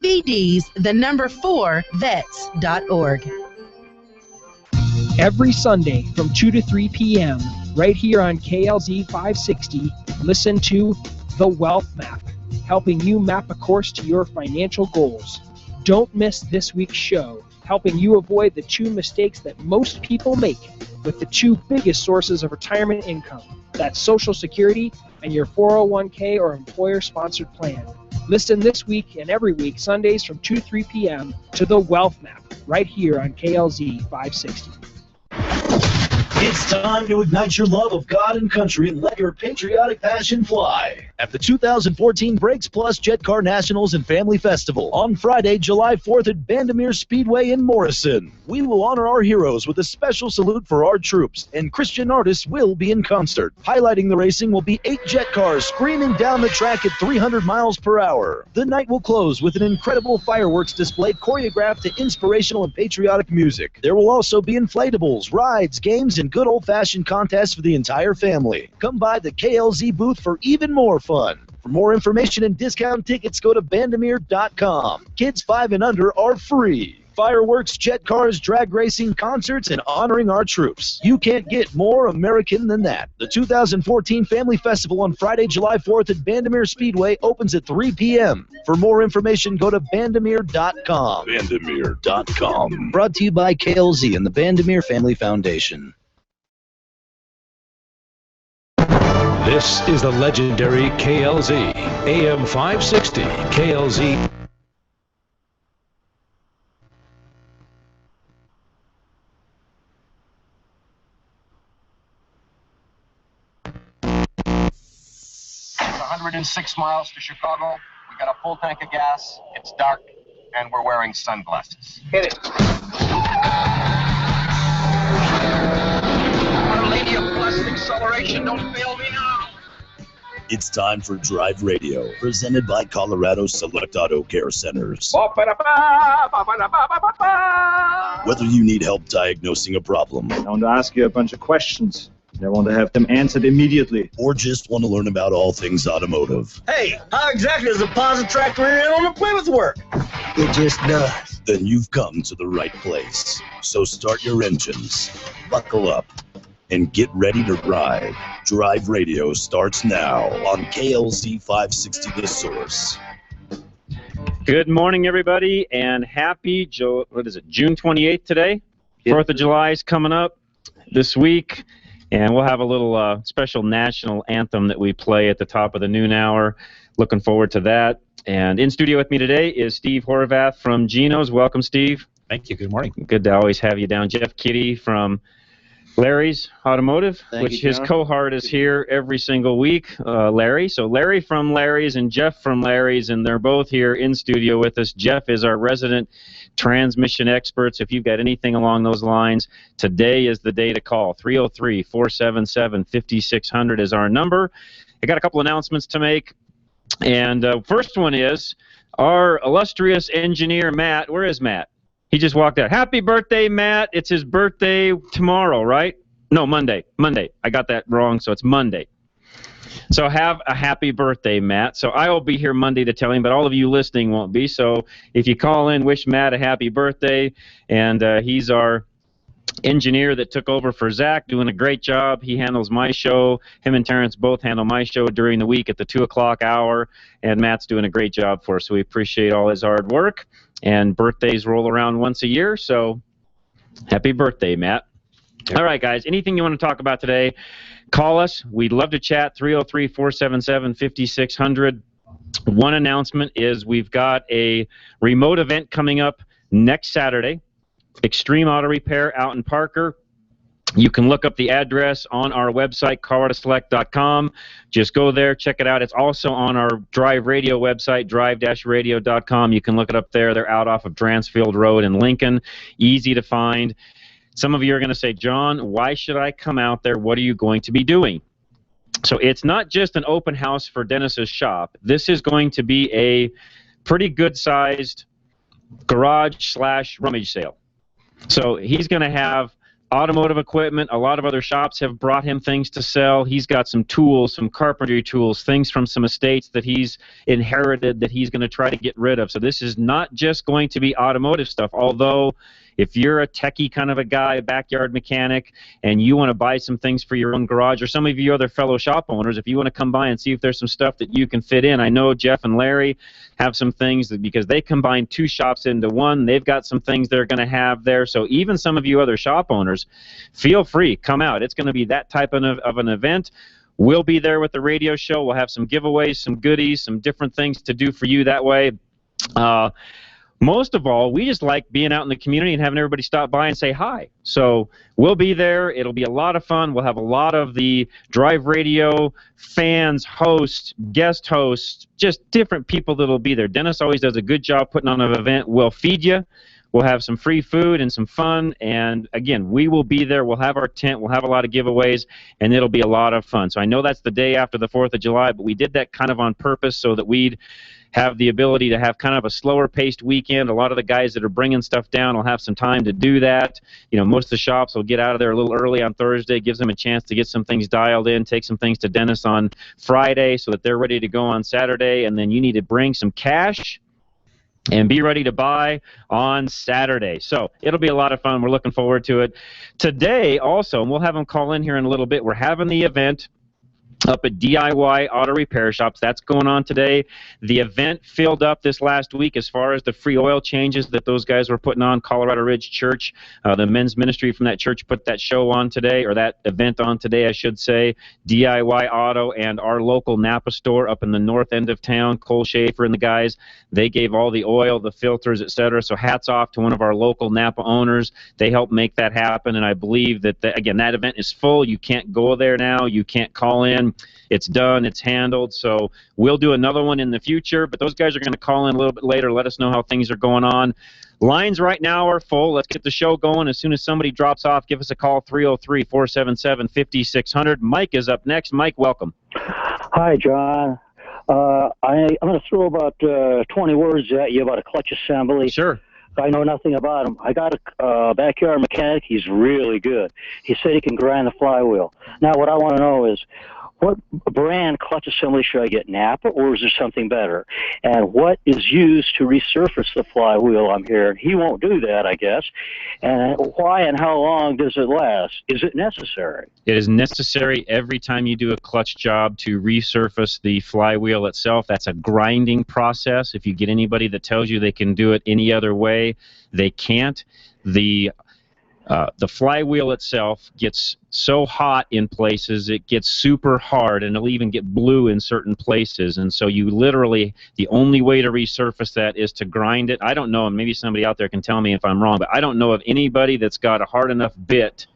VD's the number 4 vets.org. Every Sunday from 2 to 3 p.m., right here on KLZ 560, listen to The Wealth Map, helping you map a course to your financial goals. Don't miss this week's show, helping you avoid the 2 mistakes that most people make with the 2 biggest sources of retirement income. That's Social Security and your 401k or employer-sponsored plan. Listen this week and every week, Sundays from 2 to 3 p.m. to The Wealth Map, right here on KLZ 560. It's time to ignite your love of God and country and let your patriotic passion fly at the 2014 Brakes Plus Jet Car Nationals and Family Festival on Friday, July 4th at Bandimere Speedway in Morrison. We will honor our heroes with a special salute for our troops, and Christian artists will be in concert. Highlighting the racing will be 8 jet cars screaming down the track at 300 miles per hour. The night will close with an incredible fireworks display choreographed to inspirational and patriotic music. There will also be inflatables, rides, games, and good old-fashioned contests for the entire family. Come by the KLZ booth for even more fun. For more information and discount tickets, go to bandimere.com. Kids 5 and under are free. Fireworks, jet cars, drag racing, concerts, and honoring our troops. You can't get more American than that. The 2014 Family Festival on Friday, July 4th at Bandimere Speedway opens at 3 p.m. For more information, go to bandimere.com. Bandimere.com. Brought to you by KLZ and the Bandimere Family Foundation. This is the legendary KLZ, AM 560, KLZ. It's 106 miles to Chicago. We got a full tank of gas. It's dark, and we're wearing sunglasses. Hit it. Our Lady of Blessed Acceleration, don't fail me now. It's time for Drive Radio, presented by Colorado Select Auto Care Centers. Whether you need help diagnosing a problem, I want to ask you a bunch of questions. I want to have them answered immediately. Or just want to learn about all things automotive, Hey, how exactly does a Posit tractor in on a Plymouth work? It just does. then you've come to the right place. So start your engines, buckle up, and get ready to ride. Drive Radio starts now on KLZ 560 The Source. Good morning, everybody, and happy June 28th today. 4th of July is coming up this week, and we'll have a little special national anthem that we play at the top of the noon hour. Looking forward to that. And in studio with me today is Steve Horvath from Geno's. Welcome, Steve. Thank you. Good morning. Good to always have you down. Jeff Kitty from Larry's Automotive, which his cohort is here every single week, Larry. So Larry from Larry's and Jeff from Larry's, and they're both here in studio with us. Jeff is our resident transmission expert. So if you've got anything along those lines, today is the day to call. 303-477-5600 is our number. I got a couple announcements to make. And first one is our illustrious engineer, Matt. Where is Matt? He just walked out. Happy birthday, Matt. It's his birthday tomorrow, right? No, Monday. Monday. I got that wrong, so it's Monday. So have a happy birthday, Matt. So I will be here Monday to tell him, but all of you listening won't be. So if you call in, wish Matt a happy birthday. And he's our engineer that took over for Zach, doing a great job. He handles my show. Him and Terrence both handle my show during the week at the 2 o'clock hour, and Matt's doing a great job for us, so we appreciate all his hard work. And birthdays roll around once a year, so happy birthday, Matt. Yep. All right, guys, anything you want to talk about today, call us. We'd love to chat, 303-477-5600. One announcement is we've got a remote event coming up next Saturday. Extreme Auto Repair out in Parker. You can look up the address on our website, coloradoselect.com. Just go there, check it out. It's also on our Drive Radio website, drive-radio.com. You can look it up there. They're out off of Dransfield Road in Lincoln. Easy to find. Some of you are going to say, John, why should I come out there? What are you going to be doing? So it's not just an open house for Dennis's shop. This is going to be a pretty good-sized garage/rummage sale. So he's going to have automotive equipment. A lot of other shops have brought him things to sell. He's got some tools, some carpentry tools, things from some estates that he's inherited that he's going to try to get rid of. So this is not just going to be automotive stuff, although if you're a techie kind of a guy, a backyard mechanic, and you want to buy some things for your own garage, or some of you other fellow shop owners, if you want to come by and see if there's some stuff that you can fit in. I know Jeff and Larry have some things that, because they combine 2 shops into one, they've got some things they're going to have there. So even some of you other shop owners, feel free, come out. It's going to be that type of an event. We'll be there with the radio show. We'll have some giveaways, some goodies, some different things to do for you that way. Most of all, we just like being out in the community and having everybody stop by and say hi. So we'll be there. It'll be a lot of fun. We'll have a lot of the Drive Radio fans, hosts, guest hosts, just different people that will be there. Dennis always does a good job putting on an event. We'll feed you. We'll have some free food and some fun. And, again, we will be there. We'll have our tent. We'll have a lot of giveaways, and it'll be a lot of fun. So I know that's the day after the 4th of July, but we did that kind of on purpose so that we'd have the ability to have kind of a slower-paced weekend. A lot of the guys that are bringing stuff down will have some time to do that. You know, most of the shops will get out of there a little early on Thursday, gives them a chance to get some things dialed in, take some things to Dennis on Friday so that they're ready to go on Saturday, and then you need to bring some cash and be ready to buy on Saturday. So it'll be a lot of fun. We're looking forward to it. Today also, and we'll have them call in here in a little bit, we're having the event up at DIY Auto Repair Shops. That's going on today. The event filled up this last week as far as the free oil changes that those guys were putting on. Colorado Ridge Church, the men's ministry from that church put that show on today, or that event on today, I should say. DIY Auto and our local Napa store up in the north end of town, Cole Schaefer and the guys, they gave all the oil, the filters, etc. So hats off to one of our local Napa owners. They helped make that happen, and I believe that, again, that event is full. You can't go there now. You can't call in. It's done. It's handled. So we'll do another one in the future, but those guys are going to call in a little bit later, let us know how things are going on. Lines right now are full. Let's get the show going. As soon as somebody drops off, give us a call, 303-477-5600. Mike is up next. Mike, welcome. Hi, John. I'm going to throw about 20 words at you about a clutch assembly. Sure. I know nothing about him. I got a backyard mechanic. He's really good. He said he can grind the flywheel. Now, what I want to know is, what brand clutch assembly should I get, Napa, or is there something better? And what is used to resurface the flywheel? I'm hearing he won't do that, I guess. And why and how long does it last? Is it necessary? It is necessary every time you do a clutch job to resurface the flywheel itself. That's a grinding process. If you get anybody that tells you they can do it any other way, they can't. The flywheel itself gets so hot in places, it gets super hard, and it'll even get blue in certain places. And so you literally, the only way to resurface that is to grind it. I don't know, and maybe somebody out there can tell me if I'm wrong, but I don't know of anybody that's got a hard enough bit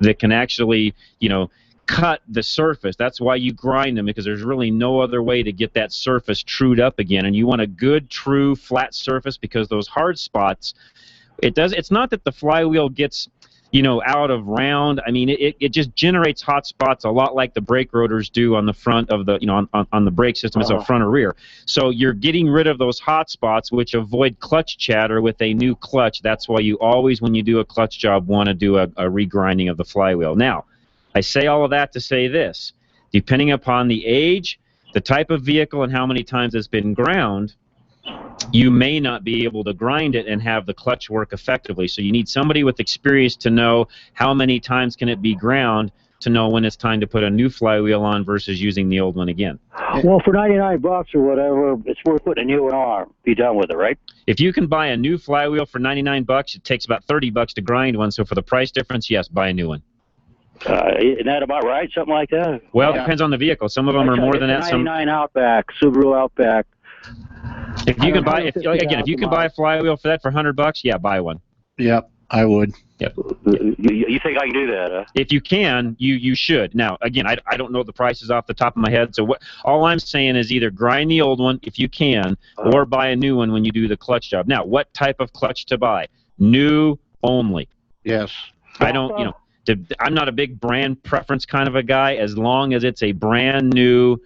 that can actually, you know, cut the surface. That's why you grind them, because there's really no other way to get that surface trued up again. And you want a good, true, flat surface, because those hard spots, it's not that the flywheel gets, you know, out of round. I mean, it just generates hot spots a lot like the brake rotors do on the front of the, you know, on the brake system. It's a front or rear. So you're getting rid of those hot spots, which avoid clutch chatter with a new clutch. That's why you always, when you do a clutch job, want to do a regrinding of the flywheel. Now, I say all of that to say this. Depending upon the age, the type of vehicle, and how many times it's been ground, you may not be able to grind it and have the clutch work effectively. So you need somebody with experience to know how many times can it be ground to know when it's time to put a new flywheel on versus using the old one again. Well, for $99 or whatever, it's worth putting a new one on. Be done with it, right? If you can buy a new flywheel for $99, it takes about $30 to grind one. So for the price difference, yes, buy a new one. Isn't that about right? Something like that? Well, it depends on the vehicle. Some of them are more than that. 99 Outback, Subaru Outback. If you can buy, if you can buy a flywheel for that for $100, yeah, buy one. Yep, I would. Yep. You think I can do that? Huh? If you can, you should. Now, again, I don't know the prices off the top of my head. So all I'm saying is either grind the old one if you can, or buy a new one when you do the clutch job. Now, what type of clutch to buy? New only. Yes. I don't, you know, I'm not a big brand preference kind of a guy. As long as it's a brand new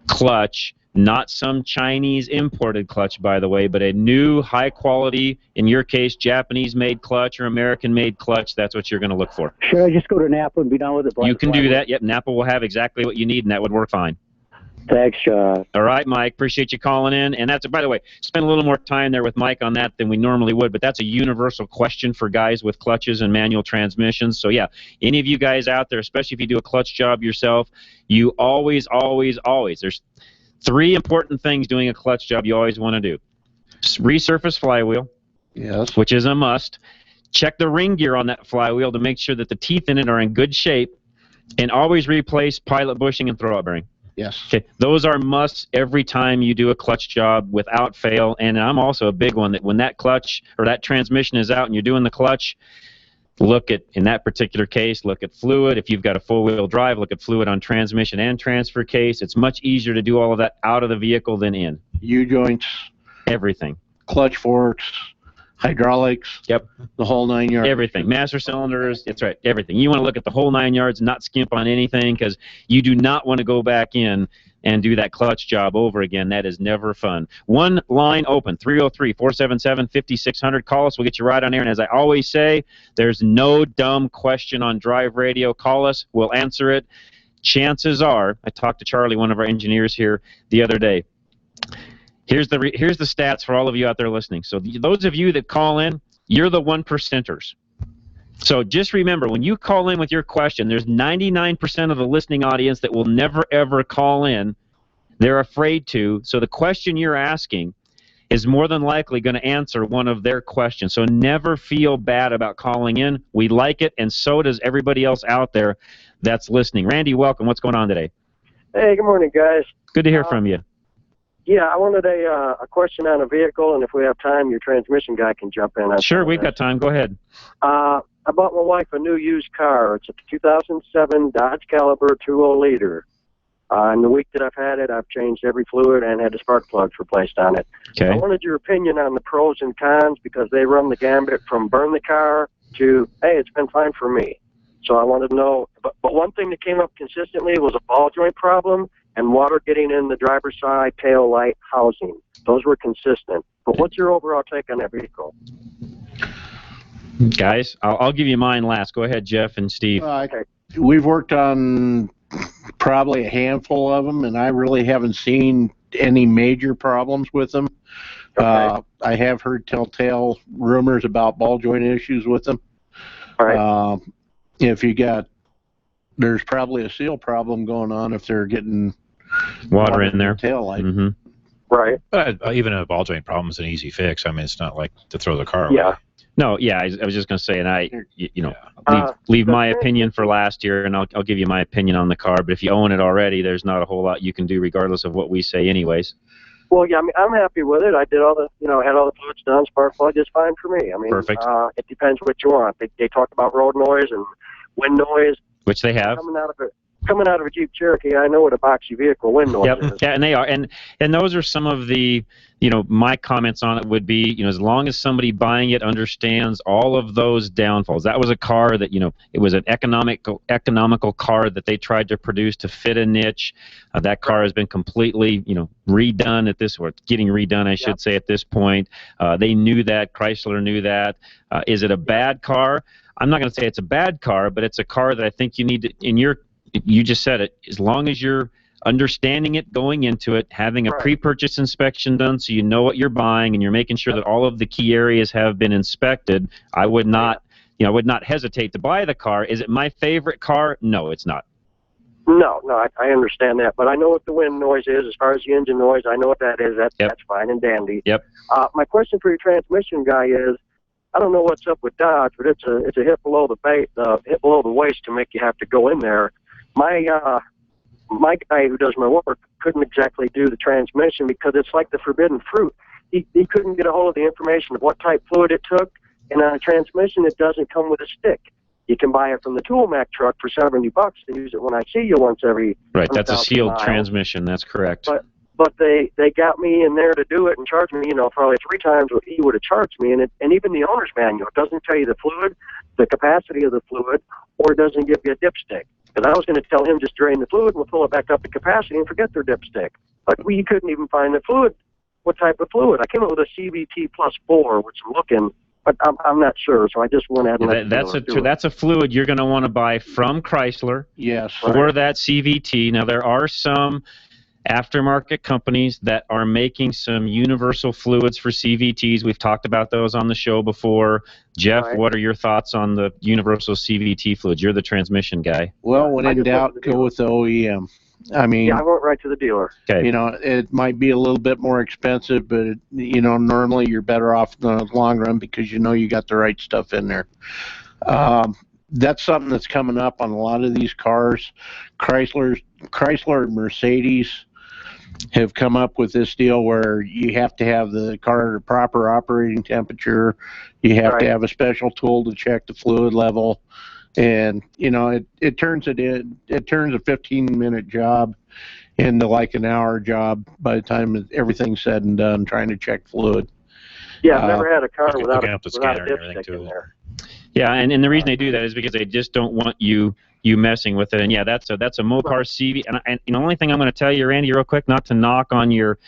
clutch not some Chinese imported clutch, by the way, but a new, high quality, in your case, Japanese-made clutch or American-made clutch. That's what you're going to look for. Should I just go to Napa and be done with it? You can do that. Yep, Napa will have exactly what you need, and that would work fine. Thanks, John. All right, Mike. Appreciate you calling in. And that's, by the way, spend a little more time there with Mike on that than we normally would, but that's a universal question for guys with clutches and manual transmissions. So, yeah, any of you guys out there, especially if you do a clutch job yourself, you always, there's 3 important things doing a clutch job you always want to do. Resurface flywheel, yes, which is a must. Check the ring gear on that flywheel to make sure that the teeth in it are in good shape, and always replace pilot bushing and throwout bearing. Yes. Okay, those are musts every time you do a clutch job without fail. And I'm also a big one that when that clutch or that transmission is out and you're doing the clutch, look at, in that particular case, look at fluid. If you've got a four-wheel drive, look at fluid on transmission and transfer case. It's much easier to do all of that out of the vehicle than in. U-joints. Everything. Clutch forks. Hydraulics. Yep. The whole 9 yards. Everything. Master cylinders. That's right. Everything. You want to look at the whole 9 yards, not skimp on anything, because you do not want to go back in and do that clutch job over again. That is never fun. One line open, 303-477-5600. Call us. We'll get you right on air. And as I always say, there's no dumb question on Drive Radio. Call us. We'll answer it. Chances are, I talked to Charlie, one of our engineers here, the other day. Here's the stats for all of you out there listening. So those of you that call in, you're the 1%ers. So just remember, when you call in with your question, there's 99% of the listening audience that will never, ever call in. They're afraid to. So the question you're asking is more than likely going to answer one of their questions. So never feel bad about calling in. We like it, and so does everybody else out there that's listening. Randy, welcome. What's going on today? Hey, good morning, guys. Good to hear from you. Yeah, I wanted a question on a vehicle, and if we have time, your transmission guy can jump in. Sure, we've got time. Go ahead. I bought my wife a new used car. It's a 2007 Dodge Caliber 2.0 liter. In the week that I've had it, I've changed every fluid and had the spark plugs replaced on it. Okay. I wanted your opinion on the pros and cons because they run the gambit from burn the car to, hey, it's been fine for me. So I wanted to know, but one thing that came up consistently was a ball joint problem and water getting in the driver's side tail light housing. Those were consistent. But what's your overall take on that vehicle? Guys, I'll give you mine last. Go ahead, Jeff and Steve. Okay. We've worked on probably a handful of them, and I really haven't seen any major problems with them. Okay. I have heard telltale rumors about ball joint issues with them. All right. There's probably a seal problem going on if they're getting water in their tail light. Mm-hmm. Right. Even a ball joint problem is an easy fix. I mean, it's not like to throw the car away. Yeah. No, yeah, I was just going to say, and leave my opinion for last year, and I'll give you my opinion on the car. But if you own it already, there's not a whole lot you can do, regardless of what we say, anyways. Well, yeah, I mean, I'm happy with it. I did all the, had all the fluids done. Spark plug is fine for me. I mean, perfect. It depends what you want. They talk about road noise and wind noise, which they have. Coming out of a Jeep Cherokee, I know what a boxy vehicle wind noise is. Yeah, and they are, and those are some of the, my comments on it would be, as long as somebody buying it understands all of those downfalls. That was a car that, it was an economical car that they tried to produce to fit a niche. That car has been completely, redone or getting redone, I should say, at this point. They knew that. Chrysler knew that. Is it a bad car? I'm not going to say it's a bad car, but it's a car that I think you need to, you just said it, as long as you're understanding it going into it, having a pre-purchase inspection done so you know what you're buying and you're making sure that all of the key areas have been inspected, I would not, I would not hesitate to buy the car. Is it my favorite car? No, it's not. No, I understand that, but I know what the wind noise is. As far as the engine noise, I know what that is. That's fine and dandy. Yep. My question for your transmission guy is, I don't know what's up with Dodge, but it's a hit below the waist to make you have to go in there. My guy who does my work couldn't exactly do the transmission because it's like the forbidden fruit. He couldn't get a hold of the information of what type fluid it took, and on a transmission it doesn't come with a stick. You can buy it from the Toolmac truck for $70 to use it when I see you once every. Right, that's a sealed transmission. That's correct. But they got me in there to do it and charged me, probably 3 times what he would have charged me. And even the owner's manual doesn't tell you the fluid, the capacity of the fluid, or it doesn't give you a dipstick. Because I was going to tell him just drain the fluid and we'll fill it back up to capacity and forget their dipstick. But you couldn't even find the fluid. What type of fluid? I came up with a CVT plus 4, which I'm looking, but I'm not sure. So I just went ahead and that's a fluid you're going to want to buy from Chrysler. Yes. For that CVT. Now there are some aftermarket companies that are making some universal fluids for CVTs. We've talked about those on the show before. Jeff, what are your thoughts on the universal CVT fluids? You're the transmission guy. Well, when in doubt, go with the OEM. I mean, yeah, I went right to the dealer. Okay. You know, it might be a little bit more expensive, but you know, normally you're better off in the long run because you know you got the right stuff in there. That's something that's coming up on a lot of these cars. Chrysler and Mercedes have come up with this deal where you have to have the car at a proper operating temperature. You have to have a special tool to check the fluid level. And you know, it turns a 15-minute job into like an hour job by the time everything's said and done, trying to check fluid. Yeah, I've never had a car without a dipstick in there. Yeah, and the reason they do that is because they just don't want you messing with it. And yeah, that's a Mopar CV. And the only thing I'm going to tell you, Randy, real quick, not to knock on your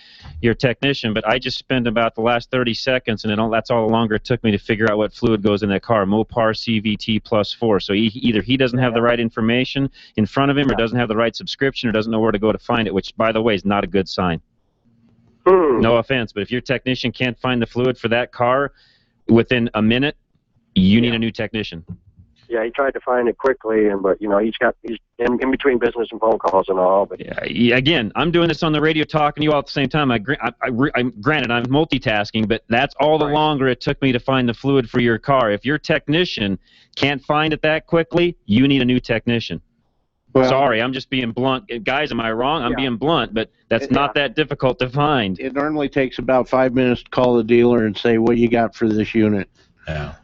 technician, but I just spent about the last 30 seconds, and that's all the longer it took me to figure out what fluid goes in that car. Mopar CVT plus 4. So either he doesn't have the right information in front of him, or doesn't have the right subscription, or doesn't know where to go to find it, which, by the way, is not a good sign. No offense, but if your technician can't find the fluid for that car within a minute, you need a new technician. Yeah, he tried to find it quickly, but you know, he's in between business and phone calls and all. But yeah, again, I'm doing this on the radio, talking to you all at the same time. Granted, I'm multitasking, but that's all the longer it took me to find the fluid for your car. If your technician can't find it that quickly, you need a new technician. Well, sorry, I'm just being blunt. Guys, am I wrong? I'm being blunt, but that's not that difficult to find. It normally takes about 5 minutes to call the dealer and say, what you got for this unit? Yeah.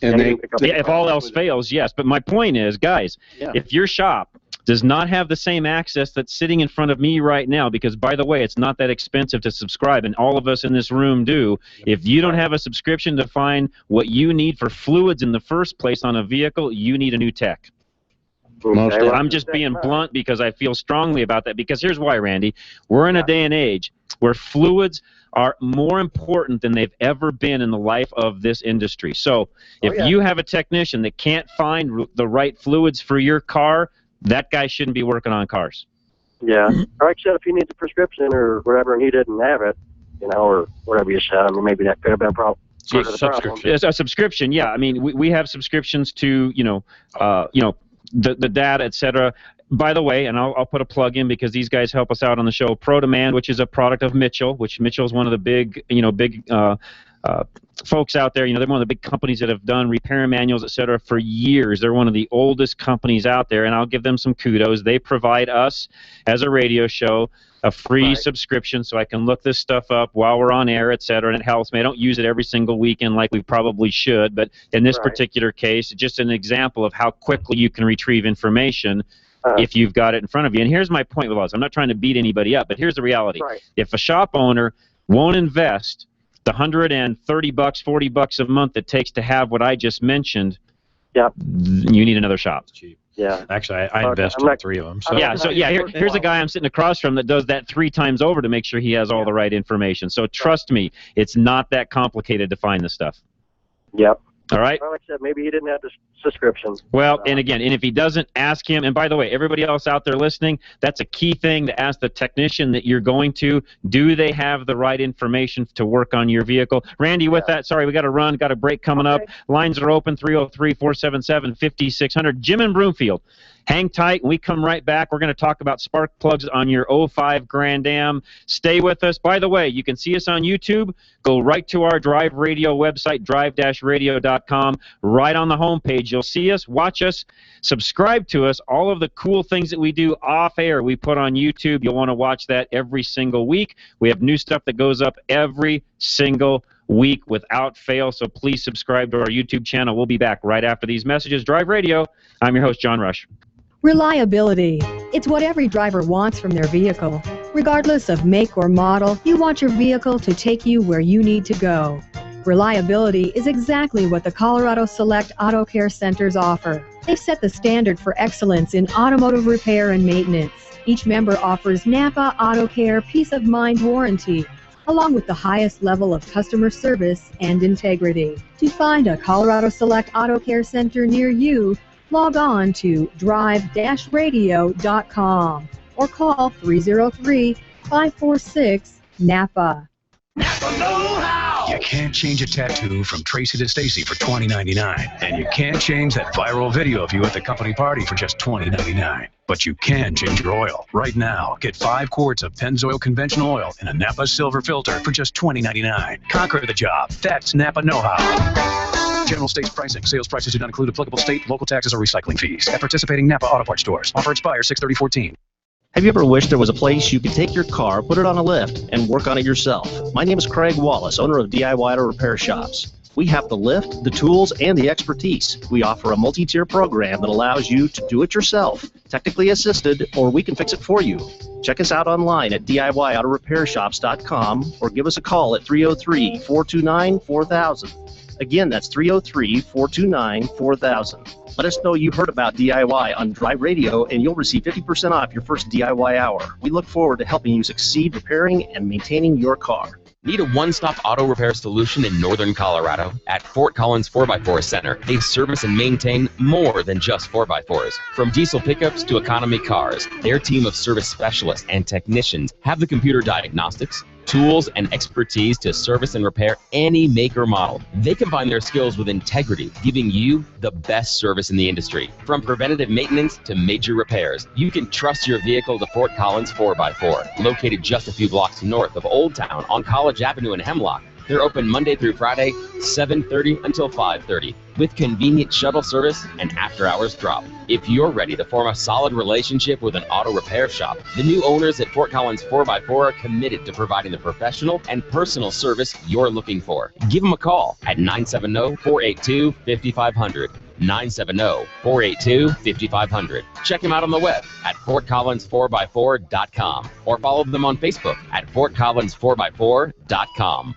And if all else fails, yes. But my point is, guys, if your shop does not have the same access that's sitting in front of me right now, because, by the way, it's not that expensive to subscribe, and all of us in this room do. If you don't have a subscription to find what you need for fluids in the first place on a vehicle, you need a new tech. I'm just being blunt because I feel strongly about that. Because here's why, Randy. We're in a day and age where fluids are more important than they've ever been in the life of this industry. So if you have a technician that can't find the right fluids for your car, that guy shouldn't be working on cars. Yeah. Or except if he needs a prescription or whatever and he didn't have it, you know, or whatever you said. I mean, maybe that could have been a problem. A subscription, yeah. I mean, we have subscriptions to, the data, etc. By the way, and I'll put a plug in because these guys help us out on the show. ProDemand, which is a product of Mitchell, which Mitchell is one of the big folks out there. You know, they're one of the big companies that have done repair manuals, etc. for years. They're one of the oldest companies out there, and I'll give them some kudos. They provide us, as a radio show, a free subscription so I can look this stuff up while we're on air, etc., and it helps me. I don't use it every single weekend like we probably should, but in this particular case, just an example of how quickly you can retrieve information if you've got it in front of you. And here's my point with us. I'm not trying to beat anybody up, but here's the reality. If a shop owner won't invest the $130, $40 a month it takes to have what I just mentioned, you need another shop. Yeah. Actually, I invest in 3 of them. So. Here's a guy I'm sitting across from that does that 3 times over to make sure he has all the right information. So trust me, it's not that complicated to find this stuff. Yep. All right? Well, like I said, maybe he didn't have the subscription. Well, and again, and if he doesn't, ask him. And by the way, everybody else out there listening, that's a key thing to ask the technician that you're going to. Do they have the right information to work on your vehicle? Randy, with that, sorry, we got to run, got a break coming up. Lines are open, 303-477-5600. Jim in Broomfield. Hang tight. When we come right back, we're going to talk about spark plugs on your 05 Grand Am. Stay with us. By the way, you can see us on YouTube. Go right to our Drive Radio website, drive-radio.com. Right on the homepage, you'll see us, watch us, subscribe to us. All of the cool things that we do off air, we put on YouTube. You'll want to watch that every single week. We have new stuff that goes up every single week without fail, so please subscribe to our YouTube channel. We'll be back right after these messages. Drive Radio. I'm your host, John Rush. Reliability. It's what every driver wants from their vehicle. Regardless of make or model, you want your vehicle to take you where you need to go. Reliability is exactly what the Colorado Select Auto Care Centers offer. They set the standard for excellence in automotive repair and maintenance. Each member offers Napa Auto Care Peace of Mind Warranty, along with the highest level of customer service and integrity. To find a Colorado Select Auto Care Center near you, log on to drive-radio.com or call 303-546-NAPA. You can't change a tattoo from Tracy to Stacy for $20.99, and you can't change that viral video of you at the company party for just $20.99. But you can change your oil. Right now, get 5 quarts of Pennzoil conventional oil in a Napa silver filter for just $20.99. Conquer the job. That's Napa know-how. General states pricing. Sales prices do not include applicable state, local taxes, or recycling fees. At participating Napa Auto Parts stores. Offer expires 6/30/14. Have you ever wished there was a place you could take your car, put it on a lift, and work on it yourself? My name is Craig Wallace, owner of DIY Auto Repair Shops. We have the lift, the tools, and the expertise. We offer a multi-tier program that allows you to do it yourself, technically assisted, or we can fix it for you. Check us out online at DIYAutoRepairShops.com or give us a call at 303-429-4000. Again, that's 303-429-4000. Let us know you heard about DIY on Drive Radio, and you'll receive 50% off your first DIY hour. We look forward to helping you succeed repairing and maintaining your car. Need a one-stop auto repair solution in northern Colorado? At Fort Collins 4x4 Center, they service and maintain more than just 4x4s. From diesel pickups to economy cars, their team of service specialists and technicians have the computer diagnostics, tools, and expertise to service and repair any make or model. They combine their skills with integrity, giving you the best service in the industry. From preventative maintenance to major repairs, you can trust your vehicle to Fort Collins 4x4, located just a few blocks north of Old Town on College Avenue in Hemlock. They're open Monday through Friday, 7:30 until 5:30, with convenient shuttle service and after-hours drop. If you're ready to form a solid relationship with an auto repair shop, the new owners at Fort Collins 4x4 are committed to providing the professional and personal service you're looking for. Give them a call at 970-482-5500. 970-482-5500. Check them out on the web at FortCollins4x4.com or follow them on Facebook at FortCollins4x4.com.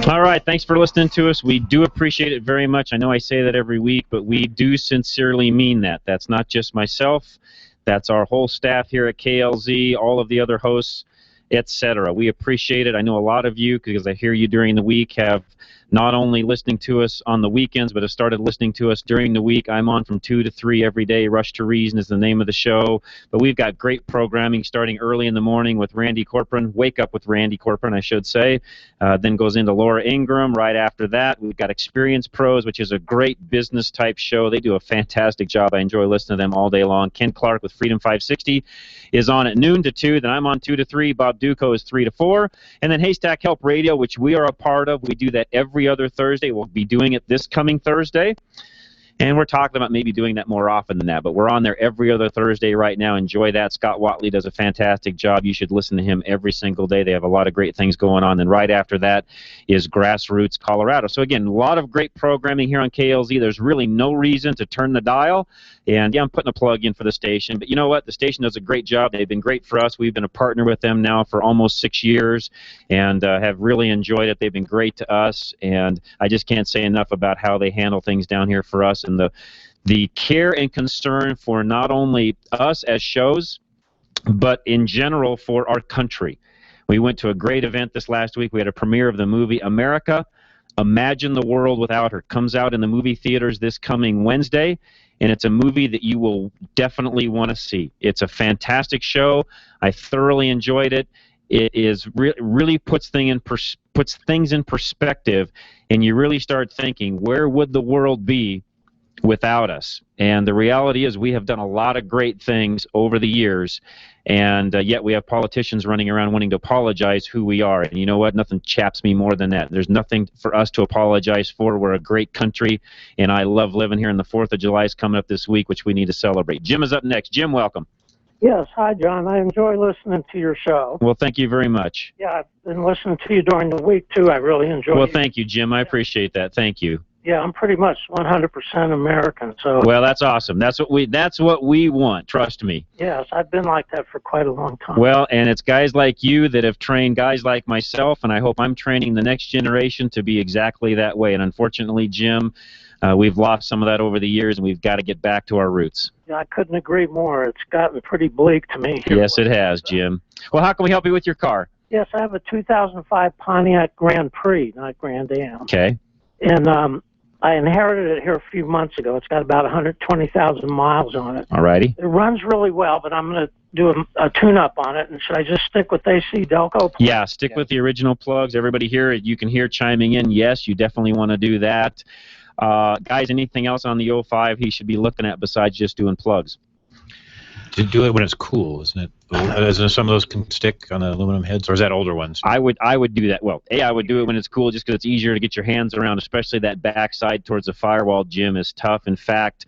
All right, thanks for listening to us. We do appreciate it very much. I know I say that every week, but we do sincerely mean that. That's not just myself. That's our whole staff here at KLZ, all of the other hosts, etc. We appreciate it. I know a lot of you, because I hear you during the week, have not only listening to us on the weekends, but have started listening to us during the week. I'm on from 2 to 3 every day. Rush to Reason is the name of the show. But we've got great programming starting early in the morning with Randy Corcoran. Wake Up with Randy Corcoran, I should say. Then goes into Laura Ingram. Right after that, we've got Experience Pros, which is a great business-type show. They do a fantastic job. I enjoy listening to them all day long. Ken Clark with Freedom 560 is on at noon to 2. Then I'm on 2 to 3. Bob Duco is 3 to 4. And then Haystack Help Radio, which we are a part of. We do that every other Thursday. We'll be doing it this coming Thursday. And we're talking about maybe doing that more often than that, but we're on there every other Thursday right now. Enjoy that. Scott Watley does a fantastic job. You should listen to him every single day. They have a lot of great things going on. And right after that is Grassroots Colorado. So, again, a lot of great programming here on KLZ. There's really no reason to turn the dial. And, yeah, I'm putting a plug in for the station. But you know what? The station does a great job. They've been great for us. We've been a partner with them now for almost 6 years and have really enjoyed it. They've been great to us. And I just can't say enough about how they handle things down here for us. And the care and concern for not only us as shows, but in general for our country. We went to a great event this last week. We had a premiere of the movie America, Imagine the World Without Her. Comes out in the movie theaters this coming Wednesday, and it's a movie that you will definitely want to see. It's a fantastic show. I thoroughly enjoyed it. It is really puts things in perspective, and you really start thinking, where would the world be without us? And the reality is we have done a lot of great things over the years, and yet we have politicians running around wanting to apologize who we are. And you know what? Nothing chaps me more than that. There's nothing for us to apologize for. We're a great country, and I love living here, and the 4th of July is coming up this week, which we need to celebrate. Jim is up next. Jim, welcome. Yes, hi, John. I enjoy listening to your show. Well, thank you very much. Yeah, I've been listening to you during the week, too. I really enjoy it. Well, thank you, Jim. I appreciate that. Thank you. Yeah, I'm pretty much 100% American. So. Well, that's awesome. That's what we want. Trust me. Yes, I've been like that for quite a long time. Well, and it's guys like you that have trained guys like myself, and I hope I'm training the next generation to be exactly that way. And unfortunately, Jim, we've lost some of that over the years, and we've got to get back to our roots. Yeah, I couldn't agree more. It's gotten pretty bleak to me. Yes, it has, Jim. Well, how can we help you with your car? Yes, I have a 2005 Pontiac Grand Prix, not Grand Am. Okay. And I inherited it here a few months ago. It's got about 120,000 miles on it. All righty. It runs really well, but I'm going to do a tune-up on it. And should I just stick with AC Delco plugs? Yeah, stick with the original plugs. Everybody here, you can hear chiming in. Yes, you definitely want to do that. Guys, anything else on the 05 he should be looking at besides just doing plugs? To do it when it's cool, isn't it? Isn't some of those can stick on the aluminum heads, or is that older ones? I would do that. Well, I would do it when it's cool just because it's easier to get your hands around, especially that backside towards the firewall, Jim, is tough. In fact,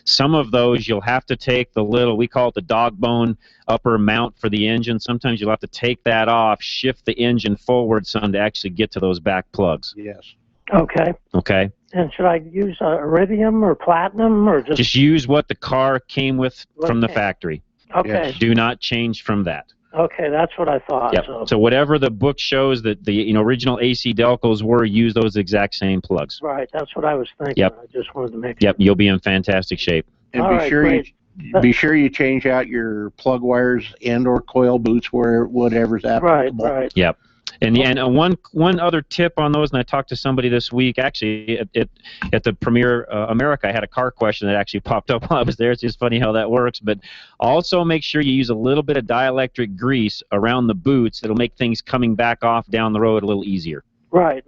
some of those you'll have to take the little, we call it the dog bone upper mount for the engine. Sometimes you'll have to take that off, shift the engine forward some to actually get to those back plugs. Yes. Okay. Okay. And should I use iridium or platinum or just use what the car came with from the factory? Okay. Yes. Do not change from that. Okay, that's what I thought. Yep. So whatever the book shows that the original AC Delcos were, use those exact same plugs. Right, that's what I was thinking. Yep. I just wanted to make sure. Yep, you'll be in fantastic shape. And All right, great. be sure you change out your plug wires and/or coil boots where whatever's applicable. Right. Yep. And one other tip on those, and I talked to somebody this week, actually, at the Premier America, I had a car question that actually popped up while I was there. It's just funny how that works. But also make sure you use a little bit of dielectric grease around the boots. It'll make things coming back off down the road a little easier. Right.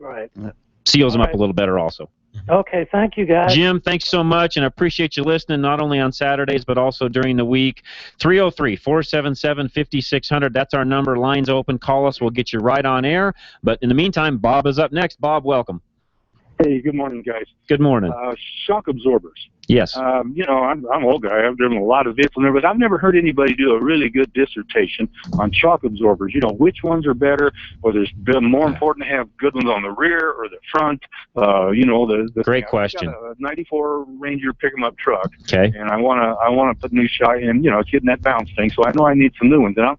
Seals them up a little better also. Okay, thank you, guys. Jim, thanks so much, and I appreciate you listening not only on Saturdays but also during the week. 303-477-5600, that's our number. Lines open. Call us. We'll get you right on air. But in the meantime, Bob is up next. Bob, welcome. Hey, good morning, guys. Good morning. Shock absorbers. Yes. I'm an old guy. I've driven a lot of vehicles there, but I've never heard anybody do a really good dissertation on shock absorbers. Which ones are better, whether it's more important to have good ones on the rear or the front. The great question. I've got a '94 Ranger pick-em-up truck. Okay. And I want to put new shock in. It's getting that bounce thing, so I know I need some new ones. And I'm,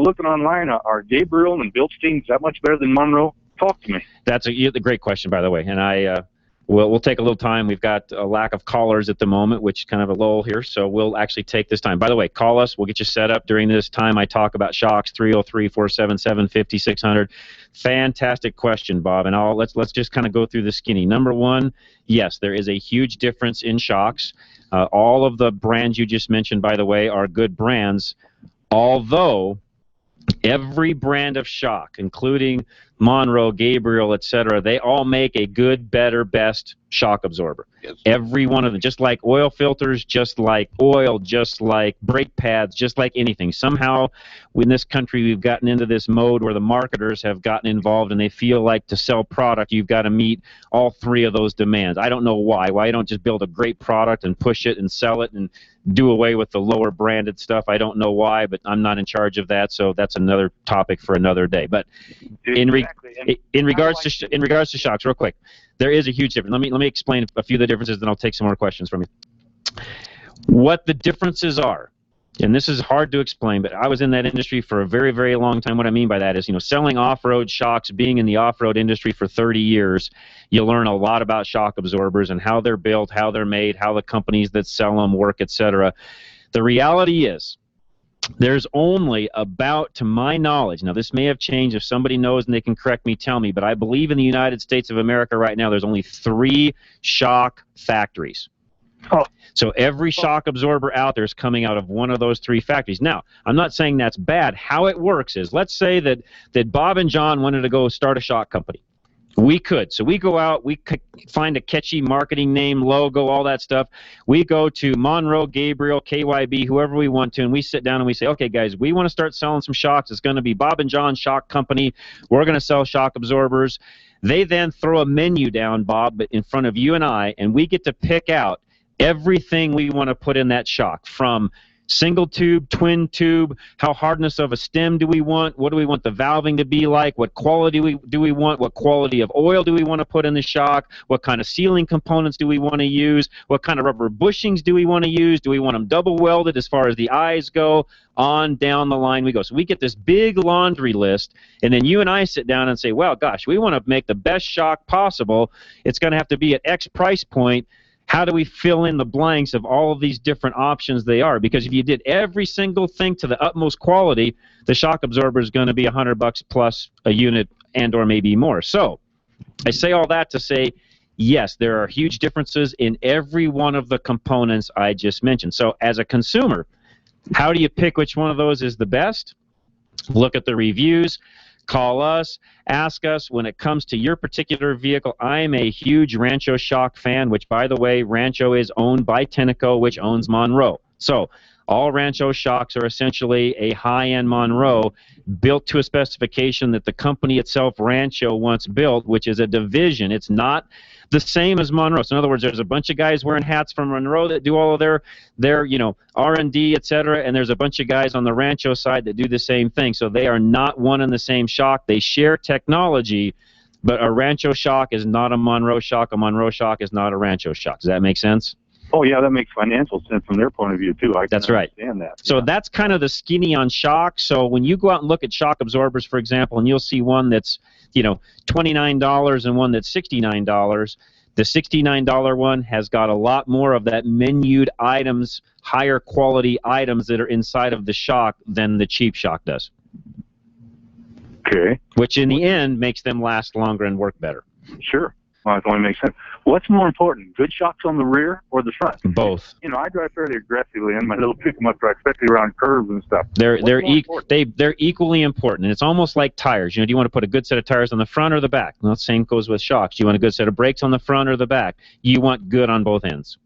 looking online. Are Gabriel and Bilstein that much better than Monroe? Talk to me. That's a great question, by the way, and we'll take a little time. We've got a lack of callers at the moment, which is kind of a lull here, so we'll actually take this time. By the way, call us. We'll get you set up during this time I talk about shocks, 303-477-5600. Fantastic question, Bob, and let's just kind of go through the skinny. Number one, yes, there is a huge difference in shocks. All of the brands you just mentioned, by the way, are good brands, although every brand of shock, including Monroe, Gabriel, etc., they all make a good, better, best shock absorber. Yes. Every one of them, just like oil filters, just like oil, just like brake pads, just like anything. Somehow, in this country, we've gotten into this mode where the marketers have gotten involved and they feel like to sell product, you've got to meet all three of those demands. I don't know why. Why you don't just build a great product and push it and sell it and do away with the lower branded stuff? I don't know why, but I'm not in charge of that, so that's another topic for another day. But in regards to shocks, real quick, there is a huge difference. Let me explain a few of the differences, then I'll take some more questions from you. What the differences are, and this is hard to explain, but I was in that industry for a very, very long time. What I mean by that is, selling off-road shocks, being in the off-road industry for 30 years, you learn a lot about shock absorbers and how they're built, how they're made, how the companies that sell them work, etc. The reality is, there's only about, to my knowledge, now this may have changed, if somebody knows and they can correct me, tell me, but I believe in the United States of America right now there's only 3 shock factories. Oh. So every shock absorber out there is coming out of one of those 3 factories. Now, I'm not saying that's bad. How it works is, let's say that Bob and John wanted to go start a shock company. We could. So we go out, we could find a catchy marketing name, logo, all that stuff. We go to Monroe, Gabriel, KYB, whoever we want to, and we sit down and we say, okay, guys, we want to start selling some shocks. It's going to be Bob and John Shock Company. We're going to sell shock absorbers. They then throw a menu down, Bob, in front of you and I, and we get to pick out everything we want to put in that shock, from single tube, twin tube, how hardness of a stem do we want, what do we want the valving to be like, what quality do we want, what quality of oil do we want to put in the shock, what kind of sealing components do we want to use, what kind of rubber bushings do we want to use, do we want them double welded as far as the eyes go, on down the line we go. So we get this big laundry list, and then you and I sit down and say, well, gosh, we want to make the best shock possible. It's going to have to be at X price point. How do we fill in the blanks of all of these different options they are? Because if you did every single thing to the utmost quality, the shock absorber is going to be $100 plus a unit and or maybe more. So I say all that to say, yes, there are huge differences in every one of the components I just mentioned. So as a consumer, how do you pick which one of those is the best? Look at the reviews. Call us, ask us. When it comes to your particular vehicle, I'm a huge Rancho shock fan, which, by the way, Rancho is owned by Tenneco, which owns Monroe. So all Rancho shocks are essentially a high-end Monroe built to a specification that the company itself, Rancho, once built, which is a division. It's not the same as Monroe. So in other words, there's a bunch of guys wearing hats from Monroe that do all of their R&D, et cetera, and there's a bunch of guys on the Rancho side that do the same thing. So they are not one and the same shock. They share technology, but a Rancho shock is not a Monroe shock. A Monroe shock is not a Rancho shock. Does that make sense? Oh, yeah, that makes financial sense from their point of view, too. That's right. Understand that. So that's kind of the skinny on shock. So when you go out and look at shock absorbers, for example, and you'll see one that's, $29 and one that's $69, the $69 one has got a lot more of that menued items, higher quality items that are inside of the shock than the cheap shock does. Okay. Which in the end makes them last longer and work better. Sure. Well, that only makes sense. What's more important, good shocks on the rear or the front? Both. I drive fairly aggressively in my little pick-em-up truck, especially around curves and stuff. They're equally important, and it's almost like tires. Do you want to put a good set of tires on the front or the back? Well, the same goes with shocks. Do you want a good set of brakes on the front or the back? You want good on both ends.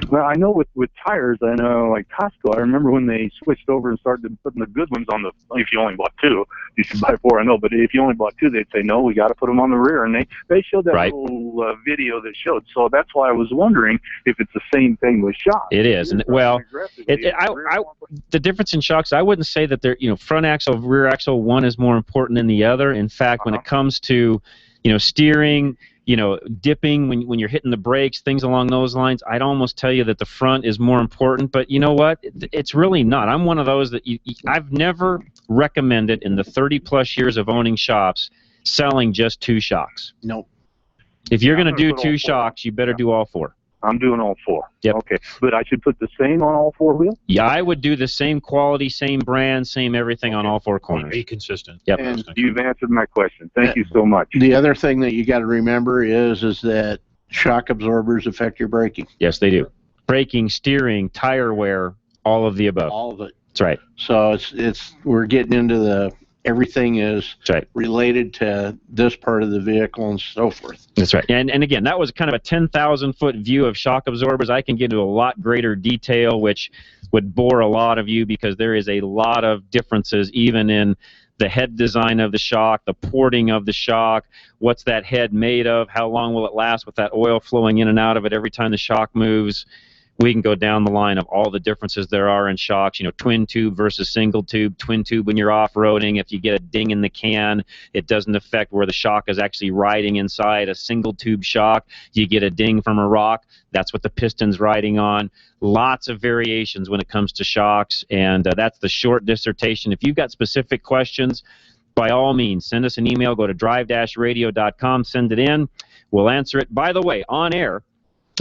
Well, I know with tires, I know like Costco, I remember when they switched over and started putting the good ones on the, if you only bought two, you should buy four, I know, but if you only bought two, they'd say, no, we got to put them on the rear, and they showed that little video that showed, so that's why I was wondering if it's the same thing with shocks. It is, and well, the difference in shocks, I wouldn't say that they're, front axle, rear axle, one is more important than the other. In fact, when it comes to, steering, dipping when you're hitting the brakes, things along those lines, I'd almost tell you that the front is more important, but you know what? It's really not. I'm one of those that I've never recommended in the 30-plus years of owning shops selling just two shocks. Nope. If you're going to do two shocks, you better do all four. I'm doing all four. Yep. Okay, but I should put the same on all four wheels? Yeah, I would do the same quality, same brand, same everything on all four corners. Be consistent. Yep. And you've answered my question. Thank you so much. The other thing that you got to remember is that shock absorbers affect your braking. Yes, they do. Braking, steering, tire wear, all of the above. All of it. That's right. So we're getting into everything is related to this part of the vehicle and so forth. That's right. And again, that was kind of a 10,000-foot view of shock absorbers. I can get into a lot greater detail, which would bore a lot of you because there is a lot of differences even in the head design of the shock, the porting of the shock, what's that head made of, how long will it last with that oil flowing in and out of it every time the shock moves. We can go down the line of all the differences there are in shocks, twin tube versus single tube. Twin tube when you're off-roading, if you get a ding in the can, it doesn't affect where the shock is actually riding inside. A single tube shock, you get a ding from a rock, that's what the piston's riding on. Lots of variations when it comes to shocks, and that's the short dissertation. If you've got specific questions, by all means, send us an email. Go to drive-radio.com, send it in. We'll answer it. By the way, on air,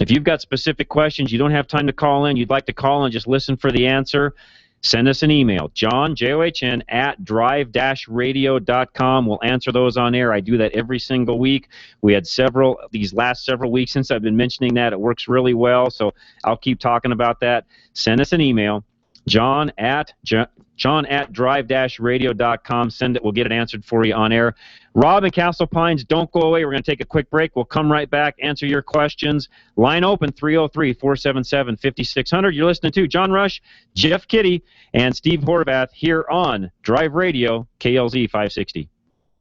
if you've got specific questions, you don't have time to call in, you'd like to call and just listen for the answer, send us an email, John, John, at drive-radio.com. We'll answer those on air. I do that every single week. We had these last several weeks since I've been mentioning that. It works really well, so I'll keep talking about that. Send us an email, John at drive-radio.com. Send it. We'll get it answered for you on air. Rob and Castle Pines, don't go away. We're going to take a quick break. We'll come right back, answer your questions. Line open, 303-477-5600. You're listening to John Rush, Jeff Kitty, and Steve Horvath here on Drive Radio, KLZ 560.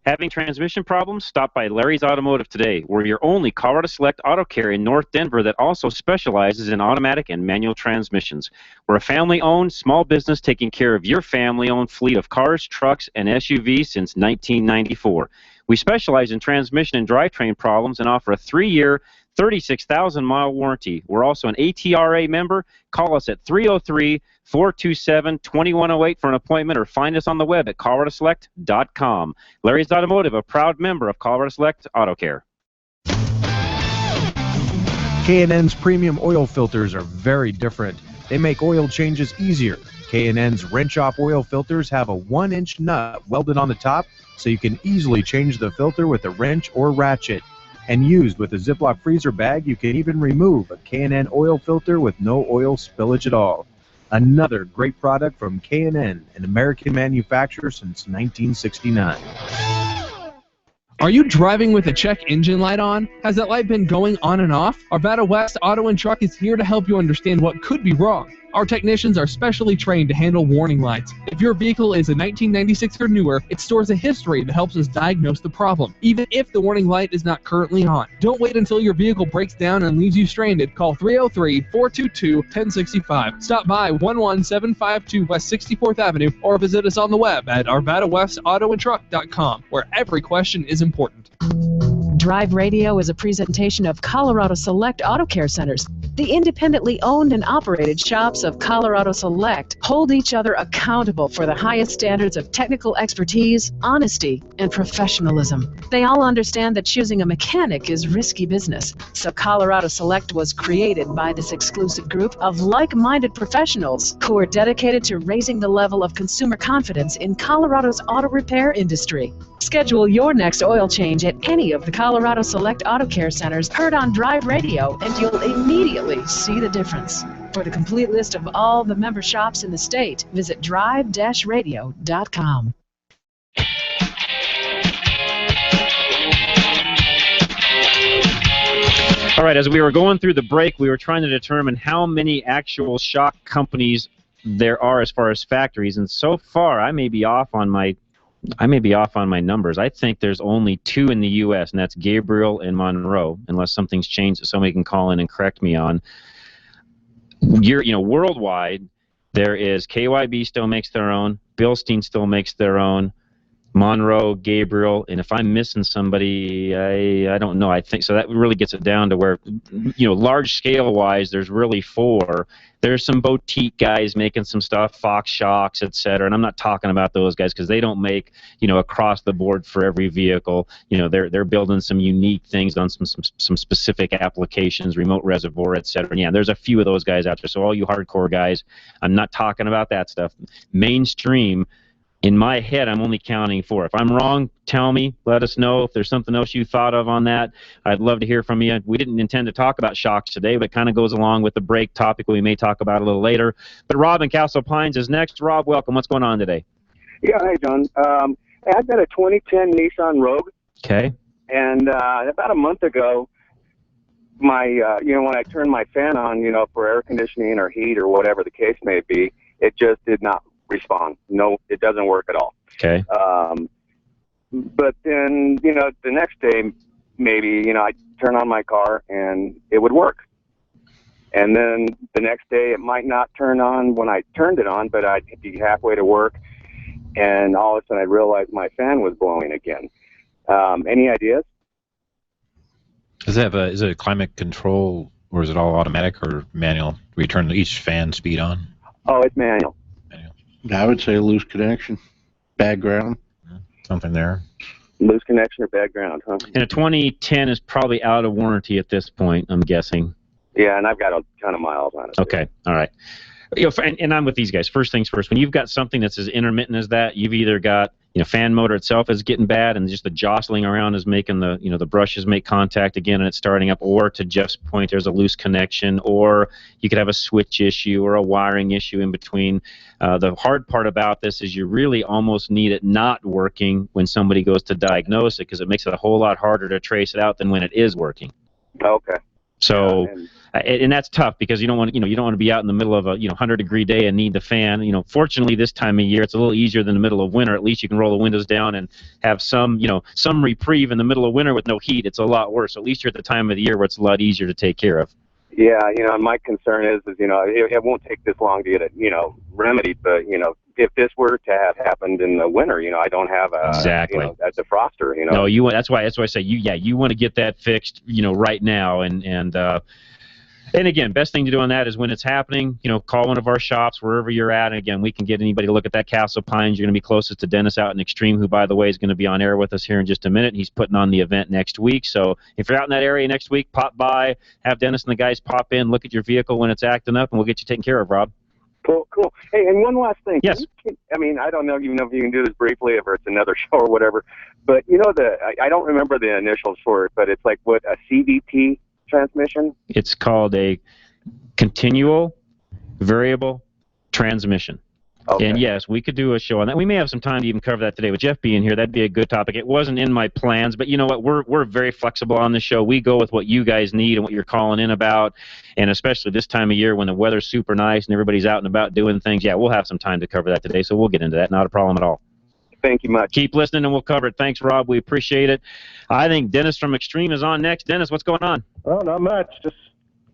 Having transmission problems? Stop by Larry's Automotive today. We're your only Colorado Select Auto Care in North Denver that also specializes in automatic and manual transmissions. We're a family-owned small business taking care of your family-owned fleet of cars, trucks, and SUVs since 1994. We specialize in transmission and drivetrain problems and offer a 3-year, 36,000-mile warranty. We're also an ATRA member. Call us at 303-427-2108 for an appointment or find us on the web at coloradoselect.com. Larry's Automotive, a proud member of Colorado Select Auto Care. K&N's premium oil filters are very different. They make oil changes easier. K&N's wrench-off oil filters have a 1-inch nut welded on the top so you can easily change the filter with a wrench or ratchet. And used with a Ziploc freezer bag, you can even remove a K&N oil filter with no oil spillage at all. Another great product from K&N, an American manufacturer since 1969. Are you driving with a check engine light on? Has that light been going on and off? Arvada West Auto and Truck is here to help you understand what could be wrong. Our technicians are specially trained to handle warning lights. If your vehicle is a 1996 or newer, it stores a history that helps us diagnose the problem, even if the warning light is not currently on. Don't wait until your vehicle breaks down and leaves you stranded. Call 303-422-1065. Stop by 11752 West 64th Avenue or visit us on the web at arvadawestautoandtruck.com, where every question is important. Drive Radio is a presentation of Colorado Select Auto Care Centers. The independently owned and operated shops of Colorado Select hold each other accountable for the highest standards of technical expertise, honesty, and professionalism. They all understand that choosing a mechanic is risky business, so Colorado Select was created by this exclusive group of like-minded professionals who are dedicated to raising the level of consumer confidence in Colorado's auto repair industry. Schedule your next oil change at any of the Colorado Select Auto Care Centers heard on Drive Radio, and you'll immediately see the difference. For the complete list of all the member shops in the state, visit drive-radio.com. All right, as we were going through the break, we were trying to determine how many actual shock companies there are as far as factories, and so far I may be off on my numbers. I think there's only 2 in the U.S., and that's Gabriel and Monroe, unless something's changed that somebody can call in and correct me on. Worldwide, there is KYB still makes their own, Bilstein still makes their own, Monroe, Gabriel, and if I'm missing somebody, I don't know. I think so. That really gets it down to where, large scale wise, there's really 4. There's some boutique guys making some stuff, Fox Shocks, etc. And I'm not talking about those guys because they don't make, across the board for every vehicle. They're building some unique things on some specific applications, remote reservoir, etc. And yeah, there's a few of those guys out there. So all you hardcore guys, I'm not talking about that stuff. Mainstream. In my head, I'm only counting 4. If I'm wrong, tell me. Let us know if there's something else you thought of on that. I'd love to hear from you. We didn't intend to talk about shocks today, but it kind of goes along with the break topic we may talk about a little later. But Rob in Castle Pines is next. Rob, welcome. What's going on today? Yeah, hey, John. I've got a 2010 Nissan Rogue. Okay. And about a month ago, my when I turned my fan on, for air conditioning or heat or whatever the case may be, it just did not respond. No, it doesn't work at all. Okay. But then, the next day, maybe, I'd turn on my car and it would work. And then the next day it might not turn on when I turned it on, but I'd be halfway to work and all of a sudden I'd realize my fan was blowing again. Any ideas? Is it a climate control or is it all automatic or manual? We turn each fan speed on? Oh, it's manual. I would say loose connection, bad ground. Something there. Loose connection or bad ground, huh? And a 2010 is probably out of warranty at this point, I'm guessing. Yeah, and I've got a ton of miles on it. Okay, all right. And I'm with these guys. First things first, when you've got something that's as intermittent as that, you've either got fan motor itself is getting bad and just the jostling around is making the the brushes make contact again and it's starting up, or to Jeff's point, there's a loose connection, or you could have a switch issue or a wiring issue in between. The hard part about this is you really almost need it not working when somebody goes to diagnose it because it makes it a whole lot harder to trace it out than when it is working. Okay. So, and that's tough because you don't want to be out in the middle of a 100-degree day and need the fan. Fortunately this time of year it's a little easier than the middle of winter. At least you can roll the windows down and have some reprieve. In the middle of winter with no heat, it's a lot worse. So at least you're at the time of the year where it's a lot easier to take care of. Yeah, my concern is it won't take this long to get it remedied, but if this were to have happened in the winter, I don't have a a defroster. No, that's why I say you want to get that fixed right now, and again, best thing to do on that is when it's happening, call one of our shops wherever you're at, and again, we can get anybody to look at that. Castle Pines, you're going to be closest to Dennis out in Extreme, who, by the way, is going to be on air with us here in just a minute. He's putting on the event next week, so if you're out in that area next week, pop by, have Dennis and the guys pop in, look at your vehicle when it's acting up, and we'll get you taken care of, Rob. Cool. Hey, and one last thing. Yes. I don't know even if you can do this briefly, if it's another show or whatever, but I don't remember the initials for it, but it's like what, a CVT transmission? It's called a continual variable transmission. Okay. And yes, we could do a show on that. We may have some time to even cover that today. With Jeff being here, that'd be a good topic. It wasn't in my plans, but you know what? We're very flexible on the show. We go with what you guys need and what you're calling in about, and especially this time of year when the weather's super nice and everybody's out and about doing things. Yeah, we'll have some time to cover that today, so we'll get into that. Not a problem at all. Thank you much. Keep listening and we'll cover it. Thanks, Rob. We appreciate it. I think Dennis from Extreme is on next. Dennis, what's going on? Well, not much. Just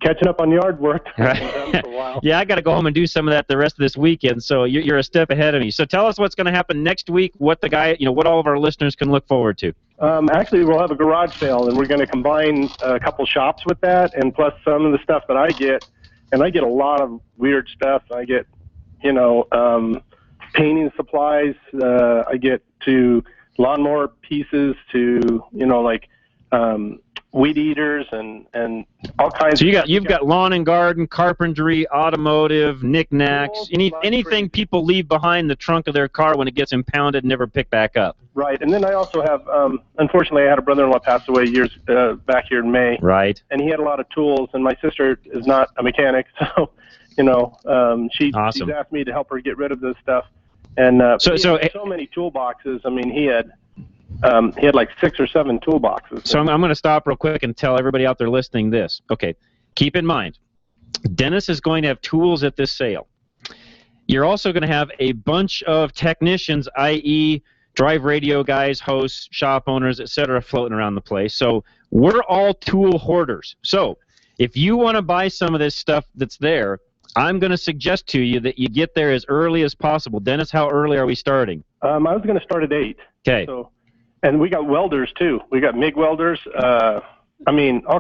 catching up on yard work. Yeah, I got to go home and do some of that the rest of this weekend, so you're a step ahead of me. So tell us what's going to happen next week, what what all of our listeners can look forward to. Actually, we'll have a garage sale, and we're going to combine a couple shops with that, and plus some of the stuff that I get. And I get a lot of weird stuff. I get, painting supplies. I get to lawnmower pieces to, weed eaters and all kinds. So you've got lawn and garden, carpentry, automotive, knickknacks, anything people leave behind the trunk of their car when it gets impounded and never pick back up. Right, and then I also have, unfortunately, I had a brother-in-law pass away years back here in May. Right. And he had a lot of tools, and my sister is not a mechanic, so she's asked me to help her get rid of this stuff. And so many toolboxes. I mean, he had like 6 or 7 toolboxes. So I'm going to stop real quick and tell everybody out there listening this. Okay, keep in mind, Dennis is going to have tools at this sale. You're also going to have a bunch of technicians, i.e. drive radio guys, hosts, shop owners, etc., floating around the place. So we're all tool hoarders. So if you want to buy some of this stuff that's there, I'm going to suggest to you that you get there as early as possible. Dennis, how early are we starting? I was going to start at 8. Okay. So, and we got welders, too. We got MIG welders. All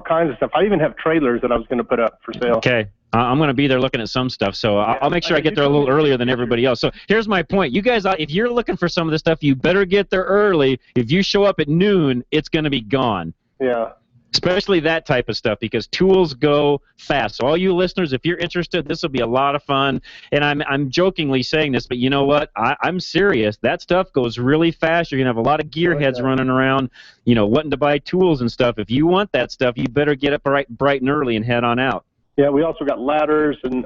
kinds of stuff. I even have trailers that I was going to put up for sale. Okay. I'm going to be there looking at some stuff, so I'll make sure I get there a little earlier than everybody else. So here's my point. You guys, if you're looking for some of this stuff, you better get there early. If you show up at noon, it's going to be gone. Yeah. Especially that type of stuff, because tools go fast. So all you listeners, if you're interested, this will be a lot of fun. And I'm jokingly saying this, but you know what? I'm serious. That stuff goes really fast. You're going to have a lot of gearheads running around, wanting to buy tools and stuff. If you want that stuff, you better get up bright and early and head on out. Yeah, we also got ladders, and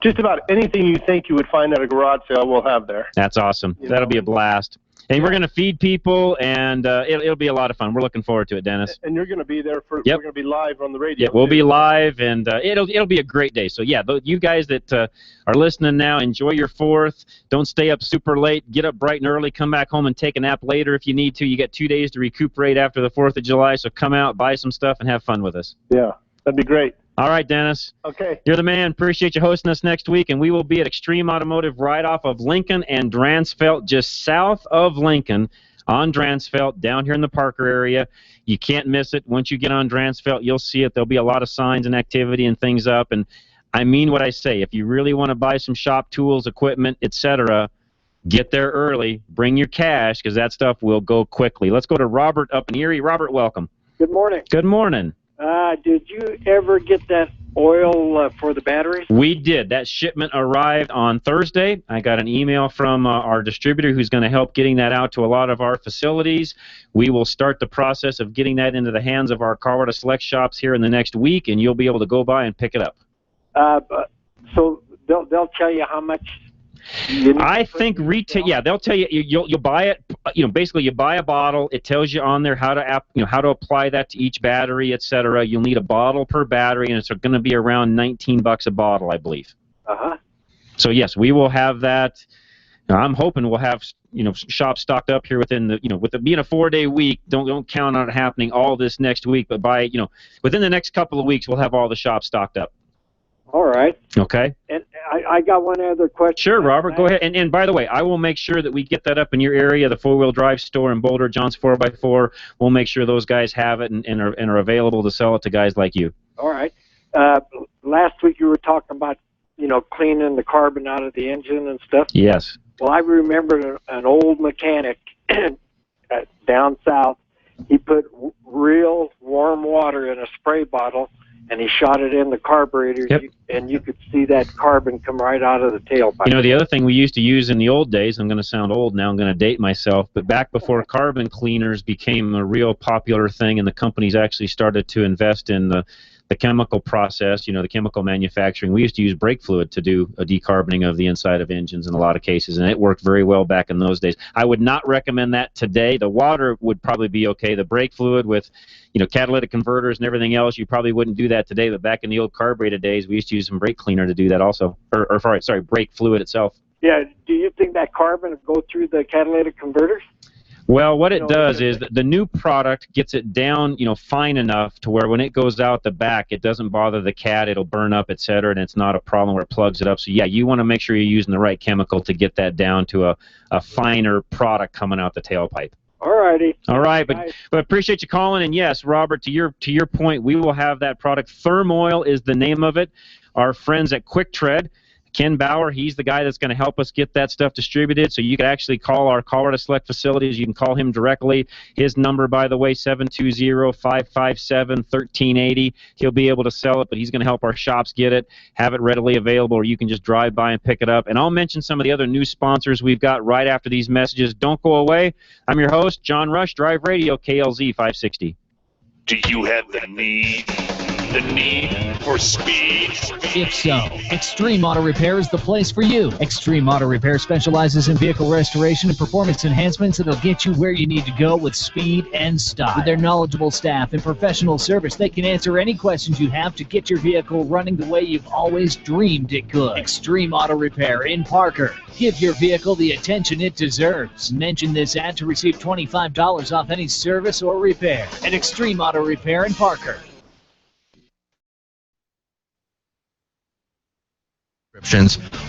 just about anything you think you would find at a garage sale, we'll have there. That's awesome. That'll be a blast. And we're going to feed people, and it'll be a lot of fun. We're looking forward to it, Dennis. And you're going to be there we're going to be live on the radio. Yeah, we'll be live, and it'll be a great day. So, yeah, you guys that are listening now, enjoy your 4th. Don't stay up super late. Get up bright and early. Come back home and take a nap later if you need to. You got 2 days to recuperate after the 4th of July, so come out, buy some stuff, and have fun with us. Yeah, that'd be great. All right, Dennis. Okay. You're the man. Appreciate you hosting us next week, and we will be at Extreme Automotive right off of Lincoln and Dransfeld, just south of Lincoln on Dransfeld, down here in the Parker area. You can't miss it. Once you get on Dransfeld, you'll see it. There'll be a lot of signs and activity and things up, and I mean what I say. If you really want to buy some shop tools, equipment, etc., get there early. Bring your cash, because that stuff will go quickly. Let's go to Robert up in Erie. Robert, welcome. Good morning. Good morning. Did you ever get that oil for the batteries? We did. That shipment arrived on Thursday. I got an email from our distributor who's going to help getting that out to a lot of our facilities. We will start the process of getting that into the hands of our Colorado Select shops here in the next week, and you'll be able to go by and pick it up. So they'll tell you how much I think retail. Yeah, they'll tell you. You'll buy it. Basically, you buy a bottle. It tells you on there how to apply that to each battery, etc. You'll need a bottle per battery, and it's going to be around $19 a bottle, I believe. So yes, we will have that. Now, I'm hoping we'll have shops stocked up here within the with it being a 4-day week. Don't count on it happening all this next week, but by within the next couple of weeks, we'll have all the shops stocked up. All right. Okay. And I got one other question. Sure, Robert, go ahead. And by the way, I will make sure that we get that up in your area, the 4-wheel drive store in Boulder, John's 4x4. We'll make sure those guys have it and are available to sell it to guys like you. All right. Last week you were talking about, cleaning the carbon out of the engine and stuff. Yes. Well, I remember an old mechanic down south. He put real warm water in a spray bottle, and he shot it in the carburetor, and you could see that carbon come right out of the tailpipe. The other thing we used to use in the old days, I'm going to sound old now, I'm going to date myself, but back before carbon cleaners became a real popular thing and the companies actually started to invest in the chemical process, the chemical manufacturing, we used to use brake fluid to do a decarboning of the inside of engines in a lot of cases, and it worked very well back in those days. I would not recommend that today. The water would probably be okay. The brake fluid with, catalytic converters and everything else, you probably wouldn't do that today, but back in the old carbureted days, we used to use some brake cleaner to do that also, or brake fluid itself. Yeah, do you think that carbon would go through the catalytic converters? Well, what it does is the new product gets it down, fine enough to where when it goes out the back, it doesn't bother the cat, it'll burn up, etc., and it's not a problem where it plugs it up. So yeah, you want to make sure you're using the right chemical to get that down to a finer product coming out the tailpipe. All righty. All right, but appreciate you calling, and yes, Robert, to your point, we will have that product. Thermoil is the name of it. Our friends at Quick Tread, Ken Bauer, he's the guy that's going to help us get that stuff distributed. So you can actually call our Colorado Select facilities. You can call him directly. His number, by the way, 720-557-1380. He'll be able to sell it, but he's going to help our shops get it, have it readily available, or you can just drive by and pick it up. And I'll mention some of the other new sponsors we've got right after these messages. Don't go away. I'm your host, John Rush, Drive Radio, KLZ 560. Do you have the need for speed? If so, Extreme Auto Repair is the place for you. Extreme Auto Repair specializes in vehicle restoration and performance enhancements that'll get you where you need to go with speed and style. With their knowledgeable staff and professional service, they can answer any questions you have to get your vehicle running the way you've always dreamed it could. Extreme Auto Repair in Parker. Give your vehicle the attention it deserves. Mention this ad to receive $25 off any service or repair at Extreme Auto Repair in Parker.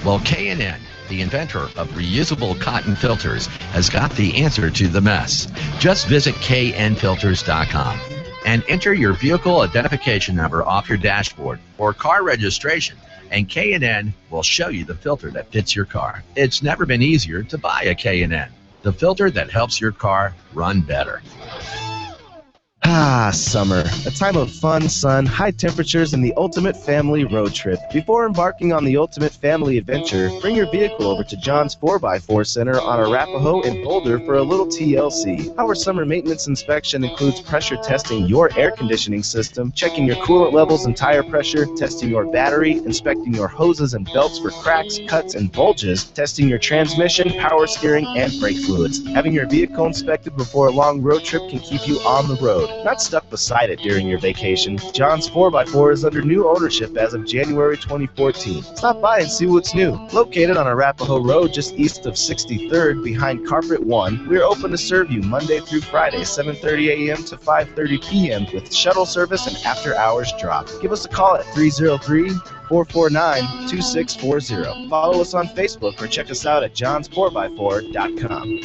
Well, K&N, the inventor of reusable cotton filters, has got the answer to the mess. Just visit knfilters.com and enter your vehicle identification number off your dashboard or car registration, and K&N will show you the filter that fits your car. It's never been easier to buy a K&N, the filter that helps your car run better. Ah, summer. A time of fun, sun, high temperatures, and the ultimate family road trip. Before embarking on the ultimate family adventure, bring your vehicle over to John's 4x4 Center on Arapahoe in Boulder for a little TLC. Our summer maintenance inspection includes pressure testing your air conditioning system, checking your coolant levels and tire pressure, testing your battery, inspecting your hoses and belts for cracks, cuts, and bulges, testing your transmission, power steering, and brake fluids. Having your vehicle inspected before a long road trip can keep you on the road, not stuck beside it during your vacation. John's 4x4 is under new ownership as of January 2014. Stop by and see what's new. Located on Arapahoe Road just east of 63rd behind Carpet 1, we are open to serve you Monday through Friday, 7:30 a.m. to 5:30 p.m. with shuttle service and after-hours drop. Give us a call at 303-449-2640. Follow us on Facebook or check us out at johns4x4.com.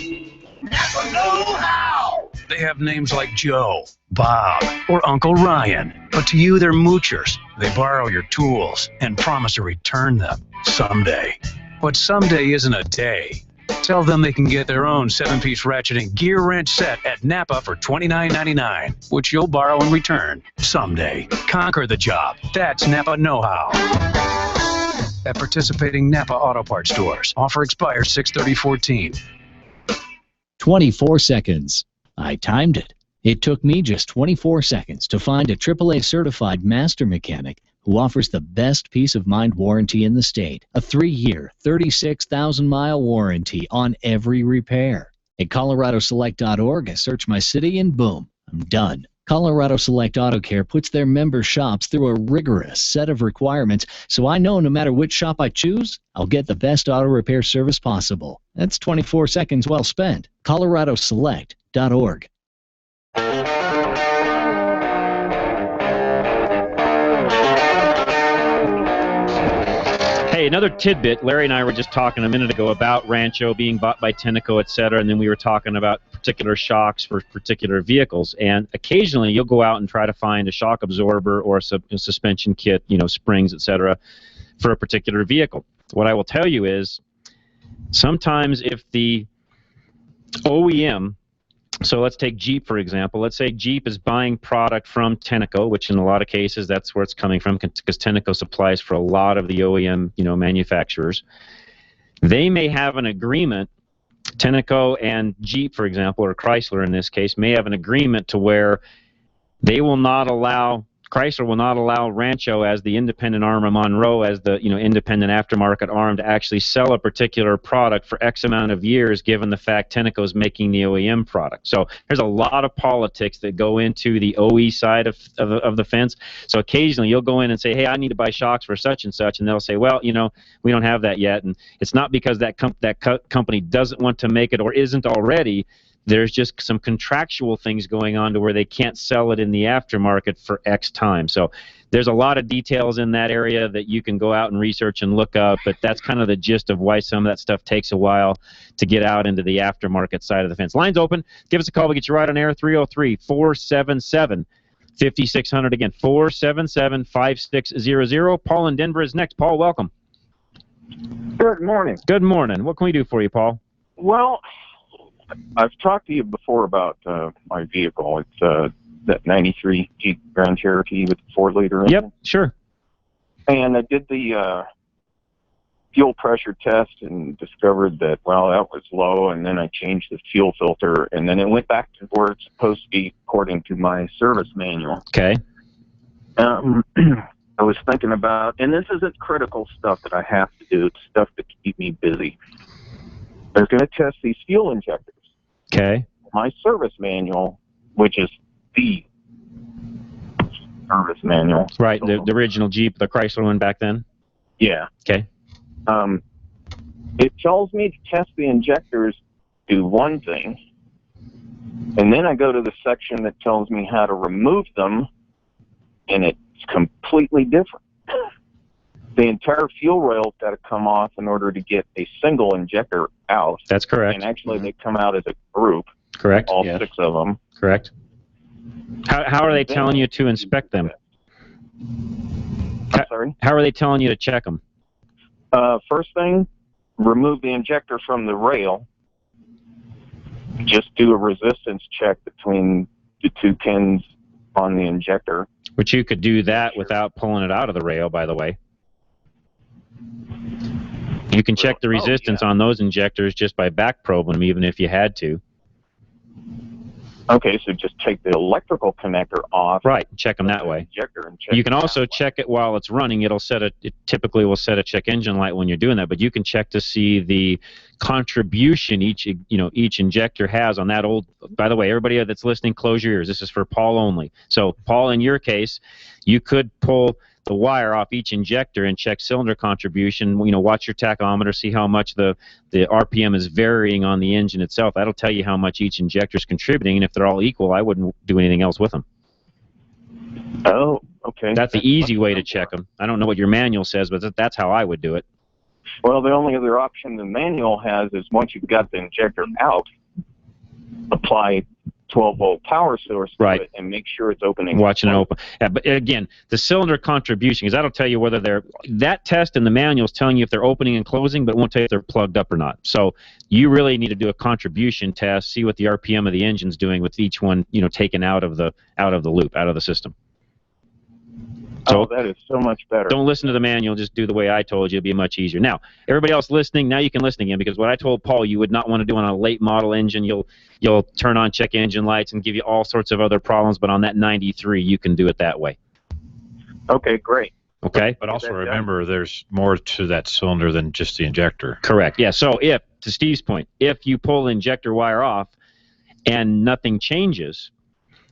Napa know-how! They have names like Joe, Bob, or Uncle Ryan. But to you, they're moochers. They borrow your tools and promise to return them someday. But someday isn't a day. Tell them they can get their own 7-piece ratcheting gear wrench set at Napa for $29.99, which you'll borrow and return someday. Conquer the job. That's Napa know-how. At participating Napa Auto Parts stores. Offer expires 6/30/14. 24 seconds. I timed it. It took me just 24 seconds to find a AAA certified master mechanic who offers the best peace of mind warranty in the state. A 3-year, 36,000-mile warranty on every repair. At ColoradoSelect.org, I search my city and boom, I'm done. Colorado Select Auto Care puts their member shops through a rigorous set of requirements, so I know no matter which shop I choose, I'll get the best auto repair service possible. That's 24 seconds well spent. ColoradoSelect.org. Hey, another tidbit. Larry and I were just talking a minute ago about Rancho being bought by Tenneco, et cetera, and then we were talking about particular shocks for particular vehicles. And occasionally you'll go out and try to find a shock absorber or a suspension kit, springs, et cetera, for a particular vehicle. What I will tell you is sometimes if the OEM, so let's take Jeep, for example. Let's say Jeep is buying product from Tenneco, which in a lot of cases that's where it's coming from because Tenneco supplies for a lot of the OEM, manufacturers. They may have an agreement, Tenneco and Jeep, for example, or Chrysler in this case, may have an agreement to where they will not allow, Chrysler will not allow Rancho as the independent arm of Monroe, as the independent aftermarket arm, to actually sell a particular product for X amount of years, given the fact Tenneco is making the OEM product. So there's a lot of politics that go into the OE side of the fence. So occasionally you'll go in and say, hey, I need to buy shocks for such and such, and they'll say, well, we don't have that yet. And it's not because that company doesn't want to make it or isn't already. There's just some contractual things going on to where they can't sell it in the aftermarket for X time. So there's a lot of details in that area that you can go out and research and look up, but that's kind of the gist of why some of that stuff takes a while to get out into the aftermarket side of the fence. Line's open. Give us a call. We'll get you right on air, 303-477-5600. Again, 477-5600. Paul in Denver is next. Paul, welcome. Good morning. Good morning. What can we do for you, Paul? Well, I've talked to you before about my vehicle. It's that 93 Jeep Grand Cherokee with the 4-liter engine. Yep, sure. And I did the fuel pressure test and discovered that, well, that was low, and then I changed the fuel filter, and then it went back to where it's supposed to be according to my service manual. Okay. I was thinking about, and this isn't critical stuff that I have to do, it's stuff to keep me busy. I was going to test these fuel injectors. Okay. My service manual, which is the service manual. Right, the original Jeep, the Chrysler one back then? Yeah. Okay. It tells me to test the injectors, do one thing, and then I go to the section that tells me how to remove them, and it's completely different. The entire fuel rail's got to come off in order to get a single injector out. That's correct. And actually, they come out as a group. Correct. All 6 of them. Correct. How are they telling you to inspect them? Sorry? How are they telling you to check them? First thing, remove the injector from the rail. Just do a resistance check between the 2 pins on the injector. Which you could do that without pulling it out of the rail, by the way. You can check the resistance on those injectors just by back probing them, even if you had to. Okay, so just take the electrical connector off. Right, check them that way. You can also check it while it's running. It typically will set a check engine light when you're doing that, but you can check to see the contribution each injector has on that old. By the way, everybody that's listening, close your ears. This is for Paul only. So, Paul, in your case, you could pull the wire off each injector and check cylinder contribution. Watch your tachometer, see how much the RPM is varying on the engine itself. That'll tell you how much each injector is contributing, and if they're all equal, I wouldn't do anything else with them. Oh, okay. That's the easy way to check them. I don't know what your manual says, but that's how I would do it. Well, the only other option the manual has is once you've got the injector out, apply 12-volt power source to it and make sure it's opening. Watching it open. Yeah, but again, the cylinder contribution, because that'll tell you whether that test in the manual is telling you if they're opening and closing, but it won't tell you if they're plugged up or not. So you really need to do a contribution test, see what the RPM of the engine's doing with each one, taken out of the loop, out of the system. So that is so much better. Don't listen to the manual. Just do the way I told you. It'll be much easier. Now, everybody else listening, now you can listen again, because what I told Paul you would not want to do on a late model engine. You'll turn on check engine lights and give you all sorts of other problems, but on that 93, you can do it that way. Okay, great. Okay. But also remember, there's more to that cylinder than just the injector. Correct. Yeah. So to Steve's point, if you pull the injector wire off and nothing changes,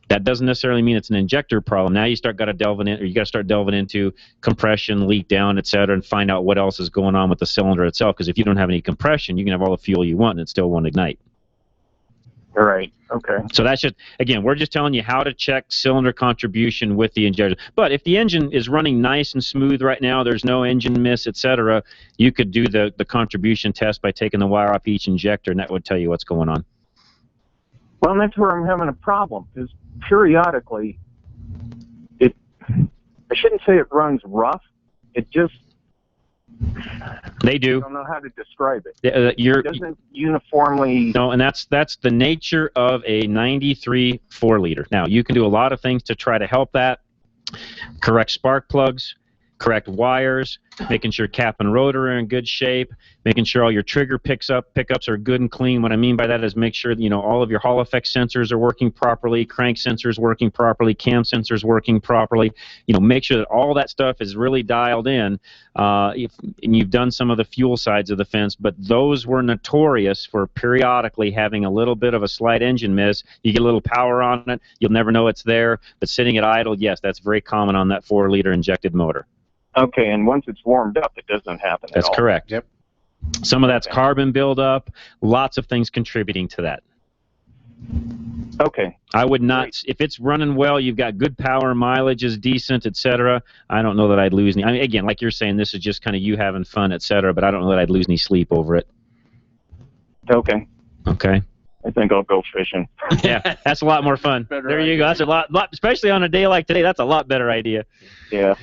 that doesn't necessarily mean it's an injector problem. Now you got to start delving into compression, leak down, et cetera, and find out what else is going on with the cylinder itself. Because if you don't have any compression, you can have all the fuel you want and it still won't ignite. All right. Okay. So that's just, again, we're just telling you how to check cylinder contribution with the injector. But if the engine is running nice and smooth right now, there's no engine miss, et cetera, you could do the contribution test by taking the wire off each injector, and that would tell you what's going on. Well, that's where I'm having a problem, because periodically, I shouldn't say it runs rough, it just... They do. I don't know how to describe it. It doesn't uniformly... No, and that's the nature of a 93 4-liter. Now, you can do a lot of things to try to help that. Correct spark plugs, correct wires, making sure cap and rotor are in good shape, making sure all your trigger pickups are good and clean. What I mean by that is make sure that, all of your Hall effect sensors are working properly, crank sensors working properly, cam sensors working properly. Make sure that all that stuff is really dialed in. And you've done some of the fuel sides of the fence, but those were notorious for periodically having a little bit of a slight engine miss. You get a little power on it, you'll never know it's there, but sitting at idle, yes, that's very common on that 4-liter injected motor. Okay, and once it's warmed up, it doesn't happen at all. That's correct. Yep. Some of that's carbon buildup, lots of things contributing to that. Okay. I would not, if it's running well, you've got good power, mileage is decent, etc. I don't know that I'd lose any. I mean, again, like you're saying, this is just kind of you having fun, etc. But I don't know that I'd lose any sleep over it. Okay. Okay. I think I'll go fishing. Yeah, that's a lot more fun. There you go. That's a lot, especially on a day like today. That's a lot better idea. Yeah.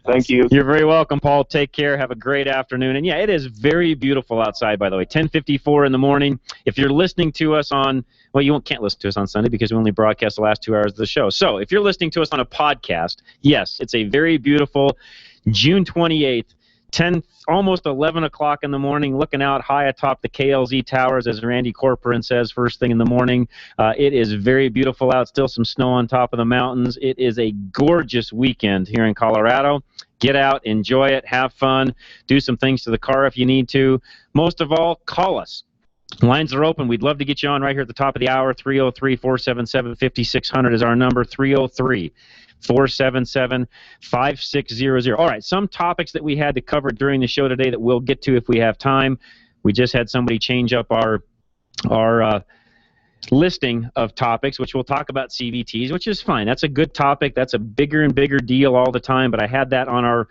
Thank you. You're very welcome, Paul. Take care. Have a great afternoon. And yeah, it is very beautiful outside, by the way. 10:54 in the morning. If you're listening to us on, well, you can't listen to us on Sunday because we only broadcast the last 2 hours of the show. So if you're listening to us on a podcast, yes, it's a very beautiful June 28th. 10, almost 11 o'clock in the morning, looking out high atop the KLZ towers, as Randy Corcoran says, first thing in the morning. It is very beautiful out, still some snow on top of the mountains. It is a gorgeous weekend here in Colorado. Get out, enjoy it, have fun, do some things to the car if you need to. Most of all, call us. Lines are open. We'd love to get you on right here at the top of the hour. 303-477-5600 is our number, 303-477-5600. All right, some topics that we had to cover during the show today that we'll get to if we have time. We just had somebody change up our listing of topics, which we'll talk about CVTs, which is fine. That's a good topic. That's a bigger and bigger deal all the time, but I had that on our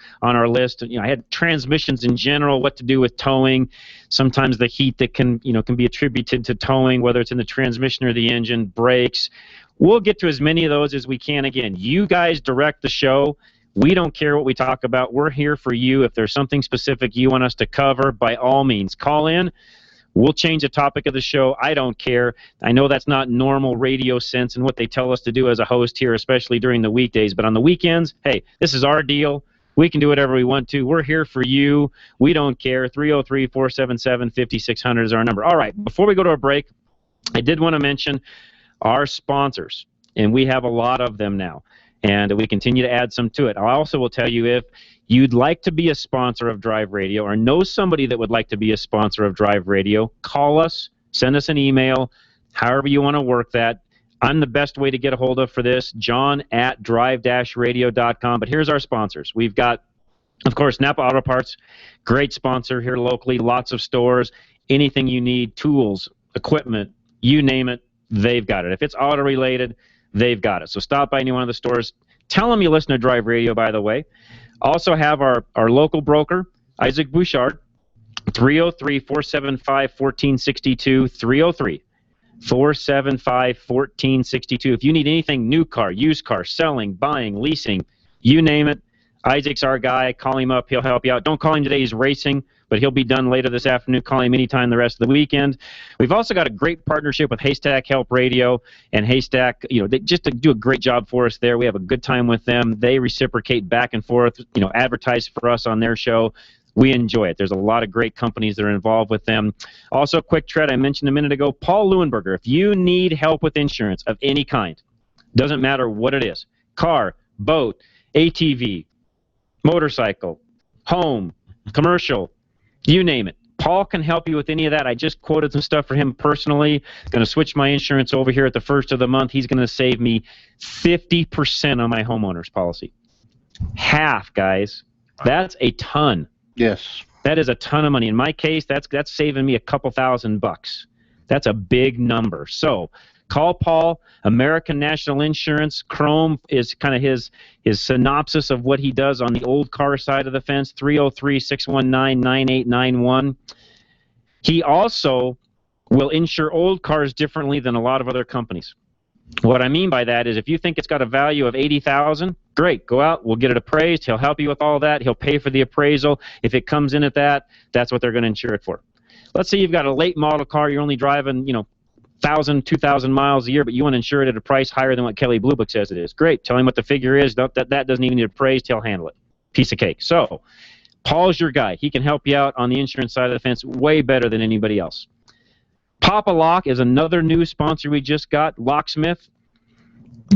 list. I had transmissions in general, what to do with towing, sometimes the heat that can be attributed to towing, whether it's in the transmission or the engine, brakes. We'll get to as many of those as we can. Again, you guys direct the show. We don't care what we talk about. We're here for you. If there's something specific you want us to cover, by all means, call in. We'll change the topic of the show. I don't care. I know that's not normal radio sense and what they tell us to do as a host here, especially during the weekdays. But on the weekends, hey, this is our deal. We can do whatever we want to. We're here for you. We don't care. 303-477-5600 is our number. All right, before we go to a break, I did want to mention our sponsors, and we have a lot of them now, and we continue to add some to it. I also will tell you, if you'd like to be a sponsor of Drive Radio or know somebody that would like to be a sponsor of Drive Radio, call us, send us an email, however you want to work that. I'm the best way to get a hold of for this, john@drive-radio.com. But here's our sponsors. We've got, of course, Napa Auto Parts, great sponsor here locally, lots of stores, anything you need, tools, equipment, you name it, they've got it. If it's auto-related, they've got it. So stop by any one of the stores. Tell them you listen to Drive Radio, by the way. Also have our local broker, Isaac Bouchard, 303-475-1462, 303-475-1462. If you need anything, new car, used car, selling, buying, leasing, you name it, Isaac's our guy. Call him up. He'll help you out. Don't call him today. He's racing, but he'll be done later this afternoon. Call him anytime the rest of the weekend. We've also got a great partnership with Haystack Help Radio, and Haystack, they just do a great job for us there. We have a good time with them. They reciprocate back and forth, advertise for us on their show. We enjoy it. There's a lot of great companies that are involved with them. Also, Quick Tread, I mentioned a minute ago, Paul Leuenberger. If you need help with insurance of any kind, doesn't matter what it is, car, boat, ATV, motorcycle, home, commercial, you name it. Paul can help you with any of that. I just quoted some stuff for him personally. Going to switch my insurance over here at the first of the month. He's going to save me 50% on my homeowner's policy. Half, guys. That's a ton. Yes. That is a ton of money. In my case, that's saving me a couple $1,000. That's a big number. So call Paul. American National Insurance. Chrome is kind of his synopsis of what he does on the old car side of the fence, 303-619-9891. He also will insure old cars differently than a lot of other companies. What I mean by that is if you think it's got a value of $80,000, great, go out, we'll get it appraised. He'll help you with all that. He'll pay for the appraisal. If it comes in at that, that's what they're going to insure it for. Let's say you've got a late model car, you're only driving, 1,000, 2,000 miles a year, but you want to insure it at a price higher than what Kelley Blue Book says it is. Great, tell him what the figure is. That doesn't even need appraised. He'll handle it. Piece of cake. So Paul's your guy. He can help you out on the insurance side of the fence way better than anybody else. Papa Lock is another new sponsor we just got, Locksmith.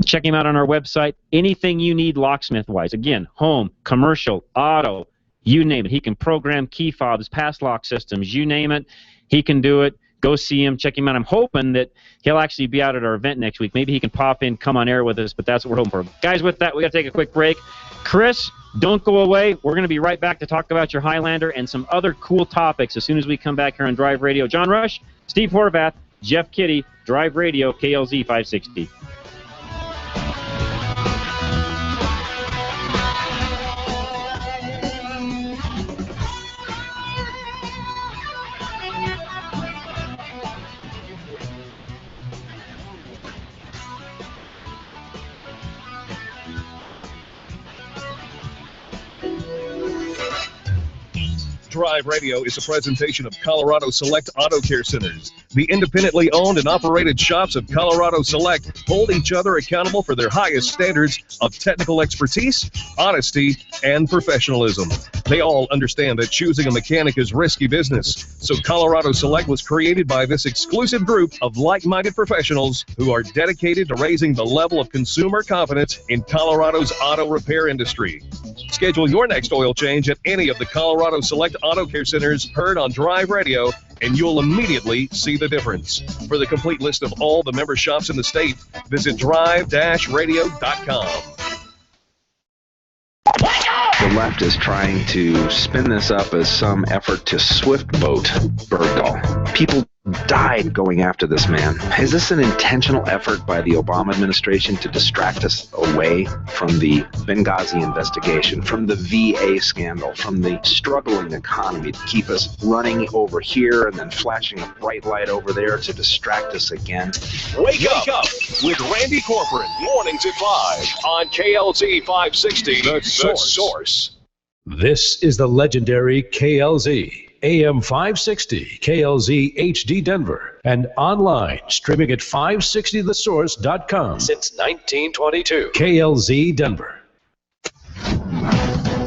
Check him out on our website. Anything you need locksmith-wise. Again, home, commercial, auto, you name it. He can program key fobs, pass lock systems, you name it. He can do it. Go see him. Check him out. I'm hoping that he'll actually be out at our event next week. Maybe he can pop in, come on air with us, but that's what we're hoping for. Guys, with that, we got to take a quick break. Chris, don't go away. We're going to be right back to talk about your Highlander and some other cool topics as soon as we come back here on Drive Radio. John Rush, Steve Horvath, Jeff Kitty, Drive Radio, KLZ 560. Drive Radio is a presentation of Colorado Select Auto Care Centers. The independently owned and operated shops of Colorado Select hold each other accountable for their highest standards of technical expertise, honesty, and professionalism. They all understand that choosing a mechanic is risky business, so Colorado Select was created by this exclusive group of like-minded professionals who are dedicated to raising the level of consumer confidence in Colorado's auto repair industry. Schedule your next oil change at any of the Colorado Select Auto Care Centers heard on Drive Radio, and you'll immediately see the difference. For the complete list of all the member shops in the state, visit drive-radio.com. The left is trying to spin this up as some effort to swift boat Bergdahl. People died going after this man. Is this an intentional effort by the Obama administration to distract us away from the Benghazi investigation, from the VA scandal, from the struggling economy, to keep us running over here and then flashing a bright light over there to distract us again? Wake up with Randy Corcoran, mornings at 5 on KLZ 560, The Source. This is the legendary KLZ. AM 560, KLZ HD Denver, and online, streaming at 560thesource.com. Since 1922. KLZ Denver.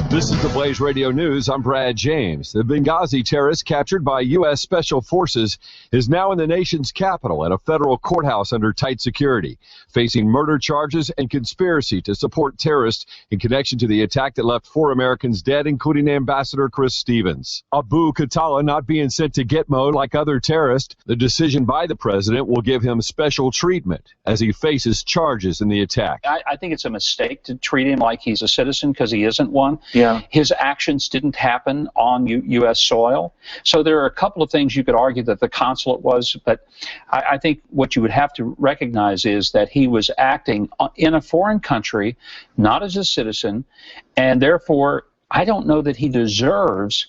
This is the Blaze Radio News. I'm Brad James. The Benghazi terrorist captured by U.S. Special Forces is now in the nation's capital at a federal courthouse under tight security, facing murder charges and conspiracy to support terrorists in connection to the attack that left 4 Americans dead, including Ambassador Chris Stevens. Abu Khatallah not being sent to Gitmo like other terrorists. The decision by the president will give him special treatment as he faces charges in the attack. I think it's a mistake to treat him like he's a citizen because he isn't one. Yeah. His actions didn't happen on U.S. soil. So there are a couple of things you could argue that the consulate was, but I think what you would have to recognize is that he was acting in a foreign country, not as a citizen, and therefore I don't know that he deserves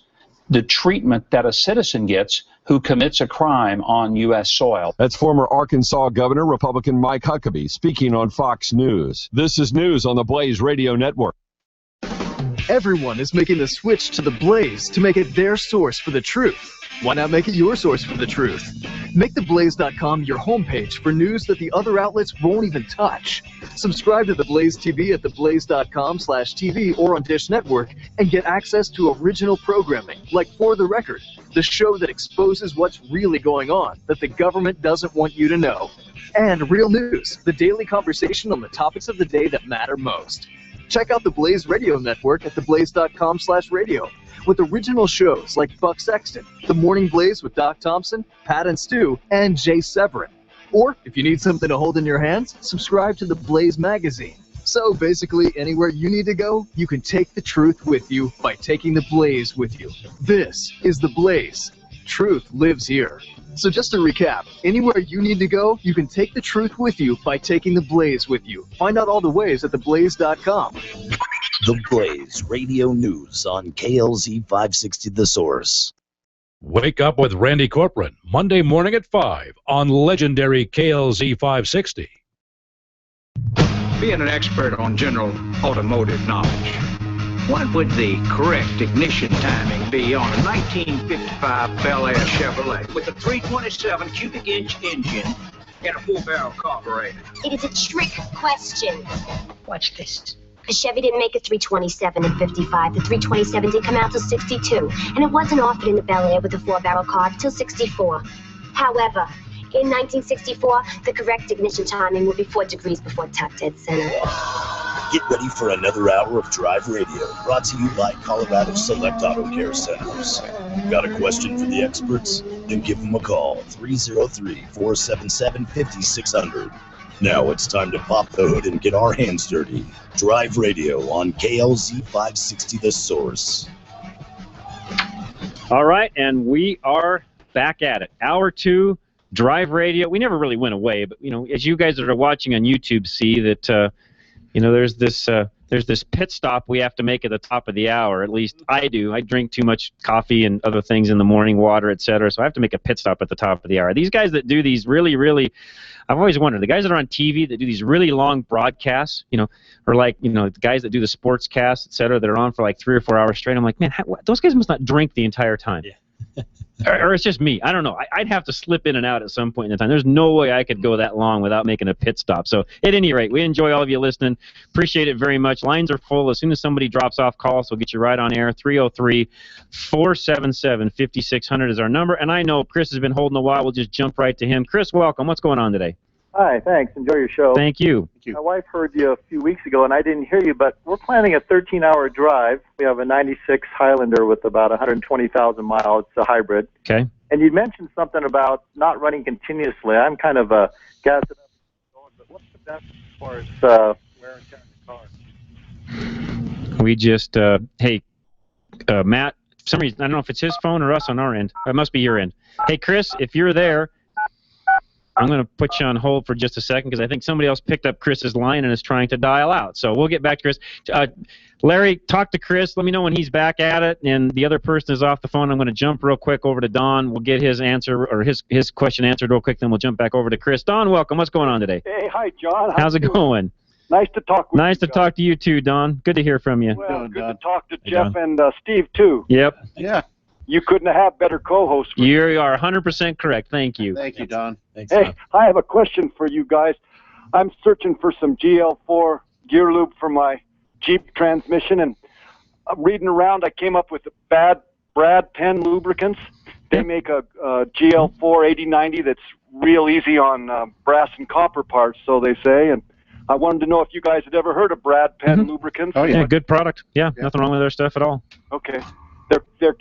the treatment that a citizen gets who commits a crime on U.S. soil. That's former Arkansas Governor Republican Mike Huckabee speaking on Fox News. This is news on the Blaze Radio Network. Everyone is making the switch to the Blaze to make it their source for the truth. Why not make it your source for the truth? Make theblaze.com your homepage for news that the other outlets won't even touch. Subscribe to The Blaze TV at theblaze.com/TV or on Dish Network and get access to original programming like For the Record, the show that exposes what's really going on that the government doesn't want you to know. And Real News, the daily conversation on the topics of the day that matter most. Check out the Blaze Radio Network at theblaze.com/radio with original shows like Buck Sexton, The Morning Blaze with Doc Thompson, Pat and Stu, and Jay Severin. Or, if you need something to hold in your hands, subscribe to the Blaze magazine. So basically, anywhere you need to go, you can take the truth with you by taking the Blaze with you. This is the Blaze. Truth lives here. So just to recap, anywhere you need to go, you can take the truth with you by taking the Blaze with you. Find out all the ways at theblaze.com. The Blaze Radio News on KLZ 560 The Source. Wake up with Randy Corcoran, Monday morning at 5 on legendary KLZ 560. Being an expert on general automotive knowledge, what would the correct ignition timing be on a 1955 Bel Air Chevrolet with a 327 cubic inch engine and a 4-barrel carburetor? It is a trick question. Watch this. The Chevy didn't make a 327 in 55. The 327 didn't come out till 62. And it wasn't offered in the Bel Air with a 4-barrel carb till 64. However, in 1964, the correct ignition timing would be 4 degrees before tap dead center. Get ready for another hour of Drive Radio, brought to you by Colorado Select Auto Care Centers. Got a question for the experts? Then give them a call, 303-477-5600. Now it's time to pop the hood and get our hands dirty. Drive Radio on KLZ 560 The Source. All right, and we are back at it. Hour 2, Drive Radio. We never really went away, but as you guys that are watching on YouTube see that, there's this pit stop we have to make at the top of the hour. At least I do. I drink too much coffee and other things in the morning, water, etc. So I have to make a pit stop at the top of the hour. These guys that do these really, I've always wondered, the guys that are on TV that do these really long broadcasts, or like, the guys that do the sports casts, etc., that are on for like 3 or 4 hours straight. I'm like, man, those guys must not drink the entire time. Yeah. or it's just me. I don't know. I'd have to slip in and out at some point in the time. There's no way I could go that long without making a pit stop. So at any rate, we enjoy all of you listening. Appreciate it very much. Lines are full. As soon as somebody drops off, call us. We'll get you right on air. 303-477-5600 is our number. And I know Chris has been holding a while. We'll just jump right to him. Chris, welcome. What's going on today? Hi, thanks. Enjoy your show. Thank you. My wife heard you a few weeks ago, and I didn't hear you, but we're planning a 13-hour drive. We have a 96 Highlander with about 120,000 miles. It's a hybrid. Okay. And you mentioned something about not running continuously. I'm kind of a gas it up, but what's the best as far as wear and tear in the car? We just, Matt, for some reason, I don't know if it's his phone or us on our end. It must be your end. Hey, Chris, if you're there, I'm going to put you on hold for just a second because I think somebody else picked up Chris's line and is trying to dial out. So we'll get back to Chris. Larry, talk to Chris. Let me know when he's back at it. And the other person is off the phone. I'm going to jump real quick over to Don. We'll get his answer or his question answered real quick. Then we'll jump back over to Chris. Don, welcome. What's going on today? Hey, hi, John. How's it going? Nice to talk with you. Nice to talk to you too, Don. Good to hear from you. Well, good to talk to Jeff and Steve too. Yep. Yeah. You couldn't have better co-hosts. You are 100% correct. Thank you. Thank you, Don. Thanks, hey, Don. I have a question for you guys. I'm searching for some GL4 gear lube for my Jeep transmission, and reading around, I came up with Brad Penn lubricants. They make a GL4 8090 that's real easy on brass and copper parts, so they say. And I wanted to know if you guys had ever heard of Brad Penn lubricants. Oh yeah, good product. Yeah, nothing wrong with their stuff at all. Okay. They're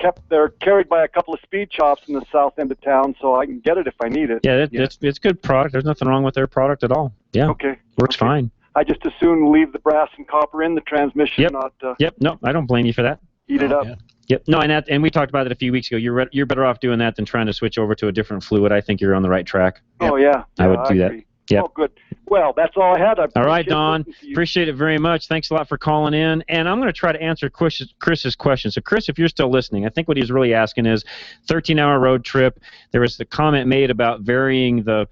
carried by a couple of speed shops in the south end of town, so I can get it if I need it. Yeah, it's good product. There's nothing wrong with their product at all. Yeah. Okay. Works fine. I just as soon leave the brass and copper in the transmission, not No, I don't blame you for that. Heat it up. Yeah. Yep. No, and we talked about it a few weeks ago. You're better off doing that than trying to switch over to a different fluid. I think you're on the right track. Oh yeah. I would do that. Yeah. Oh, good. Well, that's all I had. All right, Don. Appreciate it very much. Thanks a lot for calling in. And I'm going to try to answer Chris's question. So, Chris, if you're still listening, I think what he's really asking is 13-hour road trip. There was the comment made about varying the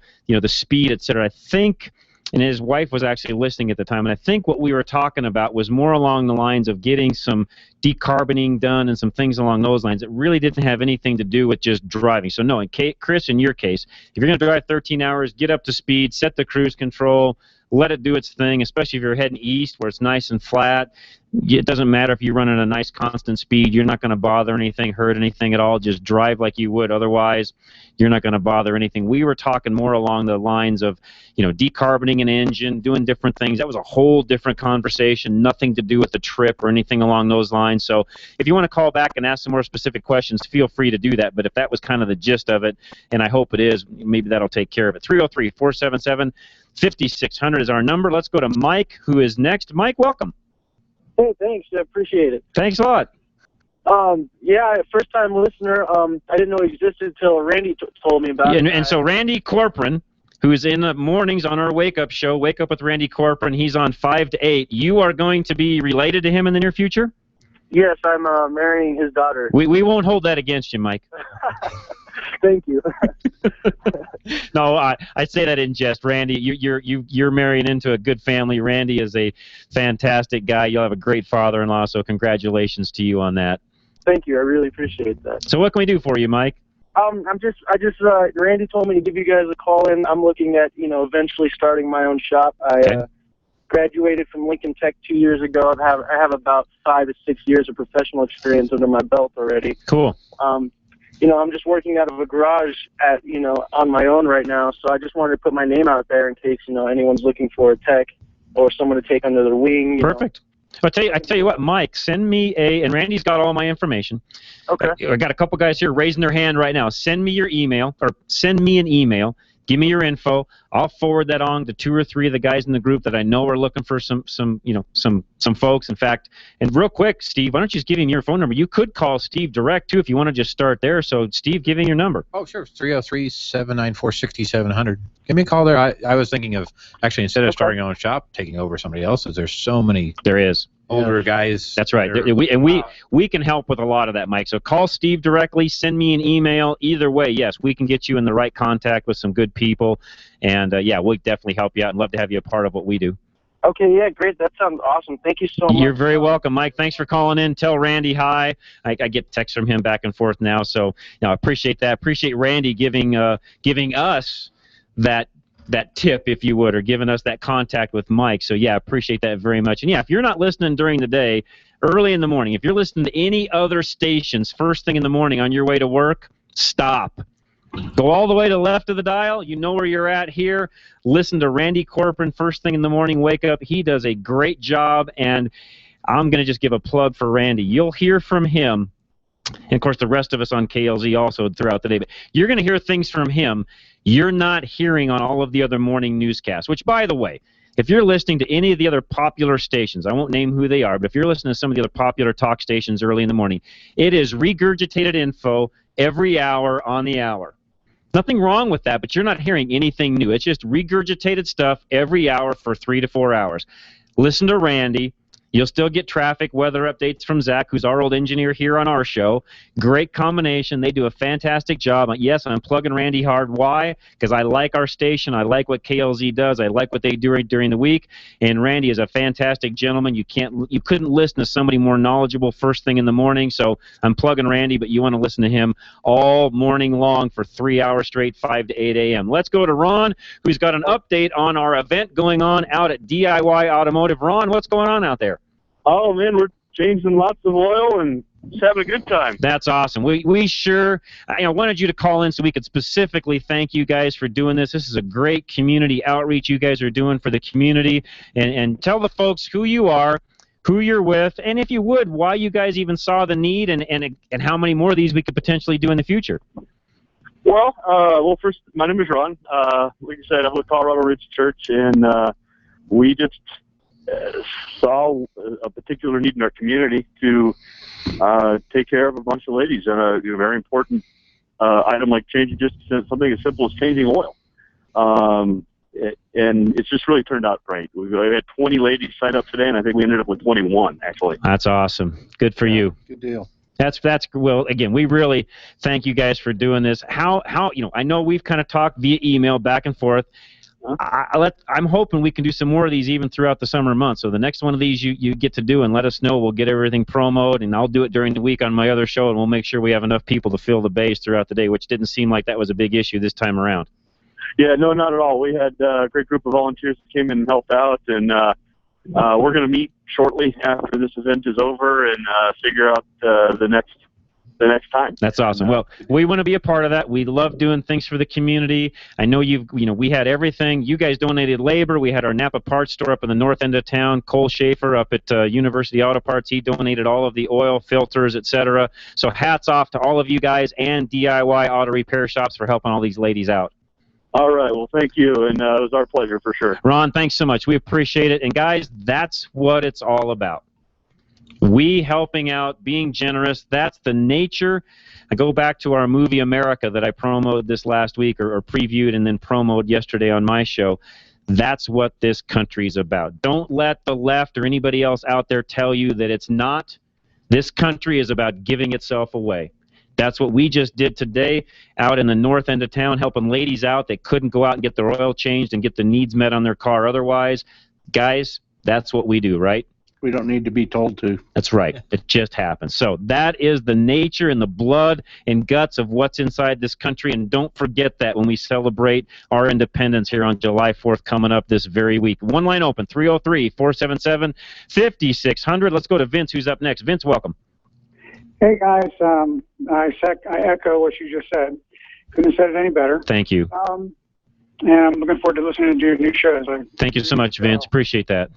speed, et cetera. I think, and his wife was actually listening at the time, and I think what we were talking about was more along the lines of getting some decarboning done and some things along those lines. It really didn't have anything to do with just driving. So no, Chris, in your case, if you're going to drive 13 hours, get up to speed, set the cruise control, let it do its thing, especially if you're heading east where it's nice and flat. It doesn't matter if you run at a nice constant speed. You're not going to bother anything, hurt anything at all. Just drive like you would otherwise. You're not going to bother anything. We were talking more along the lines of, decarbonating an engine, doing different things. That was a whole different conversation, nothing to do with the trip or anything along those lines. So if you want to call back and ask some more specific questions, feel free to do that. But if that was kind of the gist of it, and I hope it is, maybe that'll take care of it. 303-477-5600 is our number. Let's go to Mike, who is next. Mike, welcome. Hey, thanks. I appreciate it. Thanks a lot. Yeah, first-time listener. I didn't know it existed until Randy told me about it. And so Randy Corcoran, who is in the mornings on our wake-up show, Wake Up with Randy Corcoran, he's on 5 to 8. You are going to be related to him in the near future? Yes, I'm marrying his daughter. We won't hold that against you, Mike. Thank you. No, I say that in jest. Randy, you're marrying into a good family. Randy is a fantastic guy. You'll have a great father-in-law, so congratulations to you on that. Thank you. I really appreciate that. So what can we do for you, Mike? Randy told me to give you guys a call in. I'm looking at, eventually starting my own shop. I graduated from Lincoln Tech 2 years ago. I have about 5 to 6 years of professional experience under my belt already. Cool. I'm just working out of a garage on my own right now, so I just wanted to put my name out there in case, anyone's looking for a tech or someone to take under their wing. Perfect. I tell you what, Mike, send me and Randy's got all my information. Okay. I got a couple guys here raising their hand right now. Send me your email, or send me an email. Give me your info. I'll forward that on to 2 or 3 of the guys in the group that I know are looking for some folks. In fact, and real quick, Steve, why don't you just give him your phone number? You could call Steve direct too if you want to just start there. So, Steve, give him your number. Oh, sure. 303-794-6700. Give me a call there. I was thinking of actually instead of starting your own shop, taking over somebody else's. There's so many. There is. Older guys. That's right. We can help with a lot of that, Mike. So call Steve directly. Send me an email. Either way, yes, we can get you in the right contact with some good people. And, we'll definitely help you out and love to have you a part of what we do. Okay, yeah, great. That sounds awesome. Thank you so much. You're very welcome, Mike. Thanks for calling in. Tell Randy hi. I get texts from him back and forth now. So I appreciate that. Appreciate Randy giving us that tip, if you would, or giving us that contact with Mike. So, appreciate that very much. And, if you're not listening during the day, early in the morning, if you're listening to any other stations first thing in the morning on your way to work, stop. Go all the way to the left of the dial. You know where you're at here. Listen to Randy Corcoran first thing in the morning. Wake up. He does a great job, and I'm going to just give a plug for Randy. You'll hear from him. And, of course, the rest of us on KLZ also throughout the day. But you're going to hear things from him you're not hearing on all of the other morning newscasts, which, by the way, if you're listening to any of the other popular stations, I won't name who they are, but if you're listening to some of the other popular talk stations early in the morning, it is regurgitated info every hour on the hour. Nothing wrong with that, but you're not hearing anything new. It's just regurgitated stuff every hour for 3 to 4 hours. Listen to Randy. You'll still get traffic, weather updates from Zach, who's our old engineer here on our show. Great combination. They do a fantastic job. Yes, I'm plugging Randy hard. Why? Because I like our station. I like what KLZ does. I like what they do during the week. And Randy is a fantastic gentleman. You couldn't listen to somebody more knowledgeable first thing in the morning. So I'm plugging Randy, but you want to listen to him all morning long for 3 hours straight, 5 to 8 a.m. Let's go to Ron, who's got an update on our event going on out at DIY Automotive. Ron, what's going on out there? Oh, man, we're changing lots of oil and just having a good time. That's awesome. We sure wanted you to call in so we could specifically thank you guys for doing this. This is a great community outreach you guys are doing for the community. And tell the folks who you are, who you're with, and if you would, why you guys even saw the need and how many more of these we could potentially do in the future. Well, first, my name is Ron. Like I said, I'm with Colorado Ridge Church, and we just saw a particular need in our community to take care of a bunch of ladies and a very important item like changing just something as simple as changing oil. And it's just really turned out great. We had 20 ladies sign up today, and I think we ended up with 21, actually. That's awesome. Good for you. Good deal. That's well, again, we really thank you guys for doing this. How I know we've kind of talked via email back and forth. I'm hoping we can do some more of these even throughout the summer months. So the next one of these you get to do, and let us know. We'll get everything promoted, and I'll do it during the week on my other show, and we'll make sure we have enough people to fill the bays throughout the day, which didn't seem like that was a big issue this time around. Yeah, no, not at all. We had a great group of volunteers that came in and helped out, and we're going to meet shortly after this event is over and figure out the next time. That's awesome. Well, we want to be a part of that. We love doing things for the community. I know we had everything. You guys donated labor. We had our Napa parts store up in the north end of town. Cole Schaefer up at University Auto Parts, he donated all of the oil, filters, etc. So hats off to all of you guys and DIY auto repair shops for helping all these ladies out. All right. Well, thank you, and it was our pleasure for sure. Ron, thanks so much. We appreciate it. And guys, that's what it's all about. We helping out, being generous, that's the nature. I go back to our movie America that I promoted this last week or previewed and then promoted yesterday on my show. That's what this country's about. Don't let the left or anybody else out there tell you that it's not. This country is about giving itself away. That's what we just did today out in the north end of town, helping ladies out that couldn't go out and get their oil changed and get the needs met on their car otherwise. Guys, that's what we do, right? We don't need to be told to. That's right. It just happens. So that is the nature and the blood and guts of what's inside this country. And don't forget that when we celebrate our independence here on July 4th coming up this very week. One line open, 303-477-5600. Let's go to Vince, who's up next. Vince, welcome. Hey, guys. I echo what you just said. Couldn't have said it any better. Thank you. And I'm looking forward to listening to your new shows. Thank you so much, Vince. Appreciate that.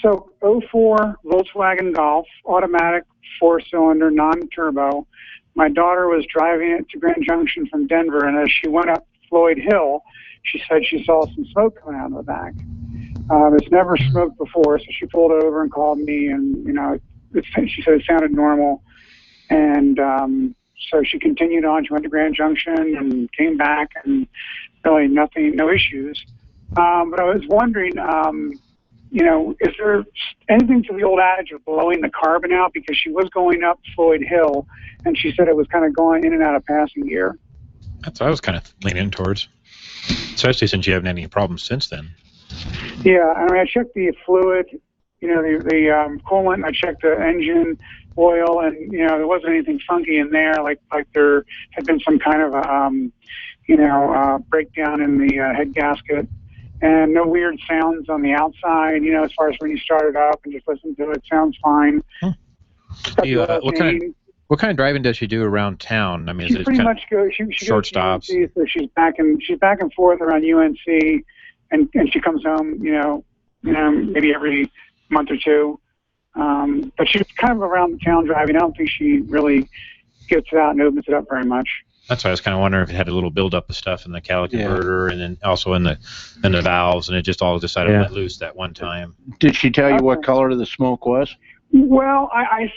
So 04 Volkswagen Golf, automatic, 4-cylinder, non-turbo. My daughter was driving it to Grand Junction from Denver, and as she went up Floyd Hill, she said she saw some smoke coming out of the back. It's never smoked before, so she pulled over and called me, and she said it sounded normal. And so she continued on. She went to Grand Junction and came back, and really nothing, no issues. But I was wondering, is there anything to the old adage of blowing the carbon out? Because she was going up Floyd Hill, and she said it was kind of going in and out of passing gear. That's what I was kind of leaning towards, especially since you haven't had any problems since then. Yeah, I mean, I checked the fluid, the coolant. I checked the engine oil, and there wasn't anything funky in there, like there had been some kind of breakdown in the head gasket. And no weird sounds on the outside, as far as when you start it up and just listen to it, sounds fine. What kind of driving does she do around town? I mean, she pretty much goes. She short stops. UNC, so she's back and forth around UNC, and she comes home, maybe every month or two. But she's kind of around the town driving. I don't think she really gets it out and opens it up very much. That's why I was kind of wondering if it had a little buildup of stuff in the Cali converter, and then also in the valves, and it just all decided to let loose that one time. Did she tell you what color the smoke was? Well, I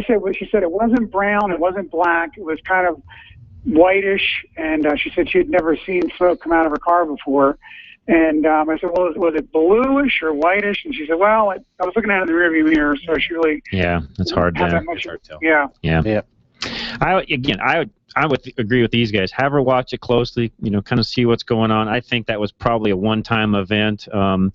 said what she said. It wasn't brown, it wasn't black. It was kind of whitish, and she said she had never seen smoke come out of her car before. And I said, well, was it bluish or whitish? And she said, well, I was looking at it in the rearview mirror, so she really it's hard to tell. Yeah. I would agree with these guys. Have her watch it closely, kind of see what's going on. I think that was probably a one-time event. I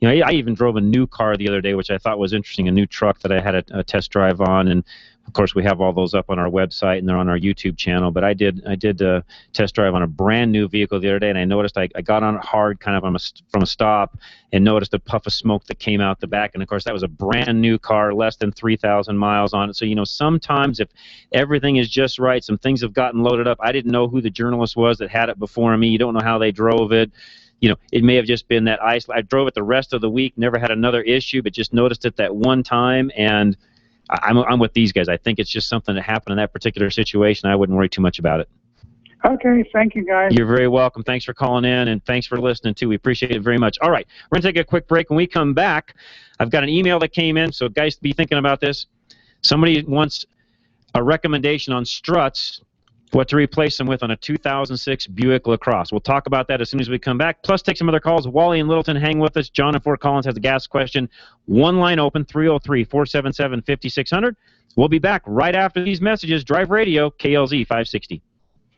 even drove a new car the other day, which I thought was interesting, a new truck that I had a test drive on, and of course we have all those up on our website and they're on our YouTube channel. But I did a test drive on a brand new vehicle the other day, and I noticed I got on it hard, kind of from a stop, and noticed a puff of smoke that came out the back. And of course that was a brand new car, less than 3,000 miles on it. So sometimes if everything is just right, some things have gotten loaded up. I didn't know who the journalist was that had it before me. You don't know how they drove it. It may have just been that I drove it the rest of the week, never had another issue, but just noticed it that one time. And I'm with these guys. I think it's just something that happened in that particular situation. I wouldn't worry too much about it. Okay, thank you, guys. You're very welcome. Thanks for calling in, and thanks for listening, too. We appreciate it very much. All right, we're going to take a quick break. When we come back, I've got an email that came in, so guys, be thinking about this. Somebody wants a recommendation on struts, what to replace them with on a 2006 Buick LaCrosse. We'll talk about that as soon as we come back, plus take some other calls. Wally in Littleton, hang with us. John in Fort Collins has a gas question. One line open, 303-477-5600. We'll be back right after these messages. Drive Radio, KLZ 560.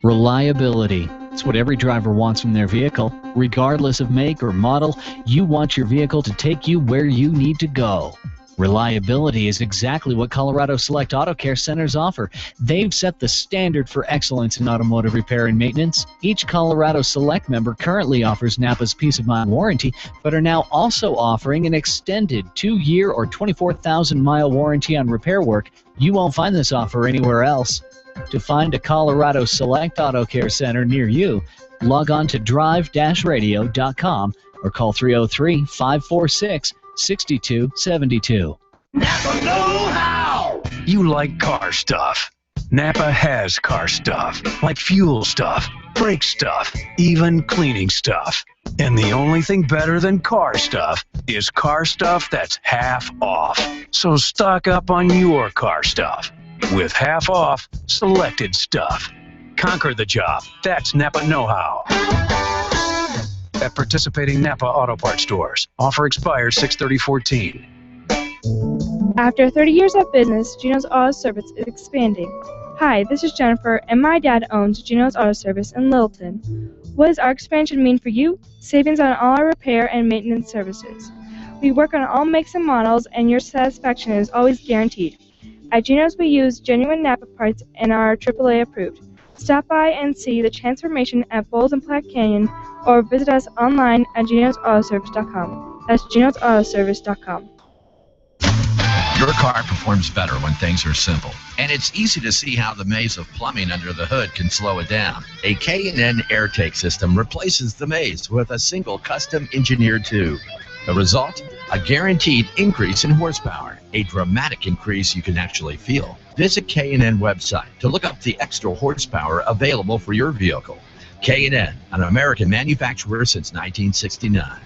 Reliability. It's what every driver wants from their vehicle. Regardless of make or model, you want your vehicle to take you where you need to go. Reliability is exactly what Colorado Select Auto Care Centers offer. They've set the standard for excellence in automotive repair and maintenance. Each Colorado Select member currently offers Napa's Peace of Mind warranty, but are now also offering an extended 2-year or 24,000-mile warranty on repair work. You won't find this offer anywhere else. To find a Colorado Select Auto Care Center near you, log on to drive-radio.com or call 303-546-6272. Napa know-how! You like car stuff. Napa has car stuff, like fuel stuff, brake stuff, even cleaning stuff. And the only thing better than car stuff is car stuff that's half off. So stock up on your car stuff with half off selected stuff. Conquer the job. That's Napa know-how. At participating Napa Auto Parts stores. Offer expires 6/30/14. After 30 years of business, Gino's Auto Service is expanding. Hi, this is Jennifer, and my dad owns Gino's Auto Service in Littleton. What does our expansion mean for you? Savings on all our repair and maintenance services. We work on all makes and models, and your satisfaction is always guaranteed. At Gino's, we use genuine Napa parts and are AAA approved. Stop by and see the transformation at Bowles and Platte Canyon, or visit us online at genosautoservice.com. That's genosautoservice.com. Your car performs better when things are simple, and it's easy to see how the maze of plumbing under the hood can slow it down. A K&N AirTake system replaces the maze with a single custom-engineered tube. The result? A guaranteed increase in horsepower, a dramatic increase you can actually feel. Visit K&N website to look up the extra horsepower available for your vehicle. K&N, an American manufacturer since 1969.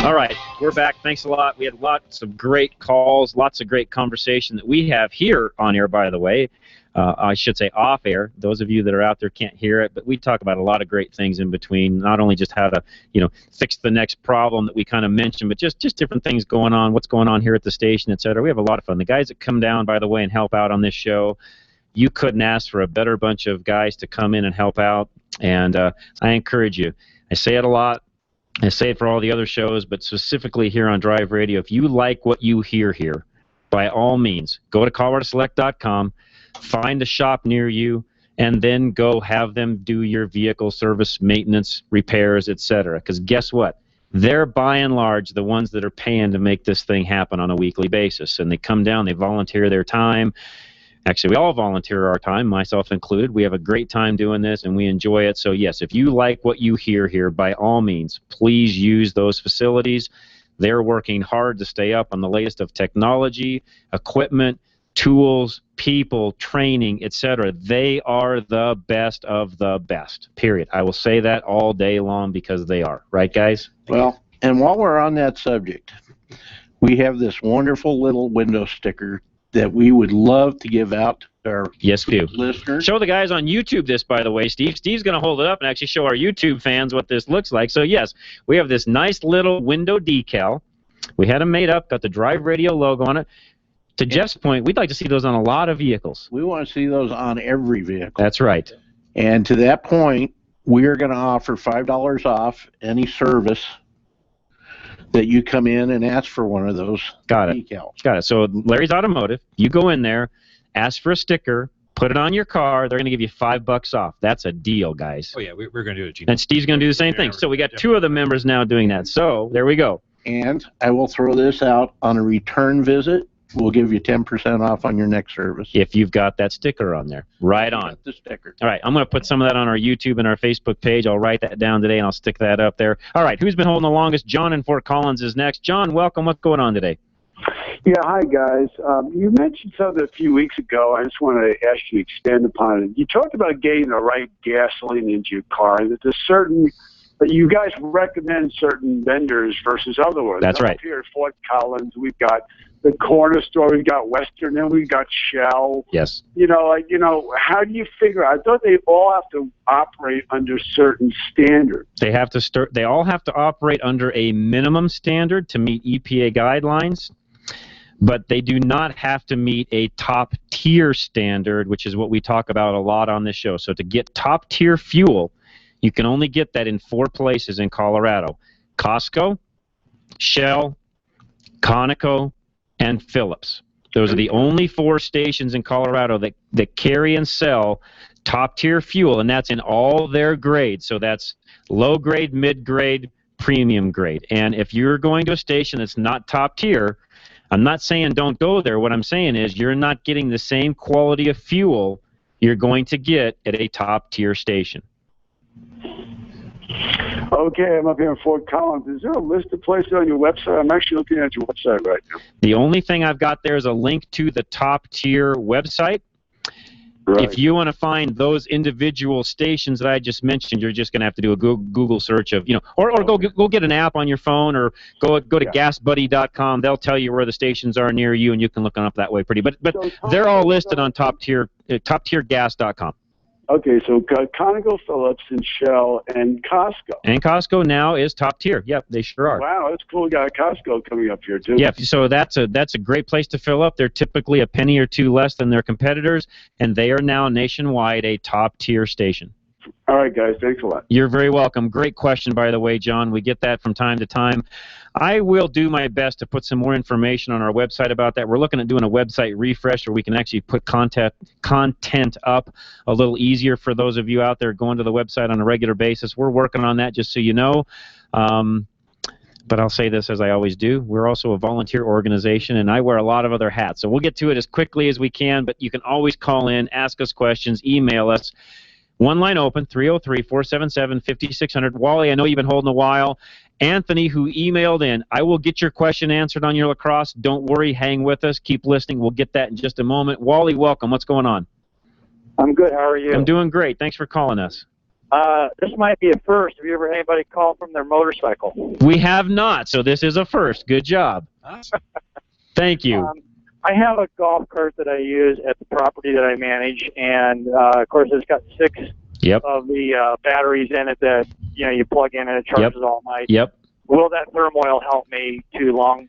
All right, we're back. Thanks a lot. We had lots of great calls, lots of great conversation that we have here on air, by the way. I should say off air. Those of you that are out there can't hear it, but we talk about a lot of great things in between, not only just how to, fix the next problem that we kind of mentioned, but just different things going on, what's going on here at the station, et cetera. We have a lot of fun. The guys that come down, by the way, and help out on this show, you couldn't ask for a better bunch of guys to come in and help out, and I encourage you. I say it a lot. I say it for all the other shows, but specifically here on Drive Radio, if you like what you hear here, by all means, go to coloradoselect.com, find a shop near you, and then go have them do your vehicle service, maintenance, repairs, etc. Because guess what? They're by and large the ones that are paying to make this thing happen on a weekly basis. And they come down, they volunteer their time. Actually, we all volunteer our time, myself included. We have a great time doing this, and we enjoy it. So, yes, if you like what you hear here, by all means, please use those facilities. They're working hard to stay up on the latest of technology, equipment, tools, people, training, etc. They are the best of the best, period. I will say that all day long because they are. Right, guys? Well, and while we're on that subject, we have this wonderful little window sticker that we would love to give out to our listeners. Show the guys on YouTube this, by the way, Steve. Steve's going to hold it up and actually show our YouTube fans what this looks like. So, yes, we have this nice little window decal. We had them made up, got the Drive Radio logo on it. To Jeff's point, we'd like to see those on a lot of vehicles. We want to see those on every vehicle. That's right. And to that point, we are going to offer $5 off any service that you come in and ask for one of those decals. Got it. So Larry's Automotive, you go in there, ask for a sticker, put it on your car, they're going to give you $5 off. That's a deal, guys. Oh, yeah, we're going to do it, Gene. And Steve's going to do the same thing. So we got two of the members now doing that. So there we go. And I will throw this out on a return visit. We'll give you 10% off on your next service. If you've got that sticker on there. Right on. The sticker. All right, I'm going to put some of that on our YouTube and our Facebook page. I'll write that down today, and I'll stick that up there. All right, who's been holding the longest? John in Fort Collins is next. John, welcome. What's going on today? Yeah, hi, guys. You mentioned something a few weeks ago. I just want to ask you to expand upon it. You talked about getting the right gasoline into your car, and that you guys recommend certain vendors versus other ones. That's right. Up here at Fort Collins, we've got the corner store, we've got Western, and we've got Shell. Yes. How do you figure? I thought they all have to operate under certain standards. They have to They all have to operate under a minimum standard to meet EPA guidelines. but they do not have to meet a top-tier standard, which is what we talk about a lot on this show. So to get top-tier fuel, you can only get that in 4 places in Colorado: Costco, Shell, Conoco, and Phillips. Those are the only 4 stations in Colorado that carry and sell top-tier fuel, and that's in all their grades. So that's low-grade, mid-grade, premium grade. And if you're going to a station that's not top-tier, I'm not saying don't go there. What I'm saying is you're not getting the same quality of fuel you're going to get at a top-tier station. Okay, I'm up here in Fort Collins. Is there a list of places on your website? I'm actually looking at your website right now. The only thing I've got there is a link to the top-tier website. Right. If you want to find those individual stations that I just mentioned, you're just going to have to do a Google search of, or go get an app on your phone, or go to gasbuddy.com. They'll tell you where the stations are near you, and you can look them up that way pretty. But they're all listed on toptiergas.com. Okay, so Conoco, Phillips, and Shell, and Costco. And Costco now is top tier. Yep, they sure are. Wow, that's cool. We got Costco coming up here too. Yeah, so that's a great place to fill up. They're typically a penny or two less than their competitors, and they are now nationwide a top tier station. All right, guys, thanks a lot. You're very welcome. Great question, by the way, John. We get that from time to time. I will do my best to put some more information on our website about that. We're looking at doing a website refresh where we can actually put content up a little easier for those of you out there going to the website on a regular basis. We're working on that, just so you know. But I'll say this as I always do. We're also a volunteer organization, and I wear a lot of other hats. So we'll get to it as quickly as we can, but you can always call in, ask us questions, email us. One line open, 303-477-5600. Wally, I know you've been holding a while. Anthony, who emailed in, I will get your question answered on your lacrosse. Don't worry. Hang with us. Keep listening. We'll get that in just a moment. Wally, welcome. What's going on? I'm good. How are you? I'm doing great. Thanks for calling us. This might be a first. Have you ever had anybody call from their motorcycle? We have not, so this is a first. Good job. Thank you. I have a golf cart that I use at the property that I manage, and of course it's got 6 of the batteries in it that you plug in and it charges all night. Yep. Will that thermoil help me to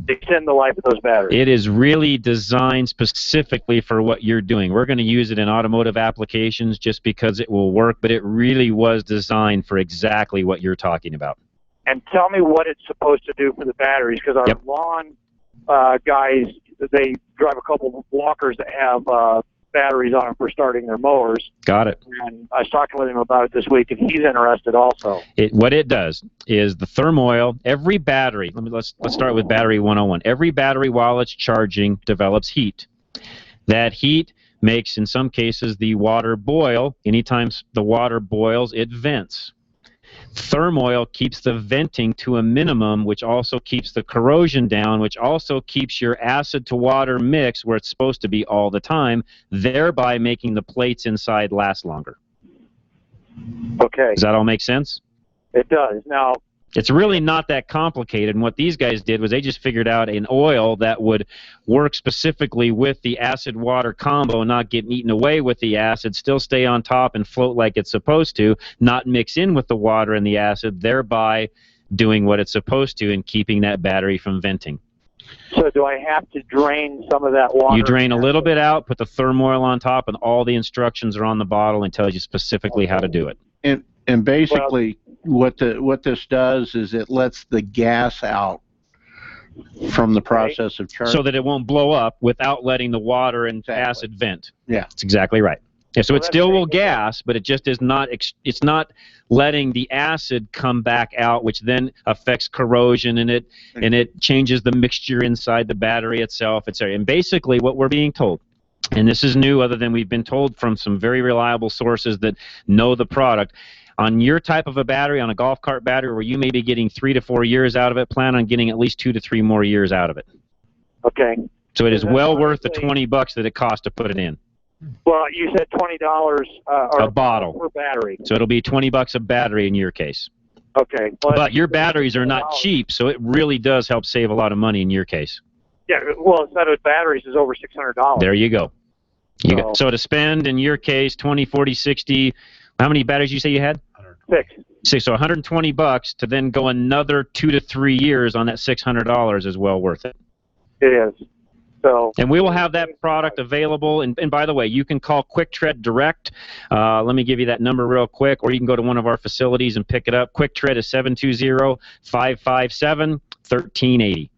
extend the life of those batteries? It is really designed specifically for what you're doing. We're going to use it in automotive applications just because it will work, but it really was designed for exactly what you're talking about. And tell me what it's supposed to do for the batteries, because our lawn guys, they drive a couple of walkers that have batteries on them for starting their mowers. Got it. And I was talking with him about it this week, and he's interested also. What it does is the thermoil, every battery, let's start with battery 101. Every battery, while it's charging, develops heat. That heat makes, in some cases, the water boil. Anytime the water boils, it vents. Thermoil keeps the venting to a minimum, which also keeps the corrosion down, which also keeps your acid to water mix where it's supposed to be all the time, thereby making the plates inside last longer. Okay. Does that all make sense? It does. Now, it's really not that complicated, and what these guys did was they just figured out an oil that would work specifically with the acid-water combo, not get eaten away with the acid, still stay on top and float like it's supposed to, not mix in with the water and the acid, thereby doing what it's supposed to and keeping that battery from venting. So do I have to drain some of that water? You drain a little bit out, put the thermoil on top, and all the instructions are on the bottle and tells you specifically how to do it. And basically, what this does is it lets the gas out from the process of charging, so that it won't blow up without letting the water and acid vent. Yeah, that's exactly right. Yeah, so it still will gas, but it just is not. It's not letting the acid come back out, which then affects corrosion, and it changes the mixture inside the battery itself, etc. And basically, what we're being told, and this is new, other than we've been told from some very reliable sources that know the product. On your type of a battery, on a golf cart battery, where you may be getting 3 to 4 years out of it, plan on getting at least 2 to 3 more years out of it. Okay. So it is well worth the $20 that it costs to put it in. Well, you said $20 a bottle per battery. So it'll be $20 a battery in your case. Okay. But your batteries are not cheap, so it really does help save a lot of money in your case. Yeah. Well, instead of batteries is over $600. There you go. So to spend in your case 20, 40, 60. How many batteries you say you had? 6. So $120 to then go another 2 to 3 years on that $600 is well worth it. It is. So, and we will have that product available. And by the way, you can call Quick Tread direct. Let me give you that number real quick, or you can go to one of our facilities and pick it up. Quick Tread is 720-557-1380.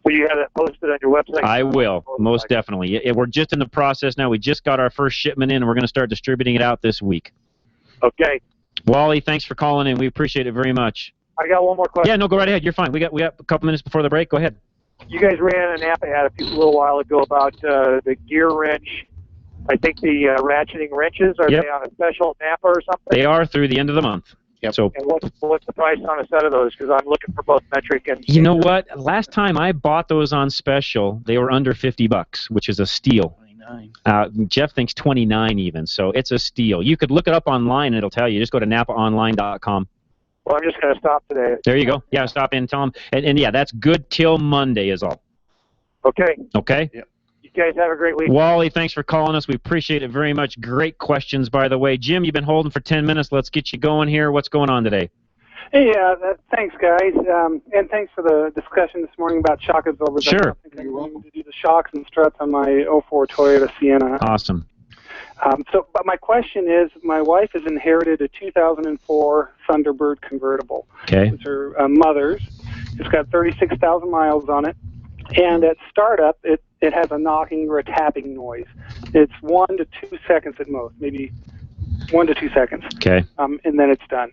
Will you have that posted on your website? I will, most definitely. We're just in the process now. We just got our first shipment in, and we're going to start distributing it out this week. Okay. Wally, thanks for calling in. We appreciate it very much. I got one more question. Yeah, no, go right ahead. You're fine. We got a couple minutes before the break. Go ahead. You guys ran an app ad a little while ago about the gear wrench. I think the ratcheting wrenches, are they on a special Napa or something? They are through the end of the month. Yep. So, and what's the price on a set of those? Because I'm looking for both metric and... You know what? Last time I bought those on special, they were under $50, which is a steal. Jeff thinks 29 even, so it's a steal. You could look it up online and it'll tell you. Just go to NapaOnline.com. Well, I'm just going to stop today. There you go. Yeah, stop in and tell them. And yeah, that's good till Monday is all. Okay. Okay? Yep. You guys have a great week. Wally, thanks for calling us. We appreciate it very much. Great questions, by the way. Jim, you've been holding for 10 minutes. Let's get you going here. What's going on today? Hey, thanks, guys. And thanks for the discussion this morning about shock absorbers. Sure. I think I'm going to do the shocks and struts on my 04 Toyota Sienna. Awesome. But my question is, my wife has inherited a 2004 Thunderbird convertible. Okay. It's her mother's. It's got 36,000 miles on it. And at startup, it has a knocking or a tapping noise. It's 1 to 2 seconds at most, maybe 1 to 2 seconds. Okay. And then it's done.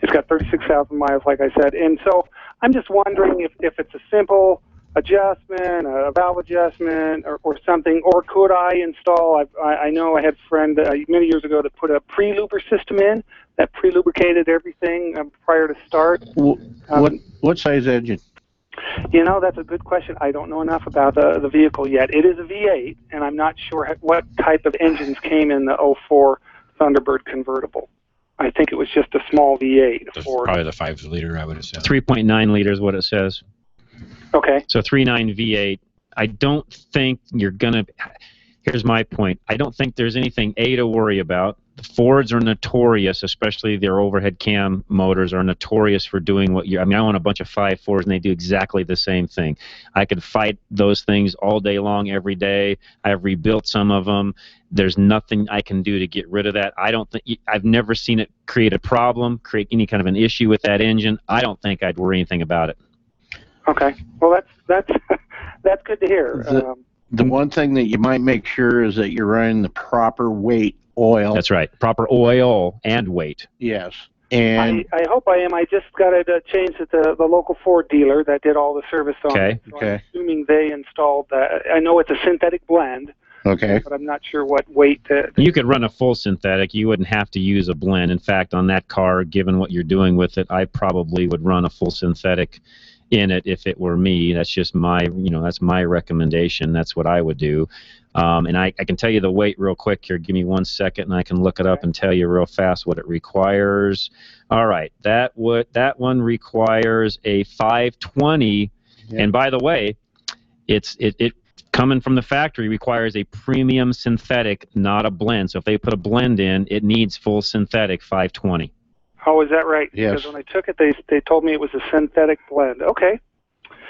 It's got 36,000 miles, like I said. And so I'm just wondering if it's a simple adjustment, a valve adjustment, or something, or could I install? I know I had a friend many years ago that put a pre-luber system in that pre-lubricated everything prior to start. What size engine? You know, that's a good question. I don't know enough about the vehicle yet. It is a V8, and I'm not sure what type of engines came in the 04 Thunderbird convertible. I think it was just a small V8. Probably the 5-liter, I would have said. 3.9 liters, what it says. Okay. So 3.9 V8. I don't think you're going to... Here's my point. I don't think there's anything, A, to worry about. The Fords are notorious, especially their overhead cam motors, are notorious for doing what you... I mean, I own a bunch of 5.4s, and they do exactly the same thing. I could fight those things all day long, every day. I've rebuilt some of them. There's nothing I can do to get rid of that. I don't think... I've never seen it create a problem, create any kind of an issue with that engine. I don't think I'd worry anything about it. Okay. Well, that's that's good to hear. The one thing that you might make sure is that you're running the proper weight oil. That's right. Proper oil and weight. Yes. And I hope I am. I just got it changed at the local Ford dealer that did all the service on it. So I'm assuming they installed that. I know it's a synthetic blend. Okay. But I'm not sure what weight. You could run a full synthetic. You wouldn't have to use a blend. In fact, on that car, given what you're doing with it, I probably would run a full synthetic in it if it were me. That's just my, that's my recommendation. That's what I would do. And I can tell you the weight real quick here. Give me 1 second, and I can look it up and tell you real fast what it requires. All right, that one requires a 520. Yeah. And by the way, it coming from the factory requires a premium synthetic, not a blend. So if they put a blend in, it needs full synthetic 520. Oh, is that right? Yes. Because when I took it, they told me it was a synthetic blend. Okay.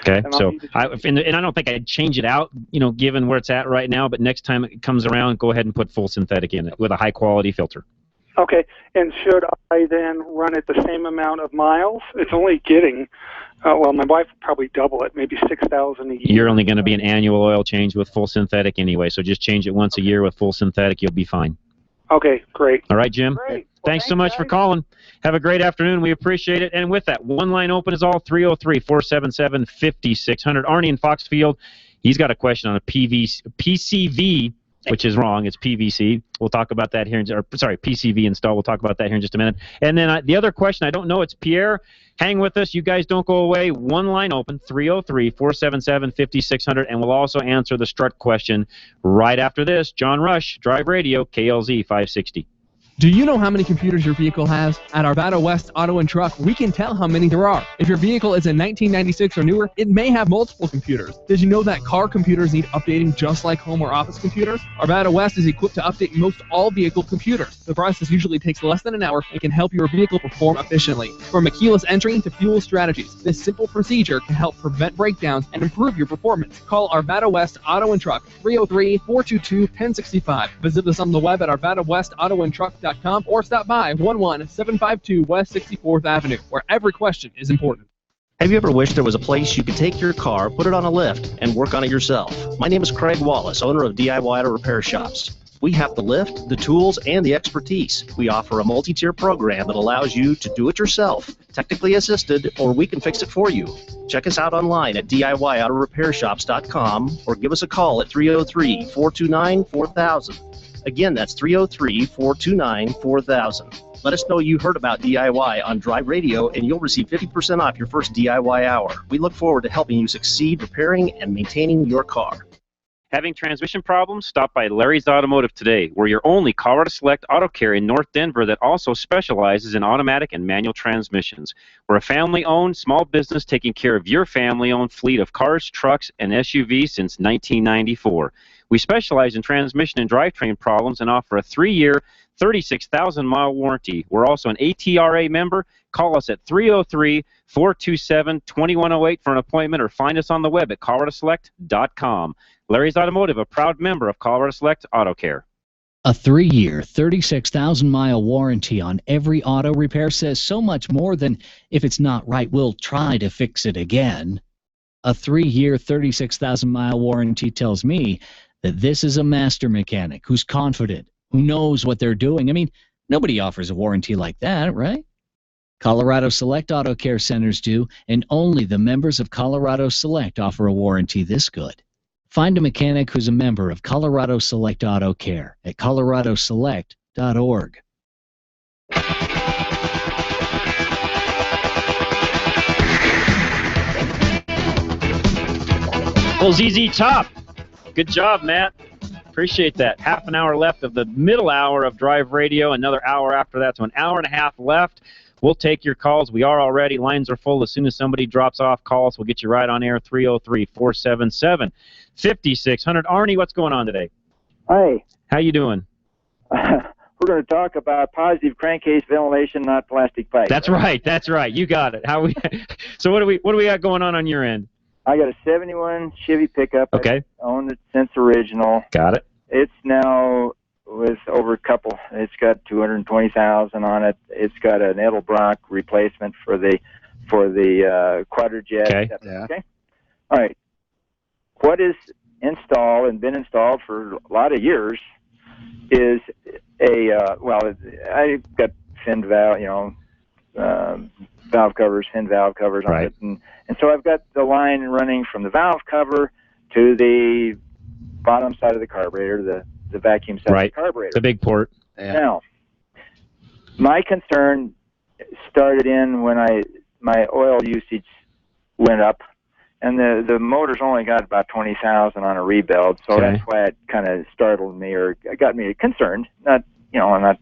Okay. So I don't think I'd change it out, given where it's at right now. But next time it comes around, go ahead and put full synthetic in it with a high quality filter. Okay. And should I then run it the same amount of miles? It's only getting, well, my wife would probably double it, maybe 6,000 a year. You're only going to be an annual oil change with full synthetic anyway. So just change it once a year with full synthetic. You'll be fine. Okay. Great. All right, Jim. Great. Thanks so much for calling. Have a great afternoon. We appreciate it. And with that, one line open is all 303-477-5600. Arnie in Foxfield, he's got a question on a PCV, which is wrong. It's PVC. We'll talk about that here. PCV install. We'll talk about that here in just a minute. And then the other question, I don't know. It's Pierre. Hang with us. You guys don't go away. One line open, 303-477-5600. And we'll also answer the strut question right after this. John Rush, Drive Radio, KLZ 560. Do you know how many computers your vehicle has? At Arvada West Auto and Truck, we can tell how many there are. If your vehicle is a 1996 or newer, it may have multiple computers. Did you know that car computers need updating just like home or office computers? Arvada West is equipped to update most all vehicle computers. The process usually takes less than an hour and can help your vehicle perform efficiently. From a keyless entry to fuel strategies, this simple procedure can help prevent breakdowns and improve your performance. Call Arvada West Auto and Truck, 303-422-1065. Visit us on the web at arvadawestautoandtruck.com or stop by 11752 West 64th Avenue, where every question is important. Have you ever wished there was a place you could take your car, put it on a lift, and work on it yourself? My name is Craig Wallace, owner of DIY Auto Repair Shops. We have the lift, the tools, and the expertise. We offer a multi-tier program that allows you to do it yourself, technically assisted, or we can fix it for you. Check us out online at DIYAutoRepairShops.com or give us a call at 303-429-4000. Again, that's 303-429-4000. Let us know you heard about DIY on Drive Radio, and you'll receive 50% off your first DIY hour. We look forward to helping you succeed repairing and maintaining your car. Having transmission problems? Stop by Larry's Automotive today. We're your only Colorado Select Auto Care in North Denver that also specializes in automatic and manual transmissions. We're a family-owned small business taking care of your family-owned fleet of cars, trucks, and SUVs since 1994. We specialize in transmission and drivetrain problems and offer a 3-year, 36,000-mile warranty. We're also an ATRA member. Call us at 303-427-2108 for an appointment or find us on the web at coloradoselect.com. Larry's Automotive, a proud member of Colorado Select Auto Care. A 3-year, 36,000-mile warranty on every auto repair says so much more than, if it's not right, we'll try to fix it again. A 3-year, 36,000-mile warranty tells me that this is a master mechanic who's confident, who knows what they're doing. I mean, nobody offers a warranty like that, right? Colorado Select Auto Care Centers do, and only the members of Colorado Select offer a warranty this good. Find a mechanic who's a member of Colorado Select Auto Care at coloradoselect.org. Well, ZZ Top. Good job, Matt. Appreciate that. Half an hour left of the middle hour of Drive Radio. Another hour after that, so an hour and a half left. We'll take your calls. We are already. Lines are full. As soon as somebody drops off calls, we'll get you right on air, 303-477-5600. Arnie, what's going on today? Hi. How you doing? We're going to talk about positive crankcase ventilation, not plastic pipe. That's right. That's right. You got it. So what do we got going on your end? I got a 71 Chevy pickup. Okay. I've owned it since original. Got it. It's now with over a couple. It's got 220,000 on it. It's got an Edelbrock replacement for the Quadrajet. Okay. Yeah. Okay. All right. What is installed and been installed for a lot of years is I've got fin valve, valve covers, fin valve covers on it, and so I've got the line running from the valve cover to the bottom side of the carburetor, the vacuum side of the carburetor. The big port. Yeah. Now, my concern started in when my oil usage went up, and the motor's only got about 20,000 on a rebuild, so that's why it kind of startled me or got me concerned. I'm not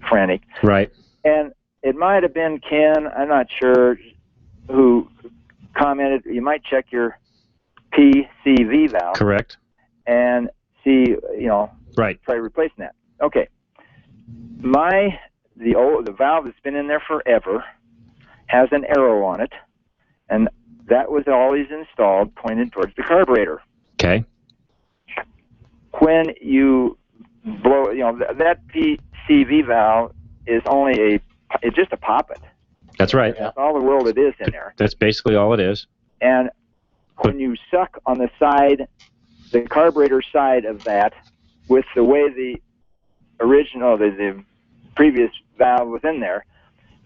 frantic. Right. And it might have been Ken, I'm not sure, who commented, you might check your PCV valve. Correct. And see, right. Try replacing that. Okay. The valve that's been in there forever has an arrow on it, and that was always installed pointed towards the carburetor. Okay. When you blow, that PCV valve is only it's just a poppet. That's right. That's all the world it is in there. That's basically all it is. And when you suck on the side, the carburetor side of that, with the way the original, the previous valve was in there,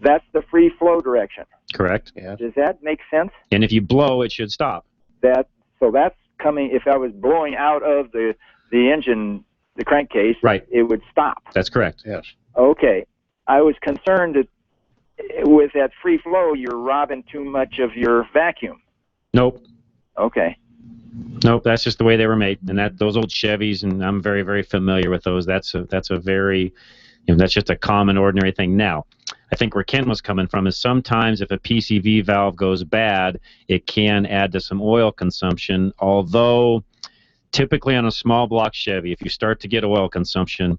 that's the free flow direction. Correct. Yeah. Does that make sense? And if you blow, it should stop. So that's coming. If I was blowing out of the engine, the crankcase, it would stop. That's correct. Yes. Okay. I was concerned that with that free flow, you're robbing too much of your vacuum. Nope. Okay. Nope, that's just the way they were made. And those old Chevys, and I'm very, very familiar with those. That's a very That's just a common, ordinary thing. Now, I think where Ken was coming from is sometimes if a PCV valve goes bad, it can add to some oil consumption, although typically on a small block Chevy, if you start to get oil consumption,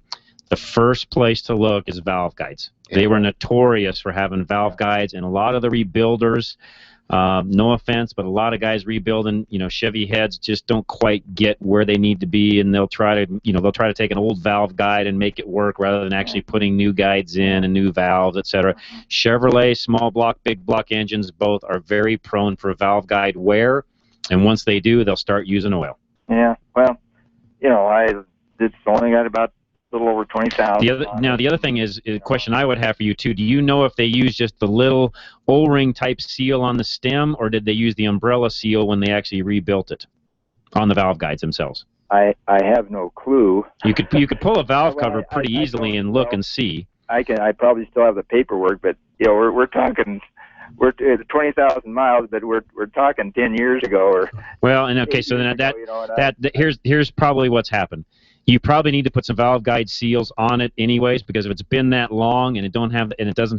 the first place to look is valve guides. They were notorious for having valve guides, and a lot of the rebuilders, no offense, but a lot of guys rebuilding, Chevy heads just don't quite get where they need to be, and they'll try to take an old valve guide and make it work rather than actually putting new guides in and new valves, etc. Chevrolet small block, big block engines both are very prone for valve guide wear, and once they do, they'll start using oil. Yeah, well, it's only got about a little over 20,000. The other thing is a question I would have for you too. Do you know if they use just the little O-ring type seal on the stem, or did they use the umbrella seal when they actually rebuilt it on the valve guides themselves? I have no clue. You could pull a valve cover pretty easily and look and see. I probably still have the paperwork, but we're talking. We're 20,000 miles, but we're talking 10 years ago, or well, and okay, so then here's probably what's happened. You probably need to put some valve guide seals on it, anyways, because if it's been that long and it doesn't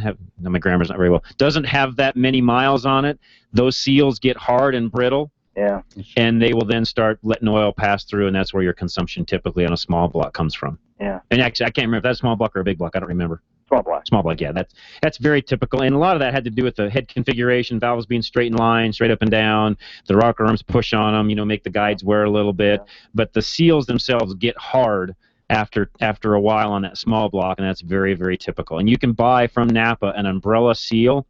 have, no, my grammar's not very well, doesn't have that many miles on it, those seals get hard and brittle. Yeah. And they will then start letting oil pass through, and that's where your consumption typically on a small block comes from. Yeah. And actually, I can't remember if that's a small block or a big block. I don't remember. Small block. Small block, yeah. That's very typical. And a lot of that had to do with the head configuration, valves being straight in line, straight up and down, the rocker arms push on them, make the guides wear a little bit. Yeah. But the seals themselves get hard after a while on that small block, and that's very, very typical. And you can buy from Napa an umbrella seal,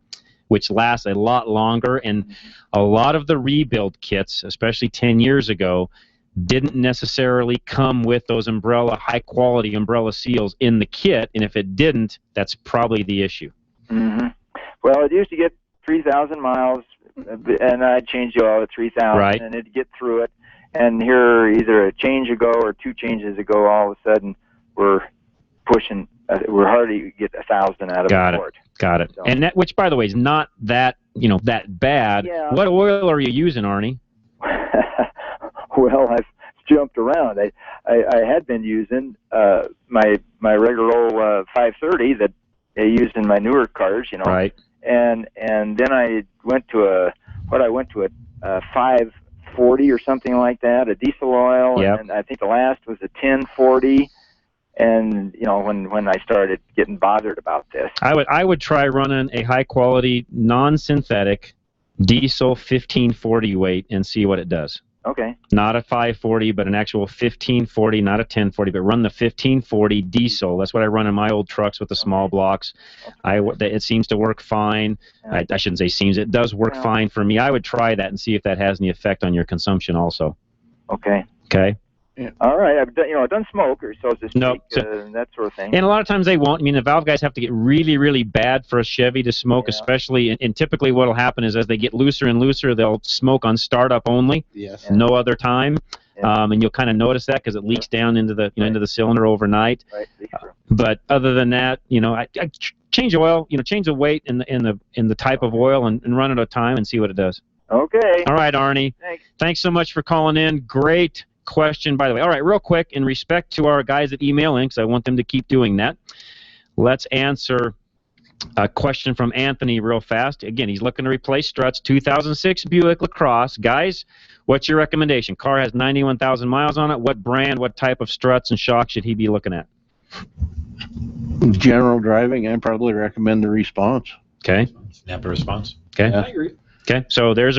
which lasts a lot longer, and a lot of the rebuild kits, especially 10 years ago, didn't necessarily come with those high-quality umbrella seals in the kit, and if it didn't, that's probably the issue. Mm-hmm. Well, it used to get 3,000 miles, and I'd change the oil at 3,000, right, and it'd get through it, and here either a change ago or 2 changes ago, all of a sudden we're pushing, we're hardly get 1,000 out of the port. Got it. So. And that, which, by the way, is not that that bad. Yeah. What oil are you using, Arnie? Well, I've jumped around. I had been using my regular old 530 that I used in my newer cars, Right. And then I went to a 540 or something like that, a diesel oil, yep. And I think the last was a 1040. And when I started getting bothered about this, I would try running a high quality non-synthetic diesel 1540 weight and see what it does. Okay. Not a 540, but an actual 1540, not a 1040, but run the 1540 diesel. That's what I run in my old trucks with the small blocks. It seems to work fine. I shouldn't say seems. It does work fine for me. I would try that and see if that has any effect on your consumption also. Okay. Okay. Yeah. All right, I've done smoke, or so to speak, that sort of thing. And a lot of times they won't. I mean, the valve guys have to get really, really bad for a Chevy to smoke, especially. And typically, what will happen is as they get looser and looser, they'll smoke on startup only, no other time. Yeah. And you'll kind of notice that because it leaks down into the into the cylinder overnight. Right. But other than that, I change oil, change the weight in the type of oil and run it a time and see what it does. Okay. All right, Arnie. Thanks so much for calling in. Great question, by the way. All right, real quick, in respect to our guys that email in, because I want them to keep doing that, let's answer a question from Anthony real fast. Again, he's looking to replace struts, 2006 Buick LaCrosse. Guys, what's your recommendation? Car has 91,000 miles on it. What brand, what type of struts and shocks should he be looking at? General driving, I'd probably recommend the Response. Okay. Napa Response. Okay. Yeah. I agree. Okay, so there's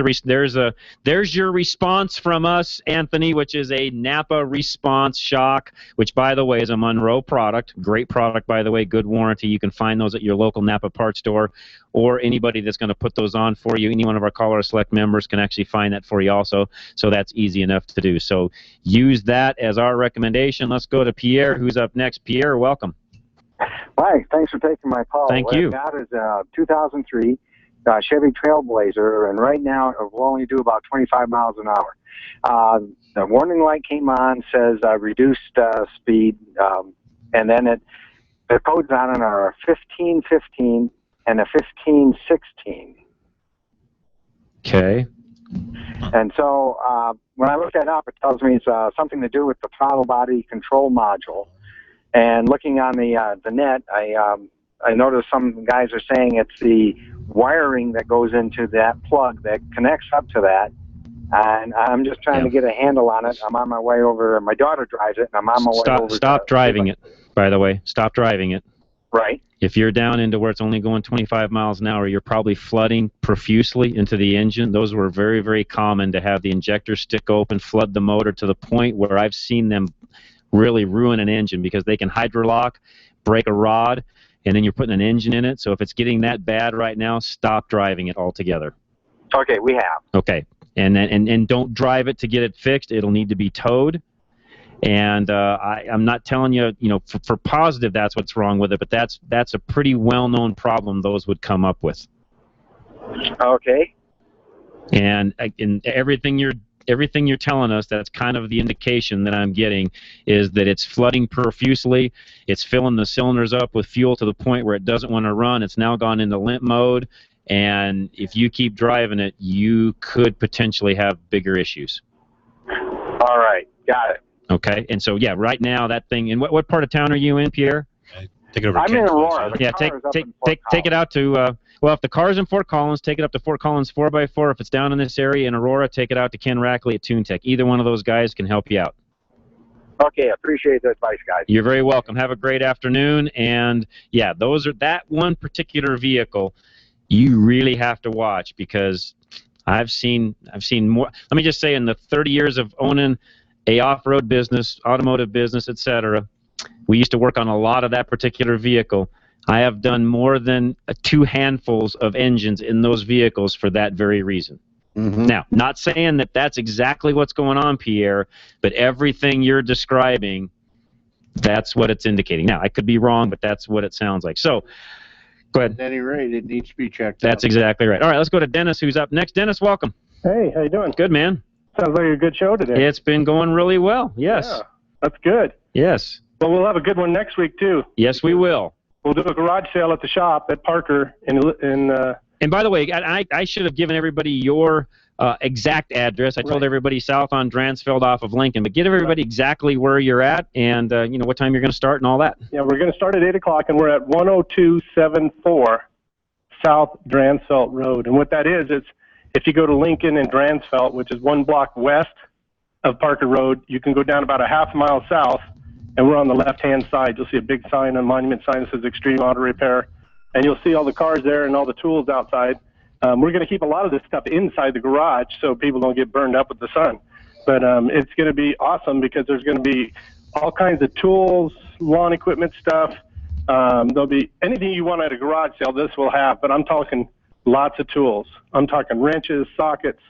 your response from us, Anthony, which is a Napa Response shock, which, by the way, is a Monroe product. Great product, by the way, good warranty. You can find those at your local Napa parts store, or anybody that's going to put those on for you. Any one of our Colorado Select members can actually find that for you also, so that's easy enough to do. So use that as our recommendation. Let's go to Pierre, who's up next. Pierre, welcome. Hi, thanks for taking my call. Thank you. What I've got is a 2003 Chevy Trailblazer, and right now it will only do about 25 miles an hour. The warning light came on, says reduced speed, and then the codes on it are 1515 and a 1516. Okay. And so when I looked that up, it tells me it's something to do with the throttle body control module. And looking on the net, I noticed some guys are saying it's the wiring that goes into that plug that connects up to that. And I'm just trying to get a handle on it. I'm on my way over. My daughter drives it, and I'm on my way over. Stop driving it, by the way. Stop driving it. Right. If you're down into where it's only going 25 miles an hour, you're probably flooding profusely into the engine. Those were very, very common to have the injector stick open, flood the motor to the point where I've seen them really ruin an engine because they can hydrolock, break a rod, and then you're putting an engine in it. So if it's getting that bad right now, stop driving it altogether. Okay, we have. Okay. And don't drive it to get it fixed. It'll need to be towed. And I'm not telling you, for positive that's what's wrong with it, but that's a pretty well-known problem those would come up with. Okay. And everything you're telling us, that's kind of the indication that I'm getting, is that it's flooding profusely. It's filling the cylinders up with fuel to the point where it doesn't want to run. It's now gone into limp mode. And if you keep driving it, you could potentially have bigger issues. All right. Got it. Okay, and so, yeah, right now that thing, and what part of town are you in, Pierre? Take it over. I'm in Aurora. Yeah, take it out to, well, if the car's in Fort Collins, take it up to Fort Collins 4x4. If it's down in this area in Aurora, take it out to Ken Rackley at TuneTech. Either one of those guys can help you out. Okay, appreciate the advice, guys. You're very welcome. Have a great afternoon. And, yeah, that one particular vehicle you really have to watch because I've seen more. Let me just say, in the 30 years of owning a off-road business, automotive business, etc., we used to work on a lot of that particular vehicle. I have done more than 2 handfuls of engines in those vehicles for that very reason. Mm-hmm. Now, not saying that that's exactly what's going on, Pierre, but everything you're describing, that's what it's indicating. Now, I could be wrong, but that's what it sounds like. So, go ahead. At any rate, it needs to be checked That's out. exactly right. All right, let's go to Dennis, who's up next. Dennis, welcome. Hey, how you doing? Good, man. Sounds like a good show today. It's been going really well, yes. Yeah, that's good. Yes. But we'll have a good one next week, too. Yes, we will. We'll do a garage sale at the shop at Parker And by the way, I should have given everybody your exact address. I told everybody south on Dransfeld off of Lincoln, but get everybody exactly where you're at and what time you're going to start and all that. Yeah, we're going to start at 8 o'clock, and we're at 10274 South Dransfeld Road. And what that is, it's if you go to Lincoln and Dransfeld, which is 1 block west of Parker Road, you can go down about a half mile south, and we're on the left-hand side. You'll see a big sign, a monument sign that says Extreme Auto Repair, and you'll see all the cars there and all the tools outside. We're going to keep a lot of this stuff inside the garage so people don't get burned up with the sun. But it's going to be awesome because there's going to be all kinds of tools, lawn equipment stuff. There'll be anything you want at a garage sale, this will have, but I'm talking lots of tools. I'm talking wrenches, sockets,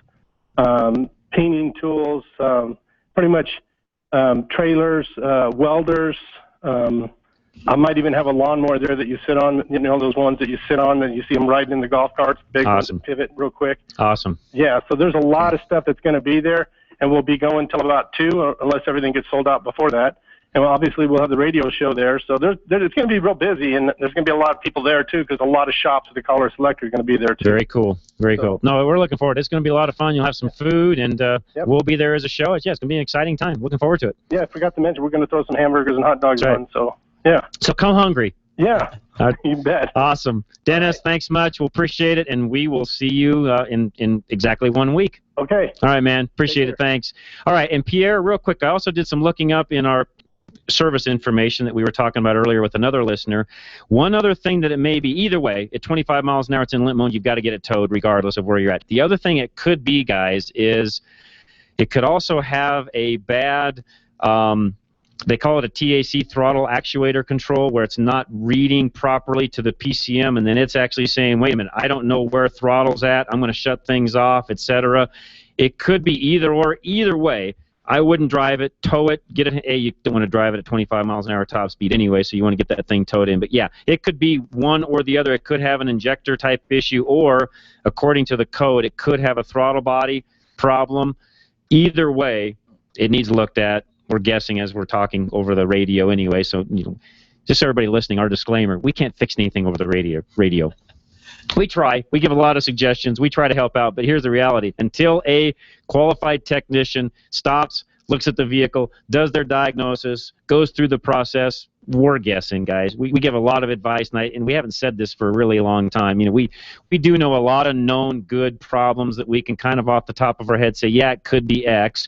painting tools, pretty much trailers, welders. I might even have a lawnmower there that you sit on, those ones that you sit on and you see them riding in the golf carts, big ones that pivot real quick. Awesome. Yeah, so there's a lot of stuff that's going to be there, and we'll be going till about 2, unless everything gets sold out before that. And obviously we'll have the radio show there, so it's going to be real busy, and there's going to be a lot of people there too, because a lot of shops with the Colorado Select are going to be there too. Very cool, very cool. No, we're looking forward. It's going to be a lot of fun. You'll have some food, and we'll be there as a show. It's going to be an exciting time. Looking forward to it. Yeah, I forgot to mention we're going to throw some hamburgers and hot dogs on. So yeah. So come hungry. Yeah. You bet. Awesome, Dennis. Thanks much. We'll appreciate it, and we will see you in exactly 1 week. Okay. All right, man. Appreciate it. Thanks. All right, and Pierre, real quick, I also did some looking up in our service information that we were talking about earlier with another listener. One other thing that it may be, either way, at 25 miles an hour, it's in limp mode, you've got to get it towed regardless of where you're at. The other thing it could be, guys, is it could also have a bad, they call it a TAC, throttle actuator control, where it's not reading properly to the PCM, and then it's actually saying, wait a minute, I don't know where throttle's at, I'm going to shut things off, etc. It could be either or. Either way, I wouldn't drive it, tow it, get it. You don't want to drive it at 25 miles an hour top speed anyway, so you want to get that thing towed in. But yeah, it could be one or the other. It could have an injector type issue, or according to the code, it could have a throttle body problem. Either way, it needs looked at. We're guessing as we're talking over the radio anyway, so just so everybody listening, our disclaimer: we can't fix anything over the radio. We try. We give a lot of suggestions. We try to help out, but here's the reality. Until a qualified technician stops, looks at the vehicle, does their diagnosis, goes through the process, we're guessing, guys. We give a lot of advice, and we haven't said this for a really long time. You know, we do know a lot of known good problems that we can kind of off the top of our head say, yeah, it could be X.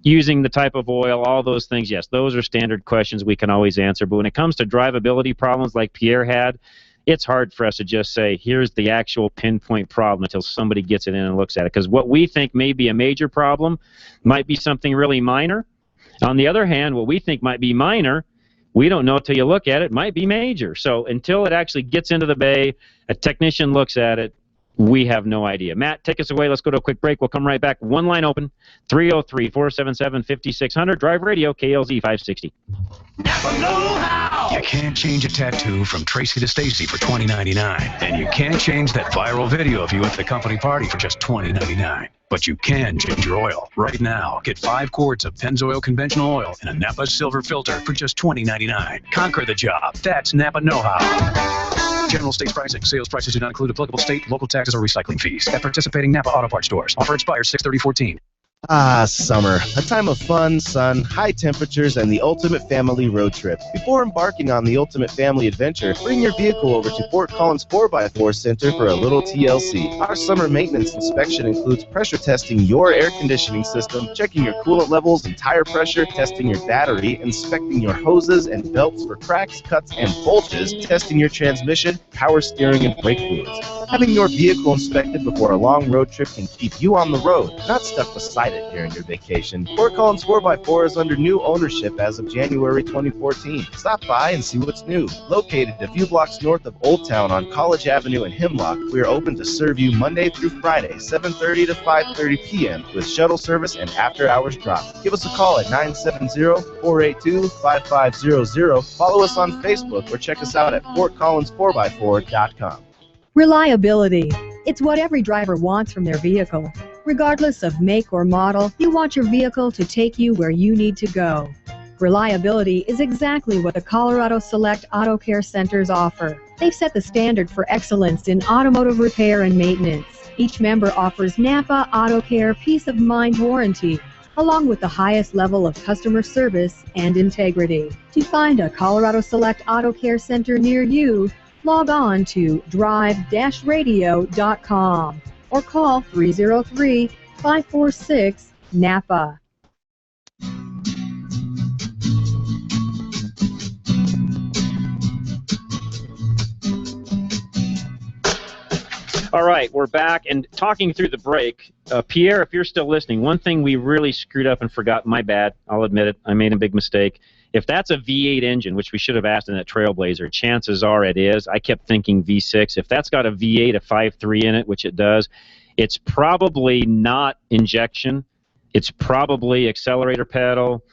Using the type of oil, all those things, yes, those are standard questions we can always answer. But when it comes to drivability problems like Pierre had, it's hard for us to just say, here's the actual pinpoint problem until somebody gets it in and looks at it. Because what we think may be a major problem might be something really minor. On the other hand, what we think might be minor, we don't know until you look at it, might be major. So until it actually gets into the bay, a technician looks at it, we have no idea. Matt, take us away. Let's go to a quick break. We'll come right back. One line open, 303-477-5600. Drive Radio, KLZ 560. You can't change a tattoo from Tracy to Stacy for $20.99. And you can't change that viral video of you at the company party for just $20.99. But you can change your oil right now. Get 5 quarts of Pennzoil conventional oil in a Napa silver filter for just $20.99. Conquer the job. That's Napa know-how. General states pricing. Sales prices do not include applicable state, local taxes, or recycling fees. At participating Napa Auto Parts stores. Offer expires 6/30/14. Ah, summer. A time of fun, sun, high temperatures, and the ultimate family road trip. Before embarking on the ultimate family adventure, bring your vehicle over to Fort Collins 4x4 Center for a little TLC. Our summer maintenance inspection includes pressure testing your air conditioning system, checking your coolant levels and tire pressure, testing your battery, inspecting your hoses and belts for cracks, cuts, and bulges, testing your transmission, power steering, and brake fluids. Having your vehicle inspected before a long road trip can keep you on the road, not stuck beside it during your vacation. Fort Collins 4x4 is under new ownership as of January 2014. Stop by and see what's new. Located a few blocks north of Old Town on College Avenue in Hemlock, we are open to serve you Monday through Friday, 7:30 to 5:30 p.m. with shuttle service and after-hours drop. Give us a call at 970-482-5500. Follow us on Facebook or check us out at FortCollins4x4.com. Reliability. It's what every driver wants from their vehicle. Regardless of make or model, you want your vehicle to take you where you need to go. Reliability is exactly what the Colorado Select Auto Care Centers offer. They've set the standard for excellence in automotive repair and maintenance. Each member offers Napa Auto Care Peace of Mind Warranty, along with the highest level of customer service and integrity. To find a Colorado Select Auto Care Center near you, log on to drive-radio.com or call 303-546-NAPA. All right, we're back and talking through the break. Pierre, if you're still listening, one thing we really screwed up and forgot, my bad, I'll admit it, I made a big mistake. If that's a V8 engine, which we should have asked in that Trailblazer, chances are it is. I kept thinking V6. If that's got a V8, a 5.3 in it, which it does, it's probably not injection. It's probably accelerator pedal,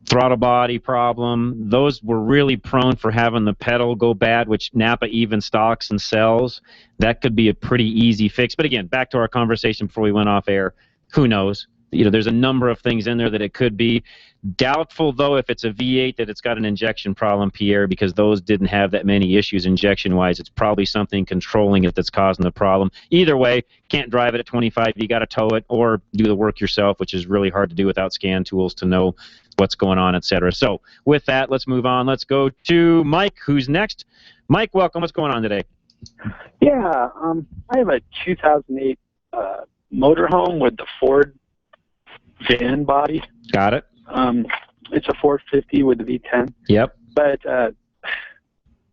throttle body problem. Those were really prone for having the pedal go bad, which Napa even stocks and sells. That could be a pretty easy fix. But again, back to our conversation before we went off air, who knows? You know, there's a number of things in there that it could be. Doubtful, though, if it's a V8 that it's got an injection problem, Pierre, because those didn't have that many issues injection-wise. It's probably something controlling it that's causing the problem. Either way, can't drive it at 25. You got to tow it or do the work yourself, which is really hard to do without scan tools to know what's going on, etc. So with that, let's move on. Let's go to Mike, who's next. Mike, welcome. What's going on today? Yeah, I have a 2008 motorhome with the Ford van body. Got it. It's a 450 with the V10. Yep. But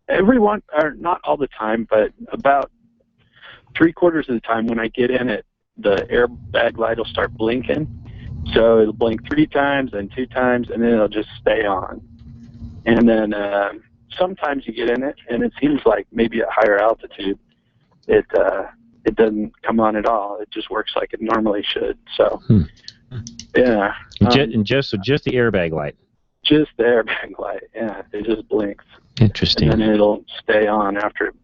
everyone, or not all the time, but about 3/4 of the time when I get in it, the airbag light will start blinking. So it'll blink 3 times, then 2 times, and then it'll just stay on. And then sometimes you get in it, and it seems like maybe at higher altitude, it doesn't come on at all. It just works like it normally should. So. Yeah. Just the airbag light. Just the airbag light. Yeah, it just blinks. Interesting. And then it'll stay on after.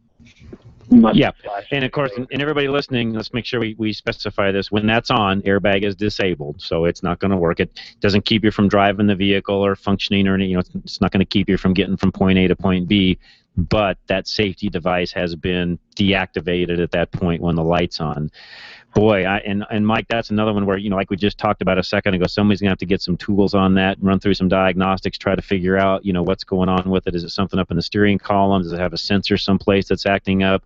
Yeah, and of course, and everybody listening, let's make sure we specify this. When that's on, airbag is disabled, so it's not going to work. It doesn't keep you from driving the vehicle or functioning or anything. You know, it's not going to keep you from getting from point A to point B. But that safety device has been deactivated at that point when the light's on. Boy, and Mike, that's another one where, like we just talked about a second ago, somebody's going to have to get some tools on that, run through some diagnostics, try to figure out, what's going on with it. Is it something up in the steering column? Does it have a sensor someplace that's acting up?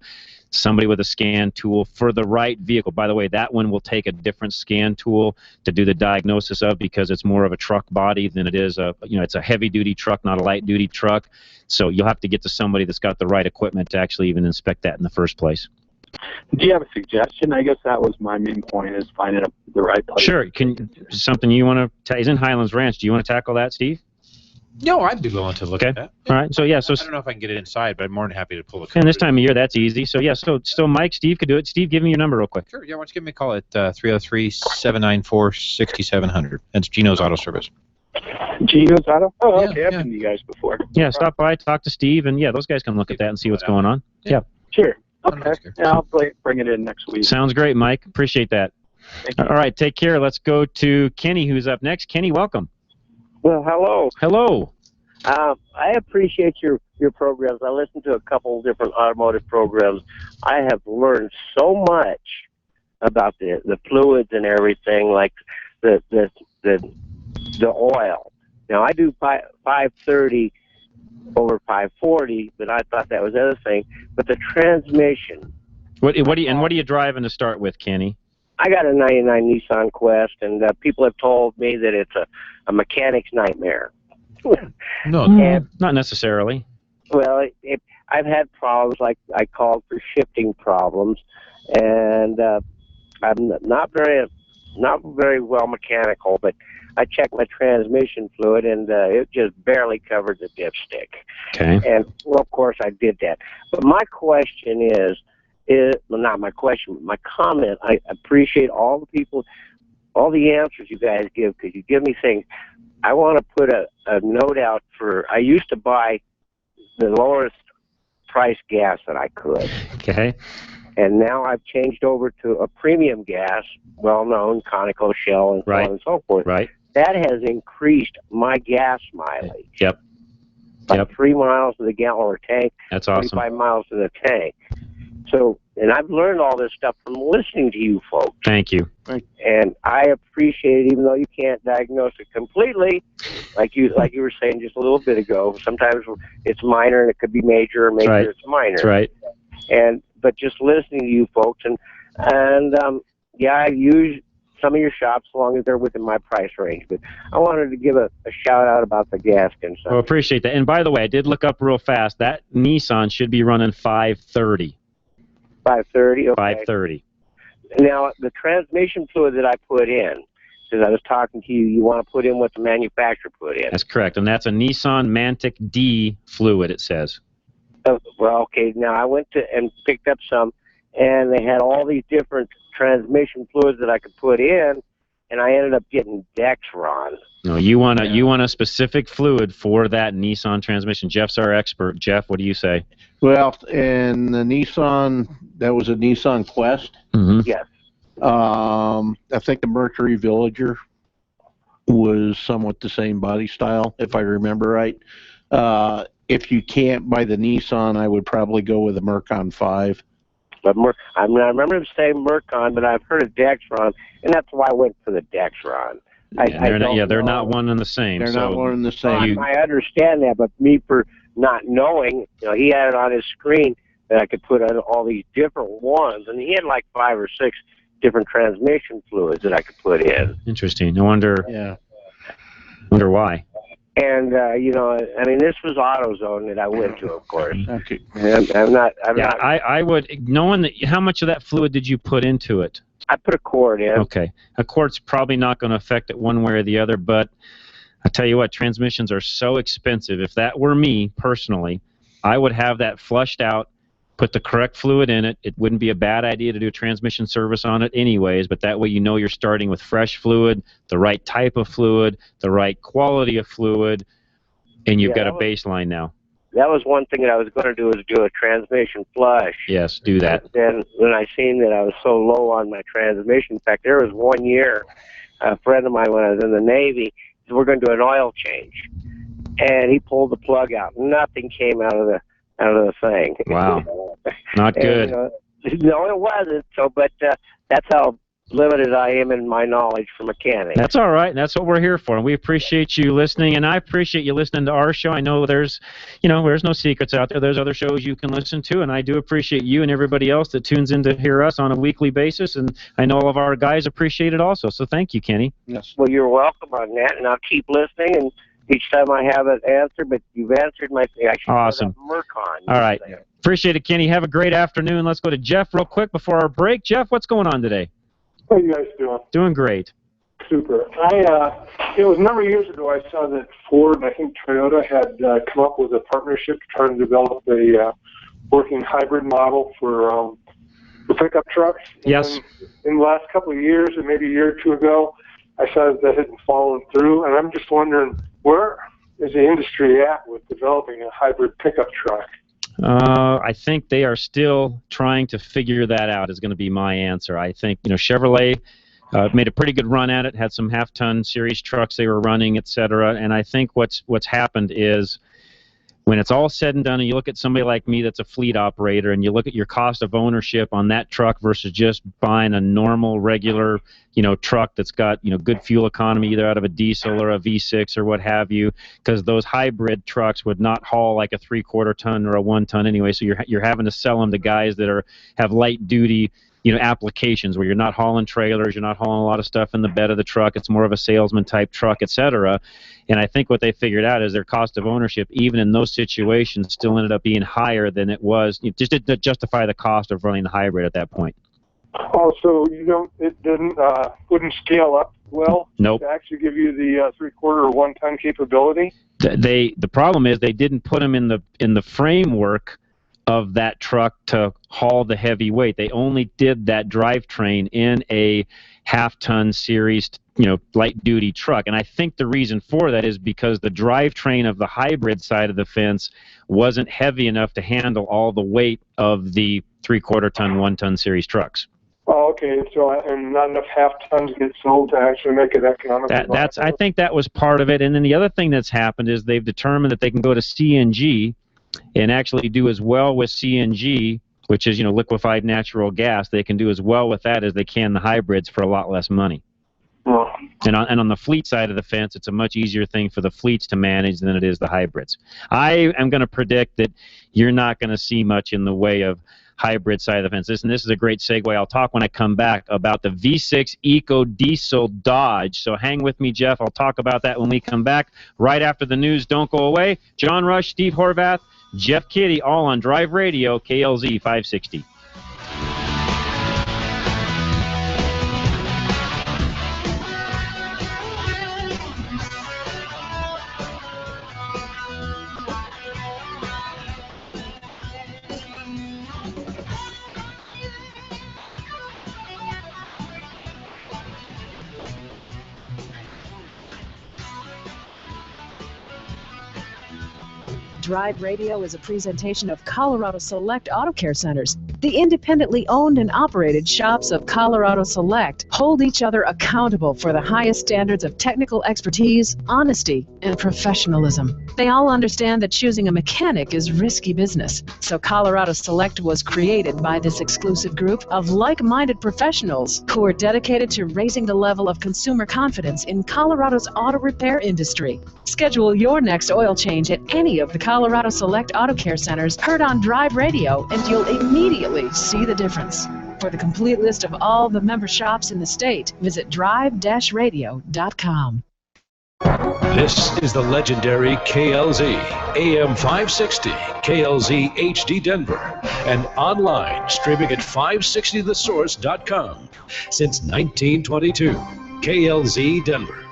Somebody with a scan tool for the right vehicle. By the way, that one will take a different scan tool to do the diagnosis of, because it's more of a truck body than it is it's a heavy-duty truck, not a light-duty truck. So you'll have to get to somebody that's got the right equipment to actually even inspect that in the first place. Do you have a suggestion? I guess that was my main point, is finding the right place. Sure. Something you want to? He's in Highlands Ranch. Do you want to tackle that, Steve? No, I'd be willing to look at that. All right. So yeah. So I don't know if I can get it inside, but I'm more than happy to pull it. And this time of year, that's easy. So yeah. So Mike, Steve could do it. Steve, give me your number real quick. Sure. Yeah. Why don't you give me a call at 303-794-6700. That's Gino's Auto Service. Gino's Auto? Oh, okay. I've been to you guys before. Yeah. Stop by, talk to Steve, and those guys can look at that and see what's going on. Yeah. Sure. Okay. Yeah, I'll bring it in next week. Sounds great, Mike. Appreciate that. All right, take care. Let's go to Kenny, who's up next. Kenny, welcome. Well, hello. Hello. I appreciate your programs. I listen to a couple different automotive programs. I have learned so much about the fluids and everything, like the oil. Now, I do 530 over 540, but I thought that was the other thing. But the transmission. What are you driving to start with, Kenny? I got a 99 Nissan Quest, and people have told me that it's a mechanic's nightmare. No, not necessarily. Well, I've had problems, like I called for shifting problems, and I'm not very well mechanical, but I checked my transmission fluid, and it just barely covered the dipstick. Okay. And, well, of course, I did that. But my question is well, not my question, but my comment. I appreciate all the answers you guys give, because you give me things. I want to put a note out I used to buy the lowest price gas that I could. Okay. And now I've changed over to a premium gas, well-known, Conoco, Shell, and so on and so forth. Right. That has increased my gas mileage. Yep. By 3 miles to the gallon tank. That's awesome. 25 miles to the tank. So, and I've learned all this stuff from listening to you folks. Thank you. And I appreciate it, even though you can't diagnose it completely, like you were saying just a little bit ago. Sometimes it's minor and it could be major, or major it's minor. That's right. But just listening to you folks, and I use some of your shops as long as they're within my price range. But I wanted to give a shout out about the gas consumption. Well, appreciate that. And by the way, I did look up real fast. That Nissan should be running 530. 530. Okay. 530. Now, the transmission fluid that I put in, because I was talking to you, you want to put in what the manufacturer put in. That's correct, and that's a Nissan Mantic D fluid, it says. Well, okay, now I went and picked up some, and they had all these different transmission fluids that I could put in, and I ended up getting Dexron. No, you want a specific fluid for that Nissan transmission. Jeff's our expert. Jeff, what do you say? Well, and the Nissan, that was a Nissan Quest. Mm-hmm. Yes. I think the Mercury Villager was somewhat the same body style, if I remember right. If you can't buy the Nissan, I would probably go with the Mercon 5. But I remember him saying Mercon, but I've heard of Dexron, and that's why I went for the Dexron. They're not one and the same. They're not one and the same. I understand that, but me for not knowing, he had it on his screen that I could put on all these different ones, and he had like 5 or 6 different transmission fluids that I could put in. Interesting. I wonder why. And this was AutoZone that I went to, of course. Okay. I would, knowing that, how much of that fluid did you put into it? I put a quart in. Okay. A quart's probably not going to affect it one way or the other, but I tell you what, transmissions are so expensive. If that were me, personally, I would have that flushed out, put the correct fluid in it. It wouldn't be a bad idea to do a transmission service on it anyways, but that way you're starting with fresh fluid, the right type of fluid, the right quality of fluid, and you've got a baseline now. That was one thing that I was going to do, was do a transmission flush. Yes, do that. And then when I seen that I was so low on my transmission, in fact, there was one year, a friend of mine when I was in the Navy, said, we're going to do an oil change. And he pulled the plug out. Nothing came out of the thing. Wow. Not good. No, it wasn't. So, but That's how limited I am in my knowledge for mechanics. That's all right. That's what we're here for, and we appreciate you listening, and I appreciate you listening to our show. I know there's no secrets out there. There's other shows you can listen to, and I do appreciate you and everybody else that tunes in to hear us on a weekly basis, and I know all of our guys appreciate it also, so thank you, Kenny. Yes. Well, you're welcome on that, and I'll keep listening, and each time I have an answer, but you've answered my thing. Awesome. Mercon. All right. Appreciate it, Kenny. Have a great afternoon. Let's go to Jeff real quick before our break. Jeff, what's going on today? How you guys doing? Doing great. Super. It was a number of years ago I saw that Ford and I think Toyota had come up with a partnership to try to develop a working hybrid model for pickup trucks. Yes. And in the last couple of years, or maybe a year or two ago, I saw that hadn't fallen through, and I'm just wondering, where is the industry at with developing a hybrid pickup truck? I think they are still trying to figure that out is going to be my answer. I think, Chevrolet made a pretty good run at it, had some half-ton series trucks they were running, etc. And I think what's happened is when it's all said and done and you look at somebody like me that's a fleet operator and you look at your cost of ownership on that truck versus just buying a normal, regular, truck that's got, good fuel economy either out of a diesel or a V6 or what have you, because those hybrid trucks would not haul like a 3/4 ton or a 1 ton anyway, so you're having to sell them to guys that have light duty applications where you're not hauling trailers, you're not hauling a lot of stuff in the bed of the truck, it's more of a salesman type truck, etc. And I think what they figured out is their cost of ownership, even in those situations, still ended up being higher than it was, just to justify the cost of running the hybrid at that point. Oh, so it wouldn't scale up well? Nope. To actually give you the 3/4 or 1 ton capability? The problem is they didn't put them in the framework of that truck to haul the heavy weight. They only did that drivetrain in a half-ton series, light-duty truck. And I think the reason for that is because the drivetrain of the hybrid side of the fence wasn't heavy enough to handle all the weight of the 3/4 ton, 1 ton series trucks. Oh, okay. So, and not enough half tons get sold to actually make it economical. I think that was part of it. And then the other thing that's happened is they've determined that they can go to CNG and actually do as well with CNG, which is liquefied natural gas. They can do as well with that as they can the hybrids for a lot less money. Oh. And on the fleet side of the fence, it's a much easier thing for the fleets to manage than it is the hybrids. I am going to predict that you're not going to see much in the way of hybrid side of the fence. This is a great segue. I'll talk when I come back about the V6 Eco Diesel Dodge. So hang with me, Jeff. I'll talk about that when we come back right after the news. Don't go away. John Rush, Steve Horvath, Jeff Kitty, all on Drive Radio, KLZ 560. Drive Radio is a presentation of Colorado Select Auto Care Centers. The independently owned and operated shops of Colorado Select hold each other accountable for the highest standards of technical expertise, honesty, and professionalism. They all understand that choosing a mechanic is risky business, so Colorado Select was created by this exclusive group of like-minded professionals who are dedicated to raising the level of consumer confidence in Colorado's auto repair industry. Schedule your next oil change at any of the Colorado Select Auto Care Centers heard on Drive Radio, and you'll immediately see the difference. For the complete list of all the member shops in the state, visit drive-radio.com. This is the legendary KLZ, AM 560, KLZ HD Denver, and online streaming at 560thesource.com. Since 1922, KLZ Denver.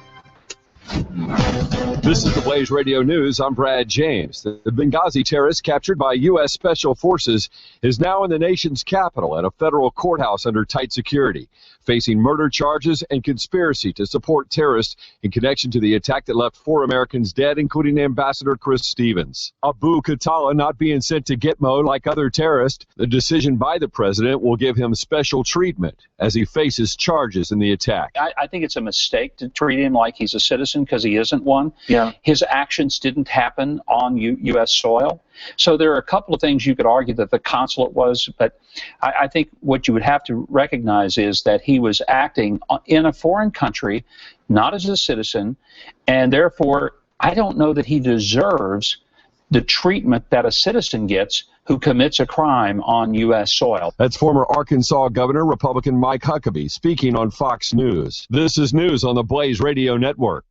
This is the Blaze Radio News. I'm Brad James. The Benghazi terrorist captured by U.S. Special Forces is now in the nation's capital at a federal courthouse under tight security, facing murder charges and conspiracy to support terrorists in connection to the attack that left 4 Americans dead, including Ambassador Chris Stevens. Abu Khatallah not being sent to Gitmo like other terrorists. The decision by the president will give him special treatment as he faces charges in the attack. I think it's a mistake to treat him like he's a citizen because he isn't one. Yeah. His actions didn't happen on U.S. soil. So there are a couple of things you could argue that the consulate was, but I think what you would have to recognize is that he was acting in a foreign country, not as a citizen, and therefore I don't know that he deserves the treatment that a citizen gets who commits a crime on U.S. soil. That's former Arkansas Governor Republican Mike Huckabee speaking on Fox News. This is news on the Blaze Radio Network.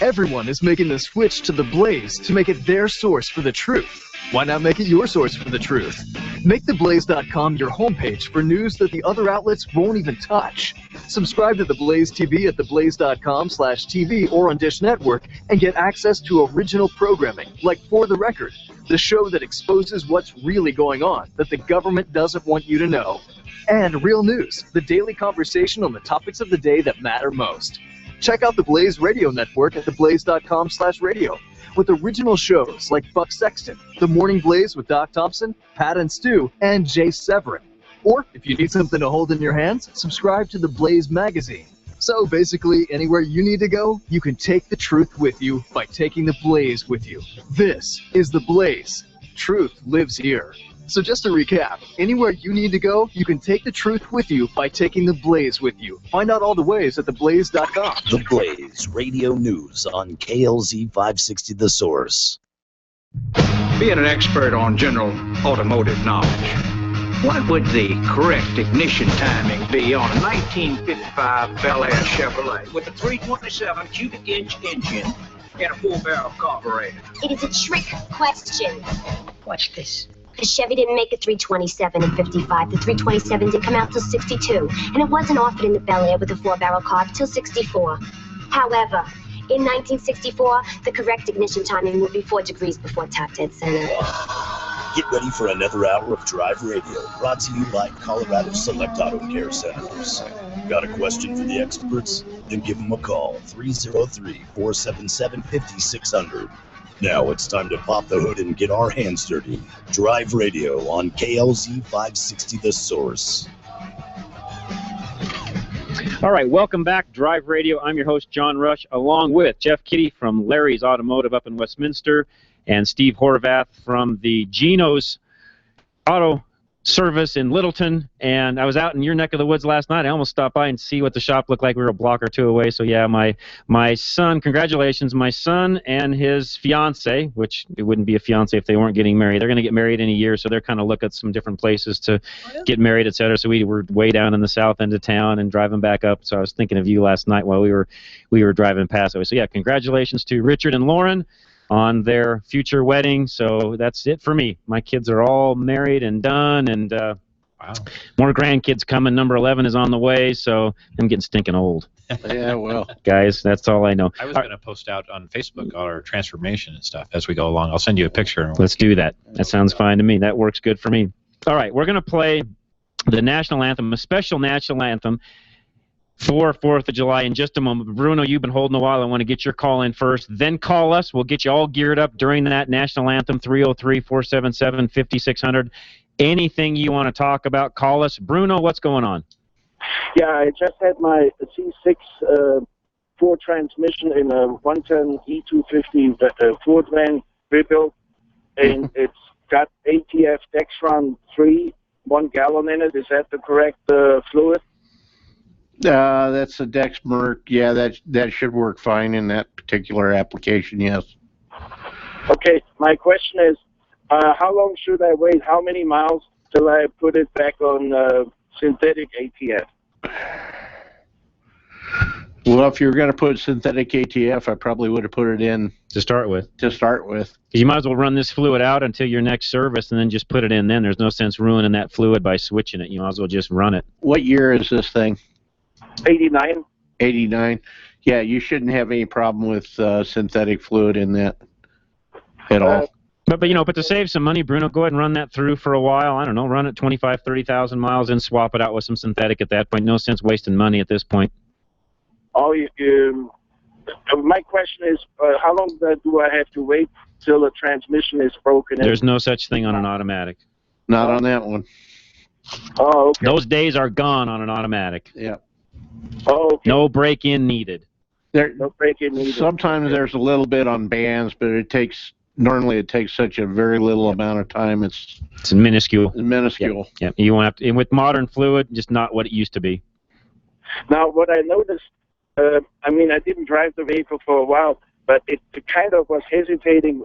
Everyone is making the switch to the Blaze to make it their source for the truth. Why not make it your source for the truth? Make theblaze.com your homepage for news that the other outlets won't even touch. Subscribe to The Blaze TV at theblaze.com/TV or on Dish Network and get access to original programming like For the Record, the show that exposes what's really going on that the government doesn't want you to know. And Real News, the daily conversation on the topics of the day that matter most. Check out the Blaze Radio Network at theblaze.com/radio with original shows like Buck Sexton, The Morning Blaze with Doc Thompson, Pat and Stu, and Jay Severin. Or, if you need something to hold in your hands, subscribe to the Blaze magazine. So basically, anywhere you need to go, you can take the truth with you by taking the Blaze with you. This is the Blaze. Truth lives here. So just to recap, anywhere you need to go, you can take the truth with you by taking the Blaze with you. Find out all the ways at theblaze.com. The Blaze Radio News on KLZ 560 The Source. Being an expert on general automotive knowledge, what would the correct ignition timing be on a 1955 Bel Air Chevrolet with a 327 cubic inch engine and a 4-barrel carburetor? It is a trick question. Watch this. Because Chevy didn't make a 327 in 55. The 327 didn't come out till 62. And it wasn't offered in the Bel Air with a 4-barrel carb till 64. However, in 1964, the correct ignition timing would be 4 degrees before Top Dead Center. Get ready for another hour of Drive Radio, brought to you by Colorado Select Auto Care Centers. Got a question for the experts? Then give them a call, 303-477-5600. Now it's time to pop the hood and get our hands dirty. Drive Radio on KLZ 560 The Source. All right, welcome back, Drive Radio. I'm your host, John Rush, along with Jeff Kitty from Larry's Automotive up in Westminster and Steve Horvath from the Geno's Auto Service in Littleton. And I was out in your neck of the woods last night. I almost stopped by and see what the shop looked like. We were a block or two away. So, yeah, my son, congratulations, my son and his fiance, which it wouldn't be a fiance if they weren't getting married. They're going to get married in a year, so they're kind of looking at some different places to get married, et cetera. So we were way down in the south end of town and driving back up. So I was thinking of you last night while we were driving past. So, yeah, congratulations to Richard and Lauren on their future wedding. So that's it for me. My kids are all married and done, and wow, more grandkids coming. Number 11 is on the way, so I'm getting stinking old. Yeah, well. Guys, that's all I know. I was going to post out on Facebook our transformation and stuff as we go along. I'll send you a picture. Let's do that. That sounds fine to me. That works good for me. All right, we're going to play the national anthem, a special national anthem for 4th of July in just a moment. Bruno, you've been holding a while. I want to get your call in first. Then call us. We'll get you all geared up during that national anthem, 303-477-5600. Anything you want to talk about, call us. Bruno, what's going on? Yeah, I just had my C6 Ford transmission in a 110 E250 Ford van rebuilt, and it's got ATF Dextron 3, 1 gallon in it. Is that the correct fluid? That's a Dex Merc. Yeah, that should work fine in that particular application, yes. Okay, my question is, how long should I wait? How many miles till I put it back on synthetic ATF? Well, if you were going to put synthetic ATF, I probably would have put it in to start with. Because you might as well run this fluid out until your next service and then just put it in then. There's no sense ruining that fluid by switching it. You might as well just run it. What year is this thing? 89. 89. Yeah, you shouldn't have any problem with synthetic fluid in that at all. But to save some money, Bruno, go ahead and run that through for a while. I don't know, run it 25, 30,000 miles and swap it out with some synthetic at that point. No sense wasting money at this point. My question is, how long do I have to wait till the transmission is broken? There's no such thing on an automatic. Not on that one. Oh, okay. Those days are gone on an automatic. Yeah. Oh, okay. No break-in needed. No break-in needed. Sometimes there's a little bit on bands, but it takes normally it takes such a very little amount of time. It's minuscule. Minuscule. Yeah. You won't have to. And with modern fluid, just not what it used to be. Now, what I noticed, I mean, I didn't drive the vehicle for a while, but it kind of was hesitating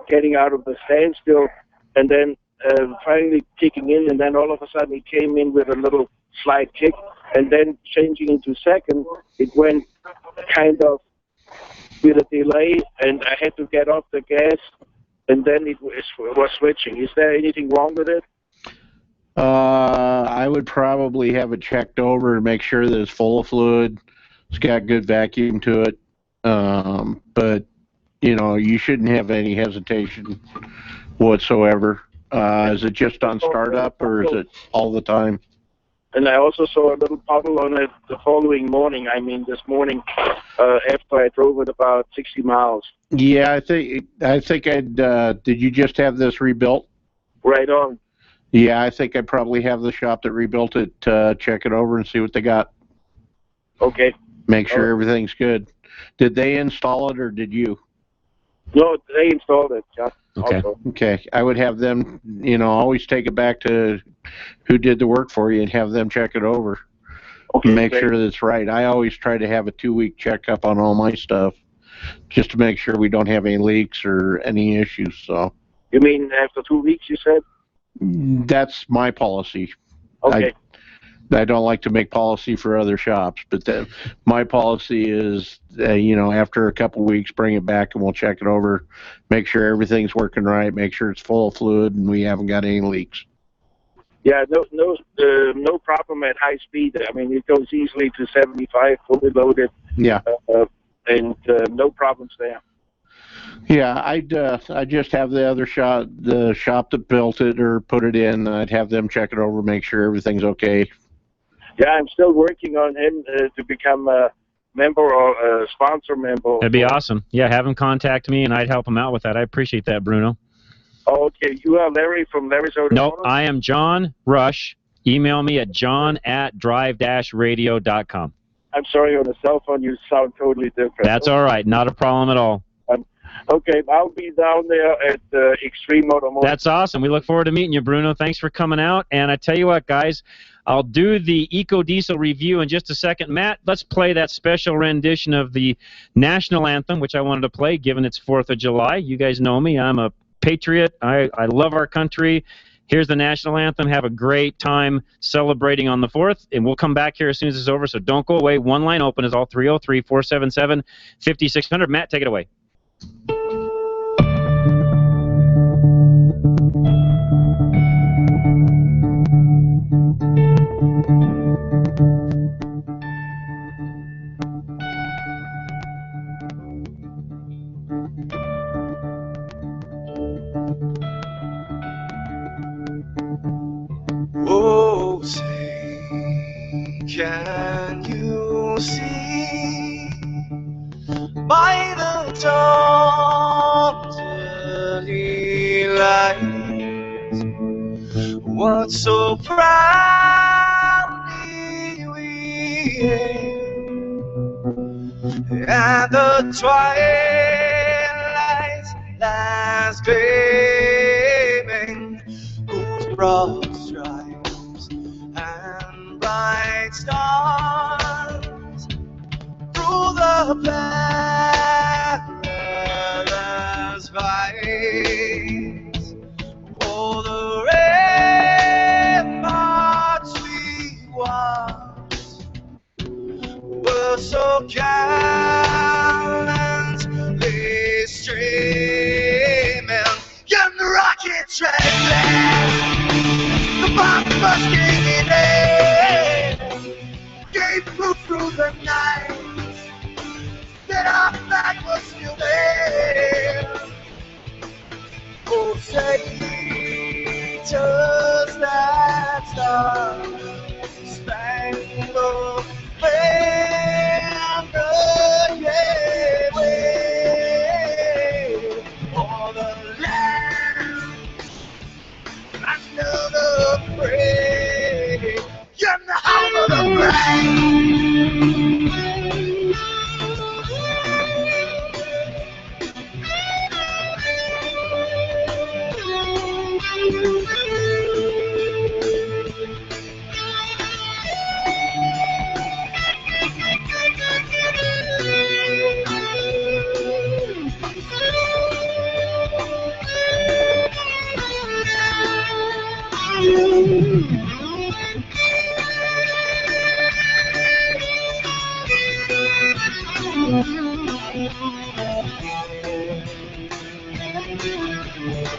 getting out of the standstill, and then finally kicking in, and then all of a sudden it came in with a little slight kick, and then changing into second, it went kind of with a delay, and I had to get off the gas, and then it was switching. Is there anything wrong with it? I would probably have it checked over and make sure that it's full of fluid. It's got good vacuum to it. But, you know, you shouldn't have any hesitation whatsoever. Is it just on startup, or is it all the time? And I also saw a little puddle on it the following morning. I mean, this morning, after I drove it about 60 miles. Yeah, I think I'd. Did you just have this rebuilt? Right on. Yeah, I think I'd probably have the shop that rebuilt it check it over and see what they got. Okay. Make sure everything's good. Did they install it, or did you? No, they installed it. Yeah. Okay. Also. Okay. I would have them, you know, always take it back to who did the work for you and have them check it over. Okay. Make sure that it's right. I always try to have a 2-week checkup on all my stuff, just to make sure we don't have any leaks or any issues. So. You mean after 2 weeks, you said? That's my policy. Okay. I don't like to make policy for other shops, but my policy is, you know, after a couple of weeks, bring it back and we'll check it over, make sure everything's working right, make sure it's full of fluid and we haven't got any leaks. Yeah, no problem at high speed. I mean, it goes easily to 75, fully loaded. Yeah. And no problems there. Yeah, I'd just have the shop that built it or put it in. I'd have them check it over, make sure everything's okay. Yeah, I'm still working on him to become a member or a sponsor member. That'd be awesome. Yeah, have him contact me, and I'd help him out with that. I appreciate that, Bruno. Oh, okay. You are Larry from Larry's Automotive? No, I am John Rush. Email me at john@drive-radio.com. I'm sorry, on the cell phone you sound totally different. That's all right. Not a problem at all. Okay, I'll be down there at Extreme Automotive. That's awesome. We look forward to meeting you, Bruno. Thanks for coming out. And I tell you what, guys, I'll do the EcoDiesel review in just a second. Matt, let's play that special rendition of the national anthem, which I wanted to play, given it's 4th of July. You guys know me. I'm a patriot. I love our country. Here's the national anthem. Have a great time celebrating on the 4th, and we'll come back here as soon as it's over, so don't go away. One line open is all 303-477-5600. Matt, take it away. Oh, say, can you see by the dawn's early light what so proudly we hailed at the twilight's last gleaming, whose broad stripes and bright stars through the perilous fight, oh, the ramparts we watched were so gallantly streaming, young rockets red, the bomb bursting in air, gave proof through the night that our flag was still there. Oh, say, does that star-spangled banner yet wave for the land that's never afraid? You're the home of the brave.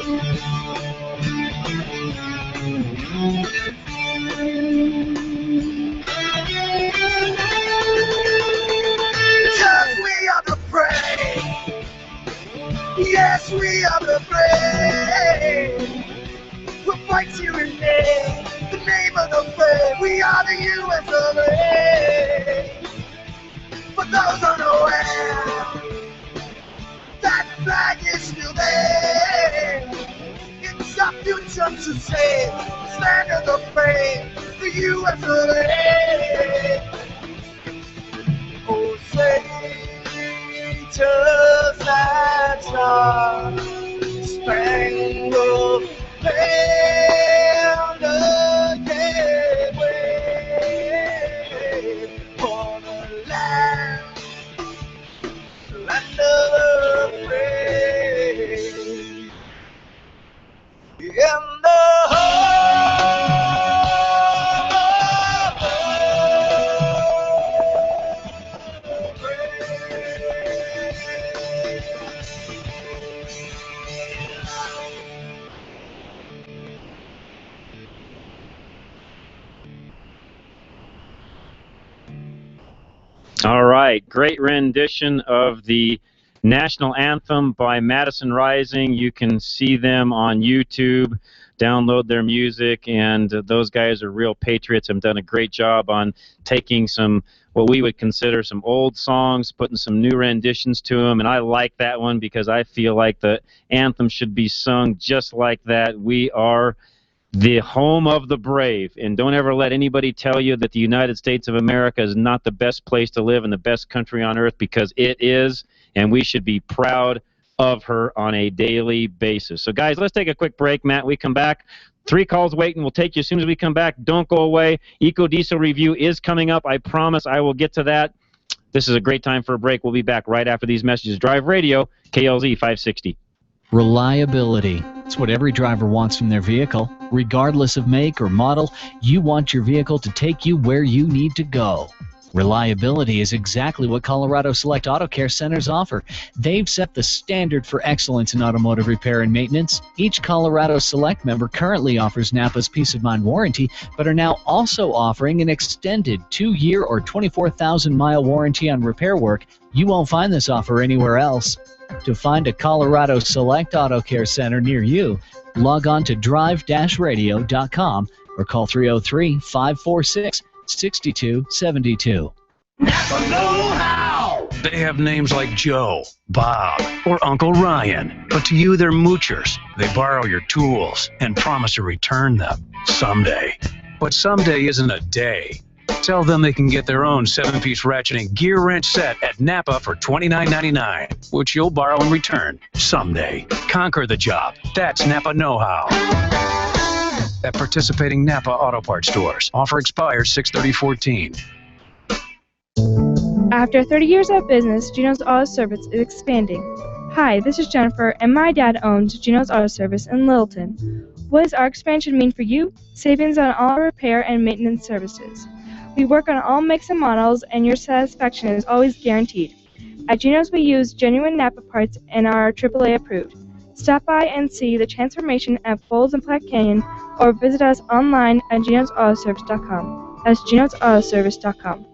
Yes, we are the prey. Yes, we are the prey. We'll fight you in name, the name of the fray. We are the U.S. of A. For those unaware, that flag is still there. It's our future to save, stand of the frame, the U.S. of A. Oh, Satan's that star, spangled banner can't wave for the land of the brave. In the All right, great rendition of the national anthem by Madison Rising. You can see them on YouTube, download their music, and those guys are real patriots and done a great job on taking some, what we would consider some old songs, putting some new renditions to them, and I like that one because I feel like the anthem should be sung just like that. We are the home of the brave, and don't ever let anybody tell you that the United States of America is not the best place to live and the best country on earth, because it is, and we should be proud of her on a daily basis. So guys, let's take a quick break. Matt, we come back. 3 calls waiting. We'll take you as soon as we come back. Don't go away. EcoDiesel review is coming up. I promise I will get to that. This is a great time for a break. We'll be back right after these messages. Drive Radio, KLZ 560. Reliability. It's what every driver wants from their vehicle. Regardless of make or model, you want your vehicle to take you where you need to go. Reliability is exactly what Colorado Select Auto Care Centers offer. They've set the standard for excellence in automotive repair and maintenance. Each Colorado Select member currently offers Napa's Peace of Mind warranty, but are now also offering an extended 2-year or 24,000-mile warranty on repair work. You won't find this offer anywhere else. To find a Colorado Select Auto Care Center near you, log on to drive-radio.com or call 303-546-6272. They have names like Joe, Bob, or Uncle Ryan. But to you, they're moochers. They borrow your tools and promise to return them someday. But someday isn't a day. Tell them they can get their own 7-piece ratcheting gear wrench set at Napa for $29.99, which you'll borrow in return someday. Conquer the job. That's Napa know-how. At participating Napa Auto Parts stores. Offer expires 6/30/14. After 30 years of business, Gino's Auto Service is expanding. Hi, this is Jennifer, and my dad owns Gino's Auto Service in Littleton. What does our expansion mean for you? Savings on all repair and maintenance services. We work on all makes and models, and your satisfaction is always guaranteed. At Gino's, we use genuine Napa parts and are AAA approved. Stop by and see the transformation at Folds and Platte Canyon, or visit us online at ginosautoservice.com. That's ginosautoservice.com.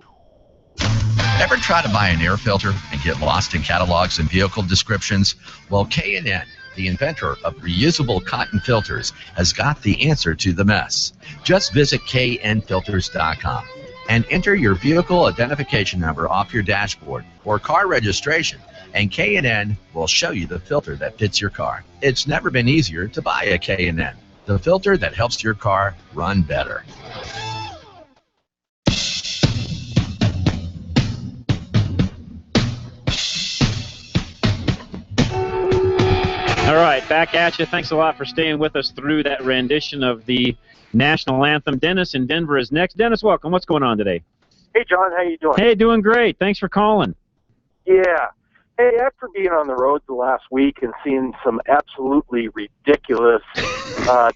Ever try to buy an air filter and get lost in catalogs and vehicle descriptions? Well, K&N, the inventor of reusable cotton filters, has got the answer to the mess. Just visit knfilters.com and enter your vehicle identification number off your dashboard or car registration, and K&N will show you the filter that fits your car. It's never been easier to buy a K&N, the filter that helps your car run better. All right, back at you. Thanks a lot for staying with us through that rendition of the national anthem. Dennis in Denver is next. Dennis, welcome. What's going on today? Hey, John, how you doing? Hey, doing great. Thanks for calling. Yeah. Hey, after being on the road the last week and seeing some absolutely ridiculous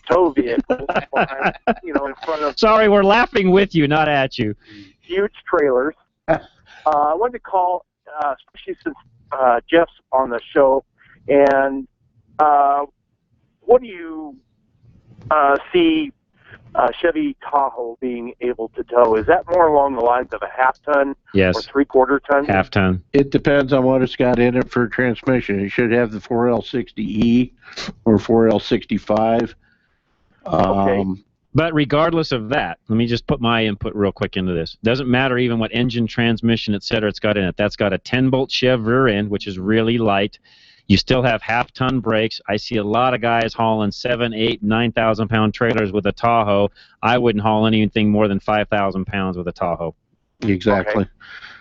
tow vehicles, in front of Sorry, we're laughing with you, not at you. huge trailers, I wanted to call, especially since Jeff's on the show, and what do you see Chevy Tahoe being able to tow? Is that more along the lines of a half-ton Yes. or three-quarter ton? Half-ton. It depends on what it's got in it for transmission. It should have the 4L60E or 4L65. But regardless of that, let me just put my input real quick into this. Doesn't matter even what engine, transmission, etc. it's got in it. That's got a 10-bolt Chev rear end, which is really light. You still have half-ton brakes. I see a lot of guys hauling 7, 8, 9,000-pound trailers with a Tahoe. I wouldn't haul anything more than 5,000 pounds with a Tahoe. Exactly. Okay.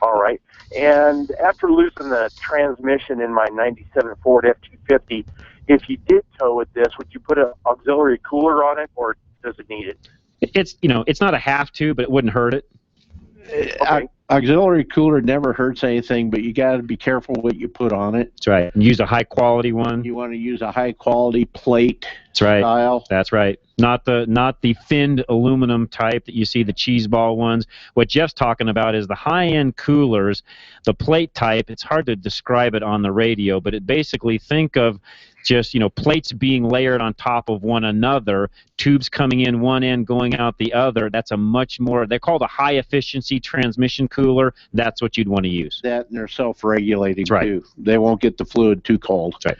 All right. And after losing the transmission in my 97 Ford F-250, if you did tow with this, would you put an auxiliary cooler on it, or does it need it? It's, you know, it's not a have to, but it wouldn't hurt it. Okay. Auxiliary cooler never hurts anything, but you got to be careful what you put on it. That's right. Use a high quality one. You want to use a high quality plate. That's right. Style. That's right. Not the finned aluminum type that you see, the cheese ball ones. What Jeff's talking about is the high-end coolers, the plate type. It's hard to describe it on the radio, but it basically, think of just, you know, plates being layered on top of one another, tubes coming in one end, going out the other. That's a much more, they're called a high-efficiency transmission cooler. That's what you'd want to use. That, and they're self-regulating, right. too. They won't get the fluid too cold. That's right.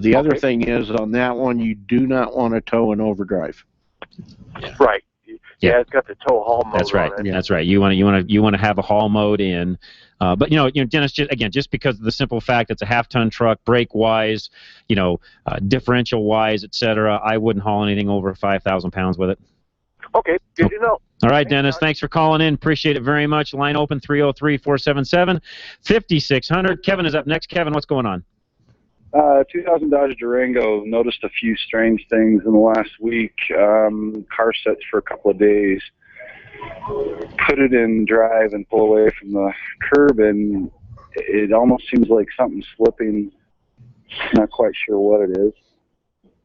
The other thing is, on that one, you do not want to tow an overdrive. Right. Yeah, it's got the tow haul mode. That's right. on it. That's right. You want to have a haul mode in, but you know, Dennis, just because of the simple fact it's a half-ton truck, brake wise, you know, differential wise, etc. I wouldn't haul anything over 5,000 pounds with it. Okay, good to know. All right, Dennis, thanks for calling in. Appreciate it very much. Line open 303-477-5600. Kevin is up next. Kevin, what's going on? 2000 Dodge Durango. Noticed a few strange things in the last week. Car sets for a couple of days. Put it in drive and pull away from the curb, and it almost seems like something's slipping. Not quite sure what it is.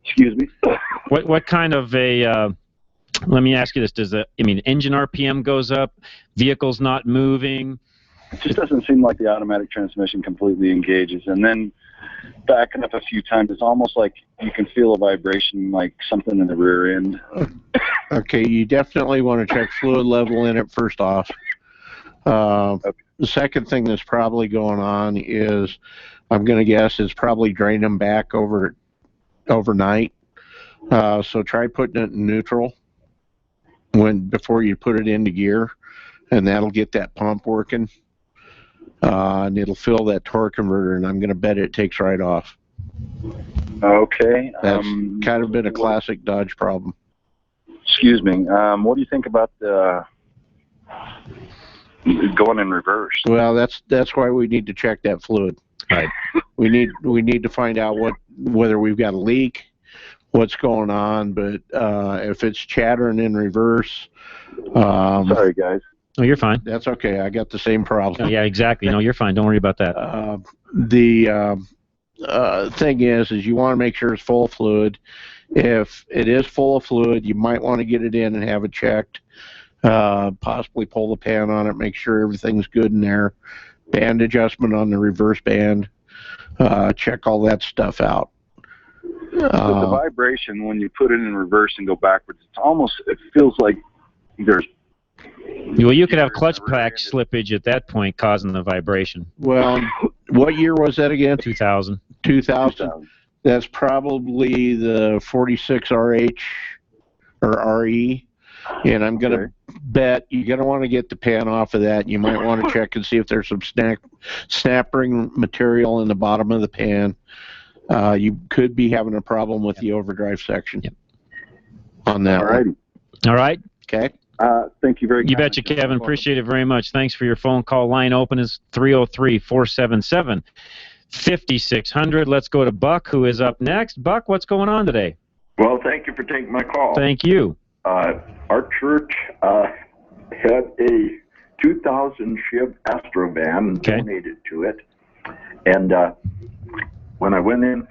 Excuse me. What kind of a? Let me ask you this: engine RPM goes up? Vehicle's not moving? It just doesn't seem like the automatic transmission completely engages, and then backing up a few times, it's almost like you can feel a vibration, like something in the rear end. Okay, you definitely want to check fluid level in it first off. The second thing that's probably going on is, I'm going to guess, is probably drain them back overnight. So try putting it in neutral before you put it into gear, and that'll get that pump working. And it'll fill that torque converter, and I'm going to bet it takes right off. Okay. That's kind of been a classic Dodge problem. Excuse me. What do you think about going in reverse? Well, that's why we need to check that fluid. Right. We need to find out whether we've got a leak, what's going on. But if it's chattering in reverse, sorry guys. Oh, you're fine. That's okay. I got the same problem. Oh, yeah, exactly. No, you're fine. Don't worry about that. The thing is you want to make sure it's full of fluid. If it is full of fluid, you might want to get it in and have it checked. Possibly pull the pan on it, make sure everything's good in there. Band adjustment on the reverse band. Check all that stuff out. The vibration when you put it in reverse and go backwards, it feels like there's. Well, you could have clutch pack slippage at that point causing the vibration. Well, what year was that again? 2000. 2000. That's probably the 46 RH or RE. And I'm going to bet you're going to want to get the pan off of that. You might want to check and see if there's some snap ring material in the bottom of the pan. You could be having a problem with the overdrive section on that. All right. Okay. Thank you very much. You betcha, Kevin. Appreciate it very much. Thanks for your phone call. Line open is 303-477-5600. Let's go to Buck, who is up next. Buck, what's going on today? Well, thank you for taking my call. Thank you. Our church had a 2000 Chev Astrovan and donated to it. And when I went in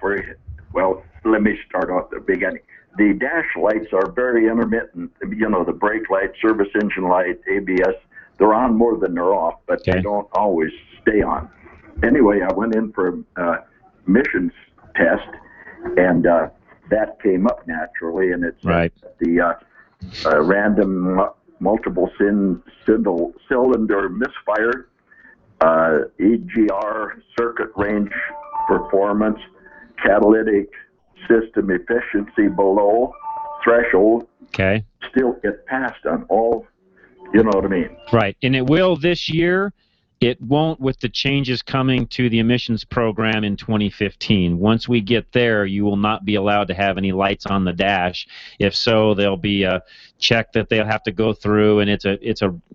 let me start off the beginning. The dash lights are very intermittent. You know, the brake light, service engine light, ABS, they're on more than they're off, but they don't always stay on. Anyway, I went in for a emissions test, and that came up naturally, and it's right. The random multiple cylinder misfire, EGR circuit range performance, catalytic system efficiency below threshold. Okay. Still get passed on all, you know what I mean? Right, and it will this year. It won't with the changes coming to the emissions program in 2015. Once we get there, you will not be allowed to have any lights on the dash. If so, there'll be a check that they'll have to go through, and it's a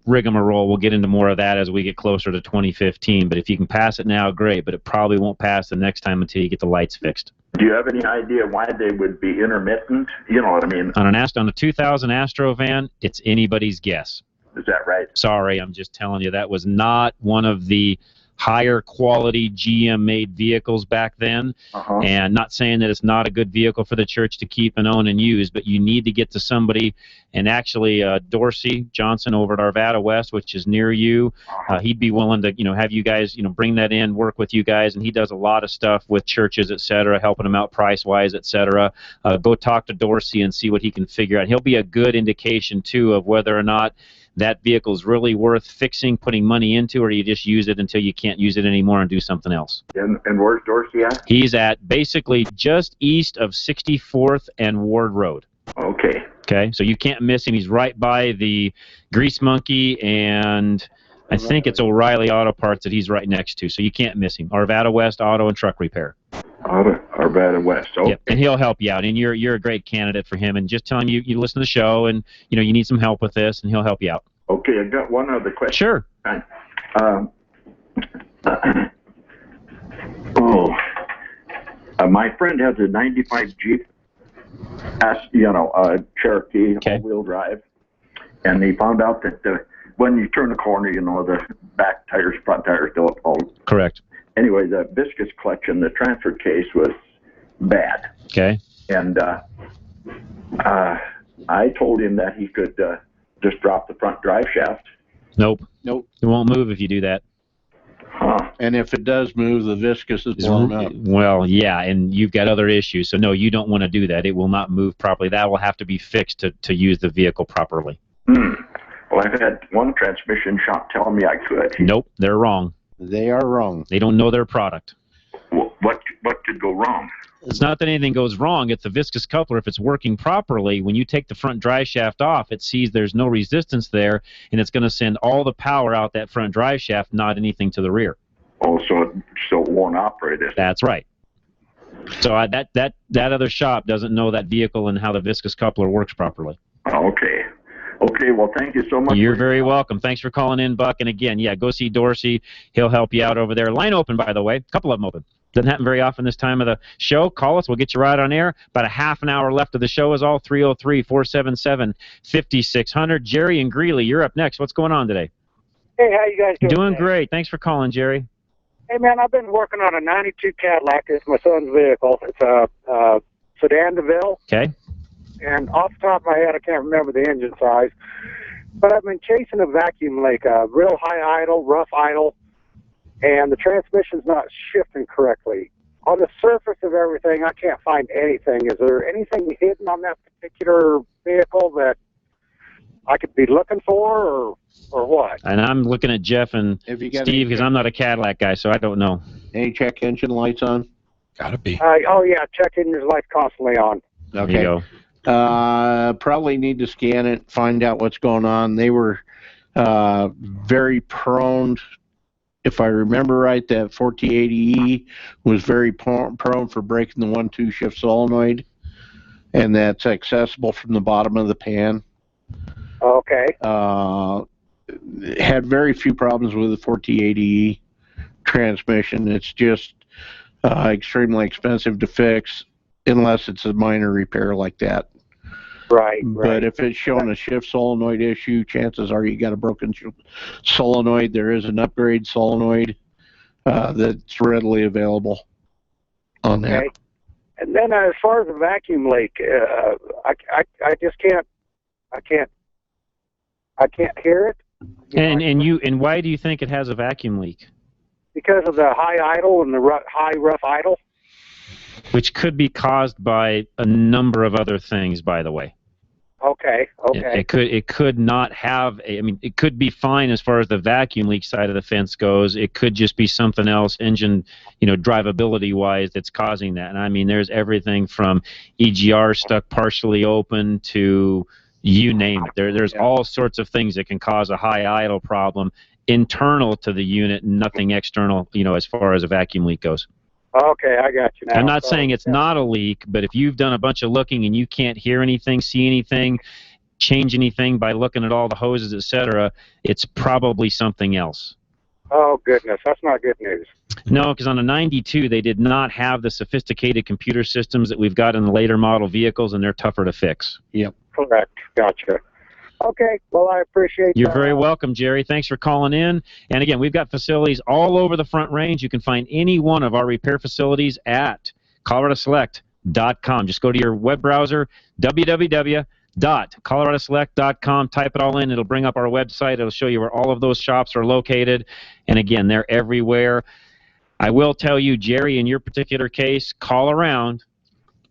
rigmarole. We'll get into more of that as we get closer to 2015. But if you can pass it now, great, but it probably won't pass the next time until you get the lights fixed. Do you have any idea why they would be intermittent? You know what I mean? On a 2000 Astro van, it's anybody's guess. Is that right? Sorry, I'm just telling you that was not one of the higher quality GM-made vehicles back then. And not saying that it's not a good vehicle for the church to keep and own and use, but you need to get to somebody. And actually, Dorsey Johnson over at Arvada West, which is near you, he'd be willing to, have you guys, bring that in, work with you guys, and he does a lot of stuff with churches, etc., helping them out price-wise, etc. Go talk to Dorsey and see what he can figure out. He'll be a good indication too of whether or not that vehicle is really worth fixing, putting money into, or you just use it until you can't use it anymore and do something else. And where's Dorsey at? He's at basically just east of 64th and Ward Road. Okay. Okay, so you can't miss him. He's right by the Grease Monkey, and I think it's O'Reilly Auto Parts that he's right next to, so you can't miss him. Arvada West Auto and Truck Repair. Arvada West. Okay. Yep, and he'll help you out, and you're a great candidate for him. And just tell him you listen to the show, and you need some help with this, and he'll help you out. Okay, I've got one other question. Sure. My friend has a '95 Jeep, Cherokee, all-wheel drive, and he found out that when you turn the corner, the back tires, front tires don't all. Correct. Anyway, the viscous clutch in the transfer case was bad. Okay. And I told him that he could just drop the front drive shaft. Nope. It won't move if you do that. And if it does move, the viscous is blown up. Well, yeah, and you've got other issues. So, no, you don't want to do that. It will not move properly. That will have to be fixed to use the vehicle properly. Well, I've had one transmission shop tell me I could. Nope, they're wrong. They are wrong. They don't know their product. What could go wrong? It's not that anything goes wrong. It's the viscous coupler. If it's working properly, when you take the front drive shaft off, it sees there's no resistance there, and it's going to send all the power out that front drive shaft, not anything to the rear. Oh, so it won't operate it. That's right. So that other shop doesn't know that vehicle and how the viscous coupler works properly. Okay. Okay, well, thank you so much. You're very welcome. Thanks for calling in, Buck. And again, go see Dorsey. He'll help you out over there. Line open, by the way. A couple of them open. Doesn't happen very often this time of the show. Call us. We'll get you right on air. About a half an hour left of the show is all. 303-477-5600. Jerry and Greeley, you're up next. What's going on today? Hey, how you guys doing? Doing great. Thanks for calling, Jerry. Hey, man, I've been working on a 92 Cadillac. It's my son's vehicle. It's a sedan DeVille. Okay. And off the top of my head, I can't remember the engine size. But I've been chasing a vacuum leak, a real high idle, rough idle, and the transmission's not shifting correctly. On the surface of everything, I can't find anything. Is there anything hidden on that particular vehicle that I could be looking for, or what? And I'm looking at Jeff and Steve because I'm not a Cadillac guy, so I don't know. Any check engine lights on? Gotta be. Oh, yeah, check engine lights constantly on. Okay. There you go. Probably need to scan it, find out what's going on. They were very prone, if I remember right, that 4080E was very prone for breaking the 1-2 shift solenoid, and that's accessible from the bottom of the pan. Okay. Had very few problems with the 4080E transmission. It's just extremely expensive to fix unless it's a minor repair like that. Right. But if it's showing a shift solenoid issue, chances are you got a broken solenoid. There is an upgrade solenoid that's readily available on that. And then as far as the vacuum leak, I just can't hear it. And why do you think it has a vacuum leak? Because of the high idle and the high rough idle. which could be caused by a number of other things, by the way. Okay. It could not have it could be fine as far as the vacuum leak side of the fence goes. It could just be something else, engine, drivability wise, that's causing that. And I mean, there's everything from EGR stuck partially open to you name it. There's all sorts of things that can cause a high idle problem internal to the unit, nothing external, as far as a vacuum leak goes. Okay, I got you now. I'm not saying it's not a leak, but if you've done a bunch of looking and you can't hear anything, see anything, change anything by looking at all the hoses, etc., it's probably something else. Oh, goodness. That's not good news. No, because on a 92, they did not have the sophisticated computer systems that we've got in the later model vehicles, and they're tougher to fix. Yep. Correct. Gotcha. Okay, well, I appreciate You're very welcome, Jerry. Thanks for calling in. And again, we've got facilities all over the Front Range. You can find any one of our repair facilities at coloradoselect.com. Just go to your web browser, www.coloradoselect.com. Type it all in. It'll bring up our website. It'll show you where all of those shops are located. And again, they're everywhere. I will tell you, Jerry, in your particular case, call around.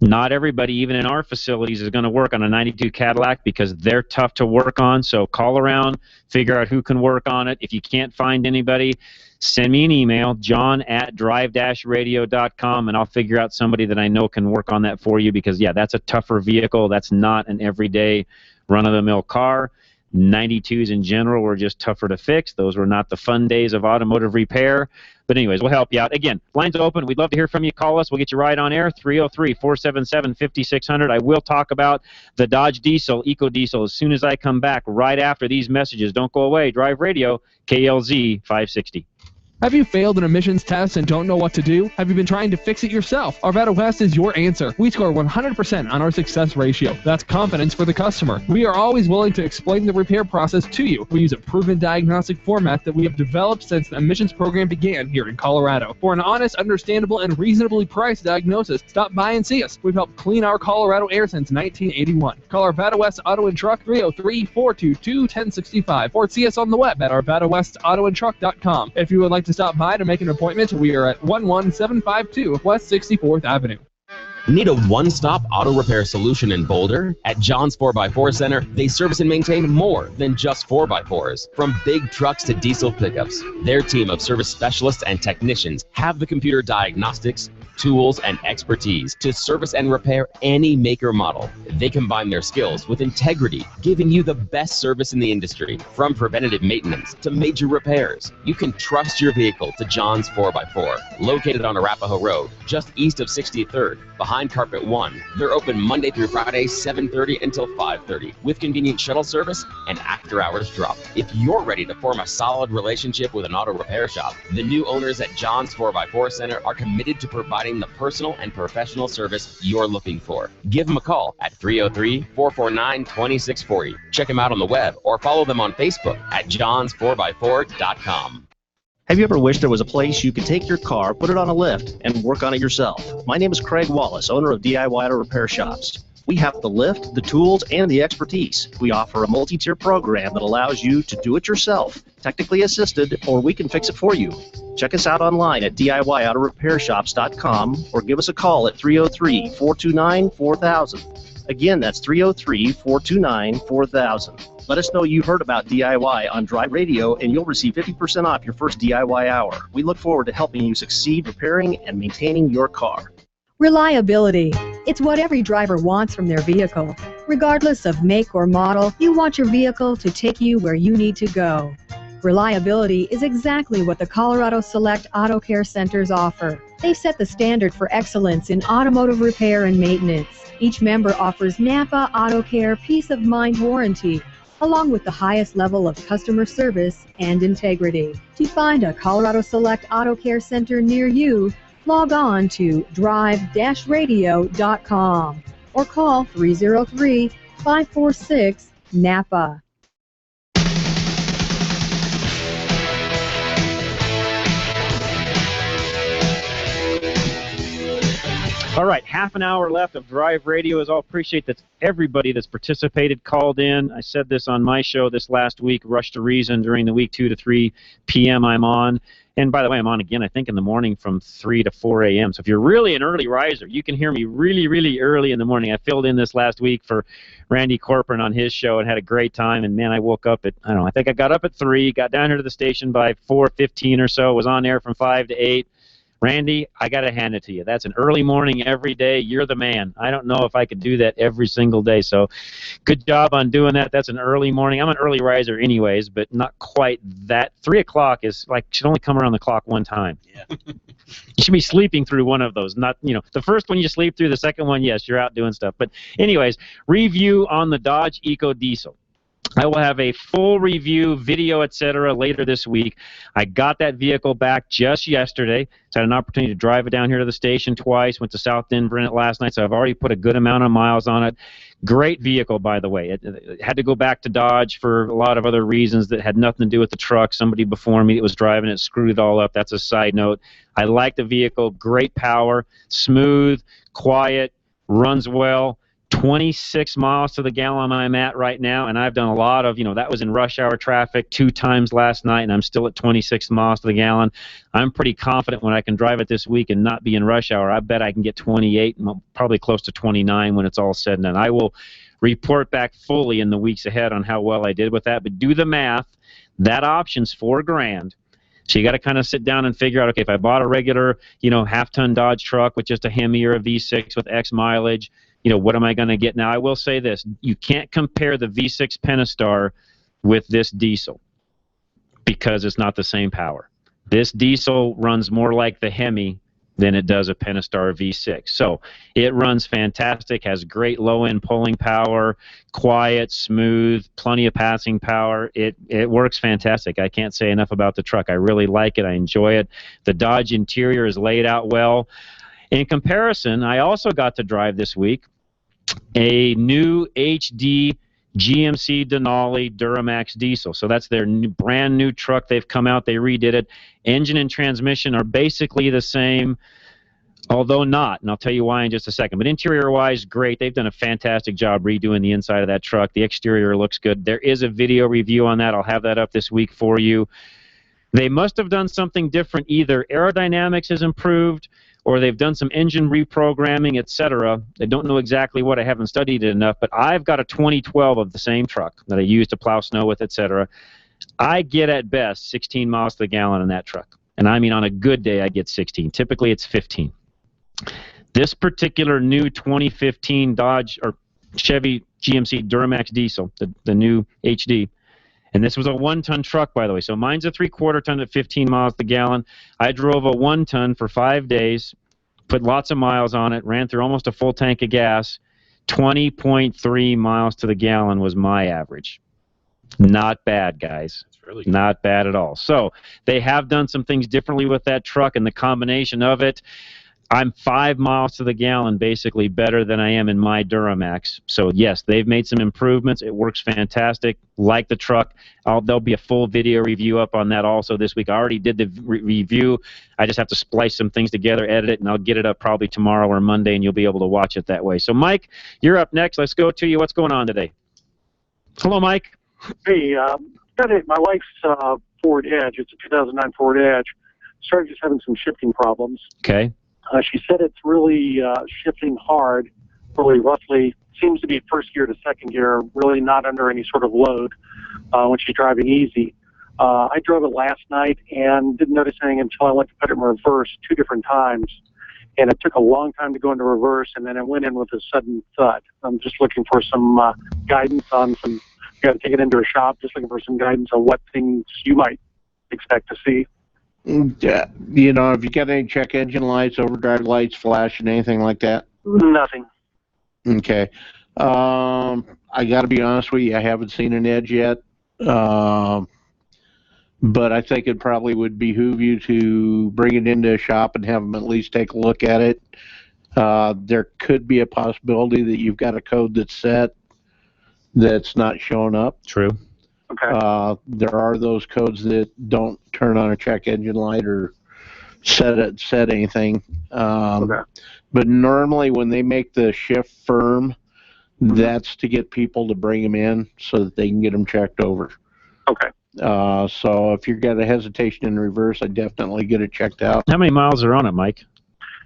Not everybody, even in our facilities, is going to work on a 92 Cadillac because they're tough to work on. So call around, figure out who can work on it. If you can't find anybody, send me an email, john@drive-radio.com, and I'll figure out somebody that I know can work on that for you because, yeah, that's a tougher vehicle. That's not an everyday run-of-the-mill car. 92s in general were just tougher to fix. Those were not the fun days of automotive repair. But anyways, we'll help you out. Again, lines open. We'd love to hear from you. Call us. We'll get you right on air, 303-477-5600. I will talk about the Dodge Diesel, EcoDiesel, as soon as I come back right after these messages. Don't go away. Drive Radio, KLZ 560. Have you failed an emissions test and don't know what to do? Have you been trying to fix it yourself? Arvada West is your answer. We score 100% on our success ratio. That's confidence for the customer. We are always willing to explain the repair process to you. We use a proven diagnostic format that we have developed since the emissions program began here in Colorado. For an honest, understandable, and reasonably priced diagnosis, stop by and see us. We've helped clean our Colorado air since 1981. Call Arvada West Auto and Truck 303-422-1065 or see us on the web at arvadawestautoandtruck.com. If you would like to stop by to make an appointment, we are at 11752 West 64th Avenue. Need a one-stop auto repair solution in Boulder? At John's 4x4 Center, they service and maintain more than just 4x4s. From big trucks to diesel pickups, their team of service specialists and technicians have the computer diagnostics, tools, and expertise to service and repair any make or model. They combine their skills with integrity, giving you the best service in the industry. From preventative maintenance to major repairs, you can trust your vehicle to John's 4x4. Located on Arapahoe Road, just east of 63rd, behind Carpet 1. They're open Monday through Friday, 7:30 until 5:30, with convenient shuttle service and after-hours drop. If you're ready to form a solid relationship with an auto repair shop, the new owners at John's 4x4 Center are committed to providing the personal and professional service you're looking for. Give them a call at 303-449-2640. Check them out on the web or follow them on Facebook at johns4x4.com. Have you ever wished there was a place you could take your car, put it on a lift, and work on it yourself? My name is Craig Wallace, owner of DIY Auto Repair Shops. We have the lift, the tools, and the expertise. We offer a multi-tier program that allows you to do it yourself, technically assisted, or we can fix it for you. Check us out online at DIYAutoRepairShops.com or give us a call at 303-429-4000. Again, that's 303-429-4000. Let us know you heard about DIY on Drive Radio, and you'll receive 50% off your first DIY hour. We look forward to helping you succeed repairing and maintaining your car. Reliability. It's what every driver wants from their vehicle. Regardless of make or model, you want your vehicle to take you where you need to go. Reliability is exactly what the Colorado Select Auto Care Centers offer. They've set the standard for excellence in automotive repair and maintenance. Each member offers Napa Auto Care Peace of Mind Warranty, along with the highest level of customer service and integrity. To find a Colorado Select Auto Care Center near you, log on to drive-radio.com or call 303-546-NAPA. All right, half an hour left of Drive Radio. As I'll appreciate that everybody that's participated, called in. I said this on my show this last week, Rush to Reason, during the week 2 to 3 p.m. I'm on. And by the way, I'm on again, I think, in the morning from 3 to 4 a.m. So if you're really an early riser, you can hear me really, really early in the morning. I filled in this last week for Randy Corcoran on his show and had a great time. And, man, I woke up at, I don't know, I think I got up at 3, got down here to the station by 4:15 or so, was on air from 5 to 8. Randy, I got to hand it to you. That's an early morning every day. You're the man. I don't know if I could do that every single day. So good job on doing that. That's an early morning. I'm an early riser anyways, but not quite that. 3 o'clock is like, should only come around the clock one time. Yeah. You should be sleeping through one of those. Not, you know, the first one you sleep through, the second one, yes, you're out doing stuff. But anyways, review on the Dodge EcoDiesel. I will have a full review, video, etc. later this week. I got that vehicle back just yesterday. So I had an opportunity to drive it down here to the station twice. Went to South Denver in it last night, so I've already put a good amount of miles on it. Great vehicle, by the way. It had to go back to Dodge for a lot of other reasons that had nothing to do with the truck. Somebody before me that was driving it screwed it all up. That's a side note. I like the vehicle. Great power, smooth, quiet, runs well. 26 miles to the gallon I'm at right now, and I've done a lot of, that was in rush hour traffic 2 times last night, and I'm still at 26 miles to the gallon. I'm pretty confident when I can drive it this week and not be in rush hour. I bet I can get 28, and probably close to 29 when it's all said and done. I will report back fully in the weeks ahead on how well I did with that, but do the math. That option's $4,000. So you got to kind of sit down and figure out, okay, if I bought a regular, half-ton Dodge truck with just a Hemi or a V6 with X mileage, what am I going to get? Now, I will say this. You can't compare the V6 Pentastar with this diesel because it's not the same power. This diesel runs more like the Hemi than it does a Pentastar V6. So it runs fantastic, has great low-end pulling power, quiet, smooth, plenty of passing power. It works fantastic. I can't say enough about the truck. I really like it. I enjoy it. The Dodge interior is laid out well. In comparison, I also got to drive this week a new HD GMC Denali Duramax diesel. So that's their brand new truck. They've come out, they redid it. Engine and transmission are basically the same, although not, and I'll tell you why in just a second. But interior-wise, great. They've done a fantastic job redoing the inside of that truck. The exterior looks good. There is a video review on that. I'll have that up this week for you. They must have done something different. Either aerodynamics has improved, or they've done some engine reprogramming, etc. I don't know exactly what. I haven't studied it enough, but I've got a 2012 of the same truck that I use to plow snow with, etc. I get at best 16 miles to the gallon in that truck. And I mean, on a good day, I get 16. Typically, it's 15. This particular new 2015 Dodge or Chevy GMC Duramax diesel, the new HD, and this was a 1-ton truck, by the way. So mine's a 3/4 ton at 15 miles to the gallon. I drove a 1-ton for 5 days, put lots of miles on it, ran through almost a full tank of gas. 20.3 miles to the gallon was my average. Not bad, guys. That's really good. Not bad at all. So they have done some things differently with that truck, and the combination of it, I'm 5 miles to the gallon basically better than I am in my Duramax. So, yes, they've made some improvements. It works fantastic. Like the truck. There'll be a full video review up on that also this week. I already did the review. I just have to splice some things together, edit it, and I'll get it up probably tomorrow or Monday, and you'll be able to watch it that way. So, Mike, you're up next. Let's go to you. What's going on today? Hello, Mike. Hey, my wife's Ford Edge. It's a 2009 Ford Edge. Started just having some shifting problems. Okay. She said it's really shifting hard, really roughly. Seems to be first gear to second gear, really not under any sort of load when she's driving easy. I drove it last night and didn't notice anything until I went to put it in reverse 2 different times. And it took a long time to go into reverse, and then it went in with a sudden thud. I'm just looking for some guidance on some, got to take it into a shop, just looking for some guidance on what things you might expect to see. Have you got any check engine lights, overdrive lights, flashing, anything like that? Nothing. Okay. I got to be honest with you, I haven't seen an Edge yet. But I think it probably would behoove you to bring it into a shop and have them at least take a look at it. There could be a possibility that you've got a code that's set that's not showing up. True. Okay. There are those codes that don't turn on a check engine light or set anything. Okay. But normally when they make the shift firm, that's to get people to bring them in so that they can get them checked over. Okay. So if you've got a hesitation in reverse, I definitely get it checked out. How many miles are on it, Mike?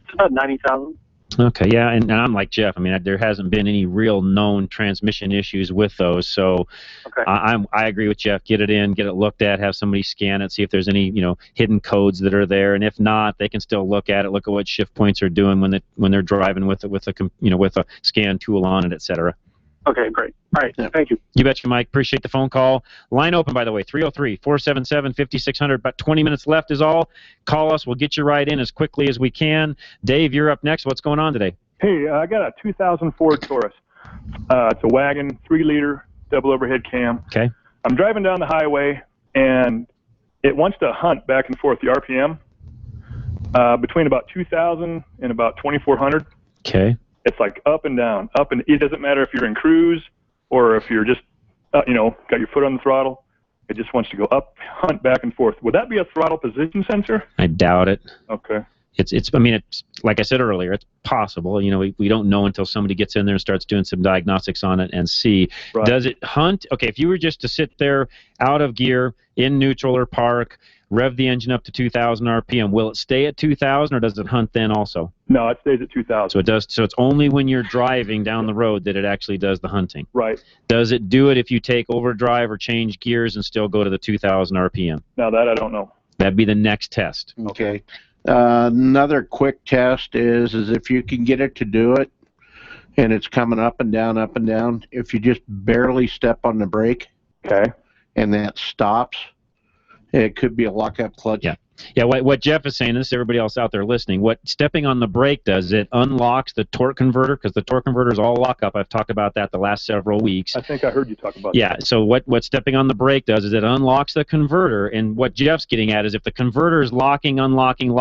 It's about 90,000. Okay, yeah, and I'm like Jeff. I mean, there hasn't been any real known transmission issues with those, so okay. I agree with Jeff. Get it in, get it looked at, have somebody scan it, see if there's any hidden codes that are there, and if not, they can still look at it, look at what shift points are doing when they're driving with a scan tool on it, etc. Okay, great. All right, thank you. You betcha, Mike. Appreciate the phone call. Line open, by the way, 303-477-5600. About 20 minutes left is all. Call us. We'll get you right in as quickly as we can. Dave, you're up next. What's going on today? Hey, I got a 2000 Ford Taurus. It's a wagon, 3-liter, double overhead cam. Okay. I'm driving down the highway, and it wants to hunt back and forth the RPM between about 2,000 and about 2,400. Okay. It's like up and down, up and it doesn't matter if you're in cruise or if you're just, got your foot on the throttle. It just wants to go up, hunt back and forth. Would that be a throttle position sensor? I doubt it. Okay. It's like I said earlier, it's possible. We don't know until somebody gets in there and starts doing some diagnostics on it and see. Right. Does it hunt? Okay, if you were just to sit there out of gear, in neutral or park, rev the engine up to 2,000 RPM, will it stay at 2,000 or does it hunt then also? No, it stays at 2,000. So it does. So it's only when you're driving down the road that it actually does the hunting. Right. Does it do it if you take overdrive or change gears and still go to the 2,000 RPM? Now that I don't know. That'd be the next test. Okay. Another quick test is if you can get it to do it, and it's coming up and down, if you just barely step on the brake, okay, and that stops, it could be a lockup clutch. Yeah, what Jeff is saying, this is everybody else out there listening, what stepping on the brake does, it unlocks the torque converter, because the torque converter is all lock up. I've talked about that the last several weeks. I think I heard you talk about Yeah, that. so what stepping on the brake does is it unlocks the converter, and what Jeff's getting at is if the converter is locking, unlocking,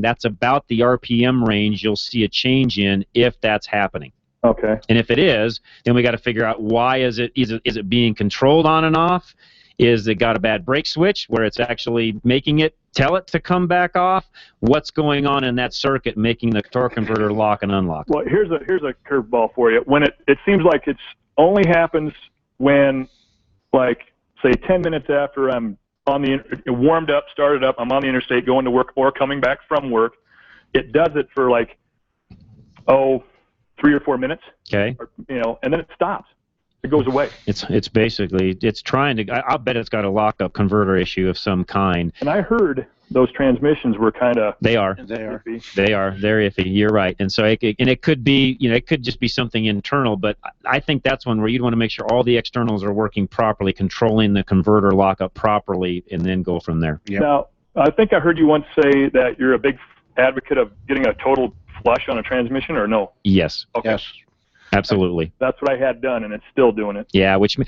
that's about the RPM range you'll see a change in if that's happening. Okay. And if it is, then we got to figure out why is it being controlled on and off? Is it got a bad brake switch where it's actually making it tell it to come back off? What's going on in that circuit making the torque converter lock and unlock? Well, here's a curveball for you. When it seems like it's only happens when, like, say 10 minutes after I'm on warmed up, started up, I'm on the interstate going to work or coming back from work. It does it for 3 or 4 minutes. Okay. And then it stops. It goes away. It's basically trying to. I'll bet it's got a lockup converter issue of some kind. And I heard those transmissions were kind of. They are. They're iffy. You're right. And so it could be. It could just be something internal. But I think that's one where you'd want to make sure all the externals are working properly, controlling the converter lockup properly, and then go from there. Yep. Now, I think I heard you once say that you're a big advocate of getting a total flush on a transmission, or no? Yes. Okay. Yes. Absolutely. That's what I had done, and it's still doing it. Yeah, which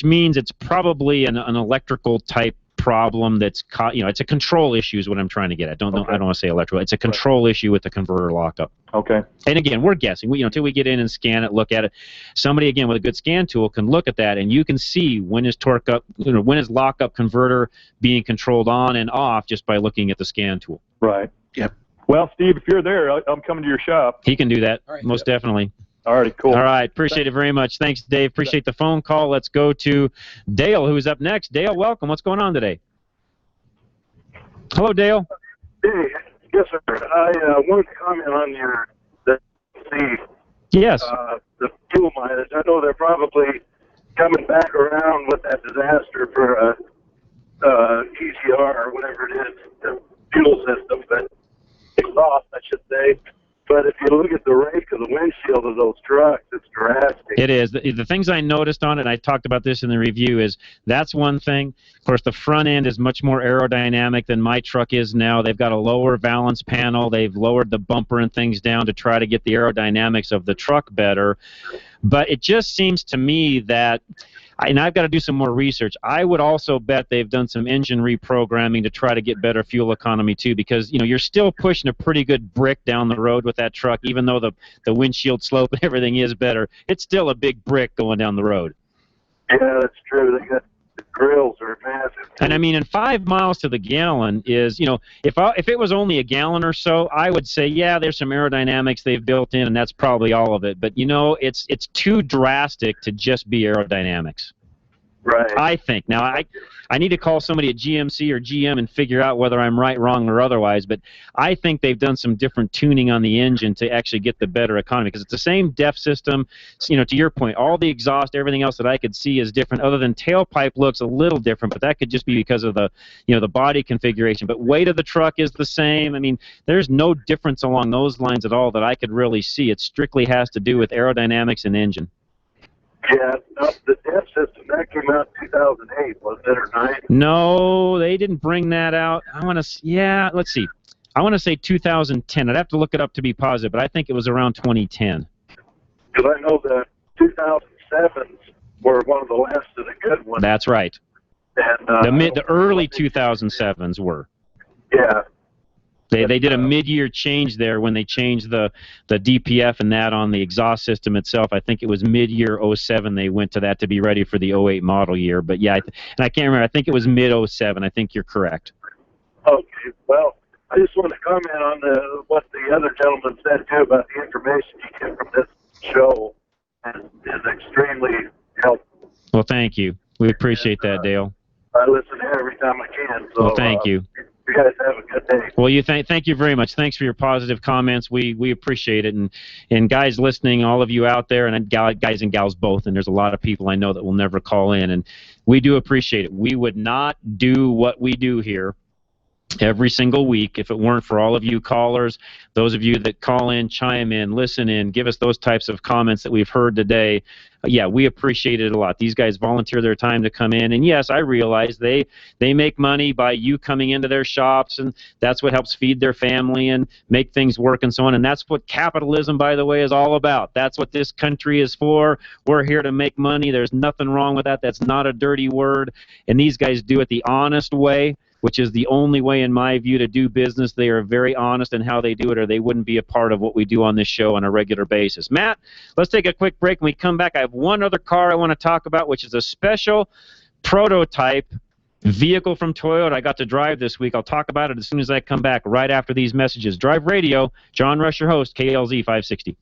means it's probably an electrical type problem that's it's a control issue is what I'm trying to get at. I don't want to say electrical. It's a control issue with the converter lockup. Okay. And again, we're guessing. Until we get in and scan it, look at it. Somebody again with a good scan tool can look at that, and you can see when is torque up, when is lockup converter being controlled on and off just by looking at the scan tool. Right. Yep. Well, Steve, if you're there, I'm coming to your shop. He can do that. Most definitely. All right, cool. All right, appreciate it very much. Thanks, Dave. Appreciate the phone call. Let's go to Dale, who's up next. Dale, welcome. What's going on today? Hello, Dale. Hey, yes, sir. I wanted to comment on the Yes. The fuel mileage. I know they're probably coming back around with that disaster for EGR or whatever it is, the fuel system, but exhaust, I should say. But if you look at the rake of the windshield of those trucks, it's drastic. It is. The things I noticed on it, and I talked about this in the review, is that's one thing. Of course, the front end is much more aerodynamic than my truck is now. They've got a lower valance panel. They've lowered the bumper and things down to try to get the aerodynamics of the truck better. But it just seems to me that, and I've got to do some more research, I would also bet they've done some engine reprogramming to try to get better fuel economy too, because you're still pushing a pretty good brick down the road with that truck, even though the windshield slope and everything is better. It's still a big brick going down the road. Yeah, that's true. They got grills are massive. And I mean, and 5 miles to the gallon is, you know, if it was only a gallon or so, I would say, yeah, there's some aerodynamics they've built in, and that's probably all of it. But you know, it's too drastic to just be aerodynamics. Right. I think. Now, I need to call somebody at GMC or GM and figure out whether I'm right, wrong, or otherwise, but I think they've done some different tuning on the engine to actually get the better economy, because it's the same DEF system. You know, to your point, all the exhaust, everything else that I could see is different, other than tailpipe looks a little different, but that could just be because of the, you know, the body configuration. But weight of the truck is the same. I mean, there's no difference along those lines at all that I could really see. It strictly has to do with aerodynamics and engine. Yeah, the DEF system, that came out in 2008, wasn't it, or 9? No, they didn't bring that out. I want to, yeah, let's see. I want to say 2010. I'd have to look it up to be positive, but I think it was around 2010. Because I know the 2007s were one of the last of the good ones. That's right. And, The early 2007s were. Yeah. They did a mid-year change there when they changed the DPF and that on the exhaust system itself. I think it was mid-year 07 they went to that to be ready for the 08 model year. But yeah, and I can't remember. I think it was mid-07. I think you're correct. Okay. Well, I just want to comment on what the other gentleman said, too, about the information you get from this show is extremely helpful. Well, thank you. We appreciate that, Dale. I listen to it every time I can. So, well, thank you. You guys have a good day. Well, thank you very much. Thanks for your positive comments. We appreciate it. And guys listening, all of you out there, and guys and gals both, and there's a lot of people I know that will never call in, and we do appreciate it. We would not do what we do here every single week if it weren't for all of you callers, those of you that call in, chime in, listen in, give us those types of comments that we've heard today. Yeah, we appreciate it a lot. These guys volunteer their time to come in, and yes, I realize they make money by you coming into their shops, and that's what helps feed their family and make things work and so on, and that's what capitalism, by the way, is all about. That's what this country is for. We're here to make money. There's nothing wrong with that. That's not a dirty word, and these guys do it the honest way, which is the only way, in my view, to do business. They are very honest in how they do it, or they wouldn't be a part of what we do on this show on a regular basis. Matt, let's take a quick break. When we come back, I have one other car I want to talk about, which is a special prototype vehicle from Toyota I got to drive this week. I'll talk about it as soon as I come back, right after these messages. Drive Radio, John Rush, your host, KLZ 560.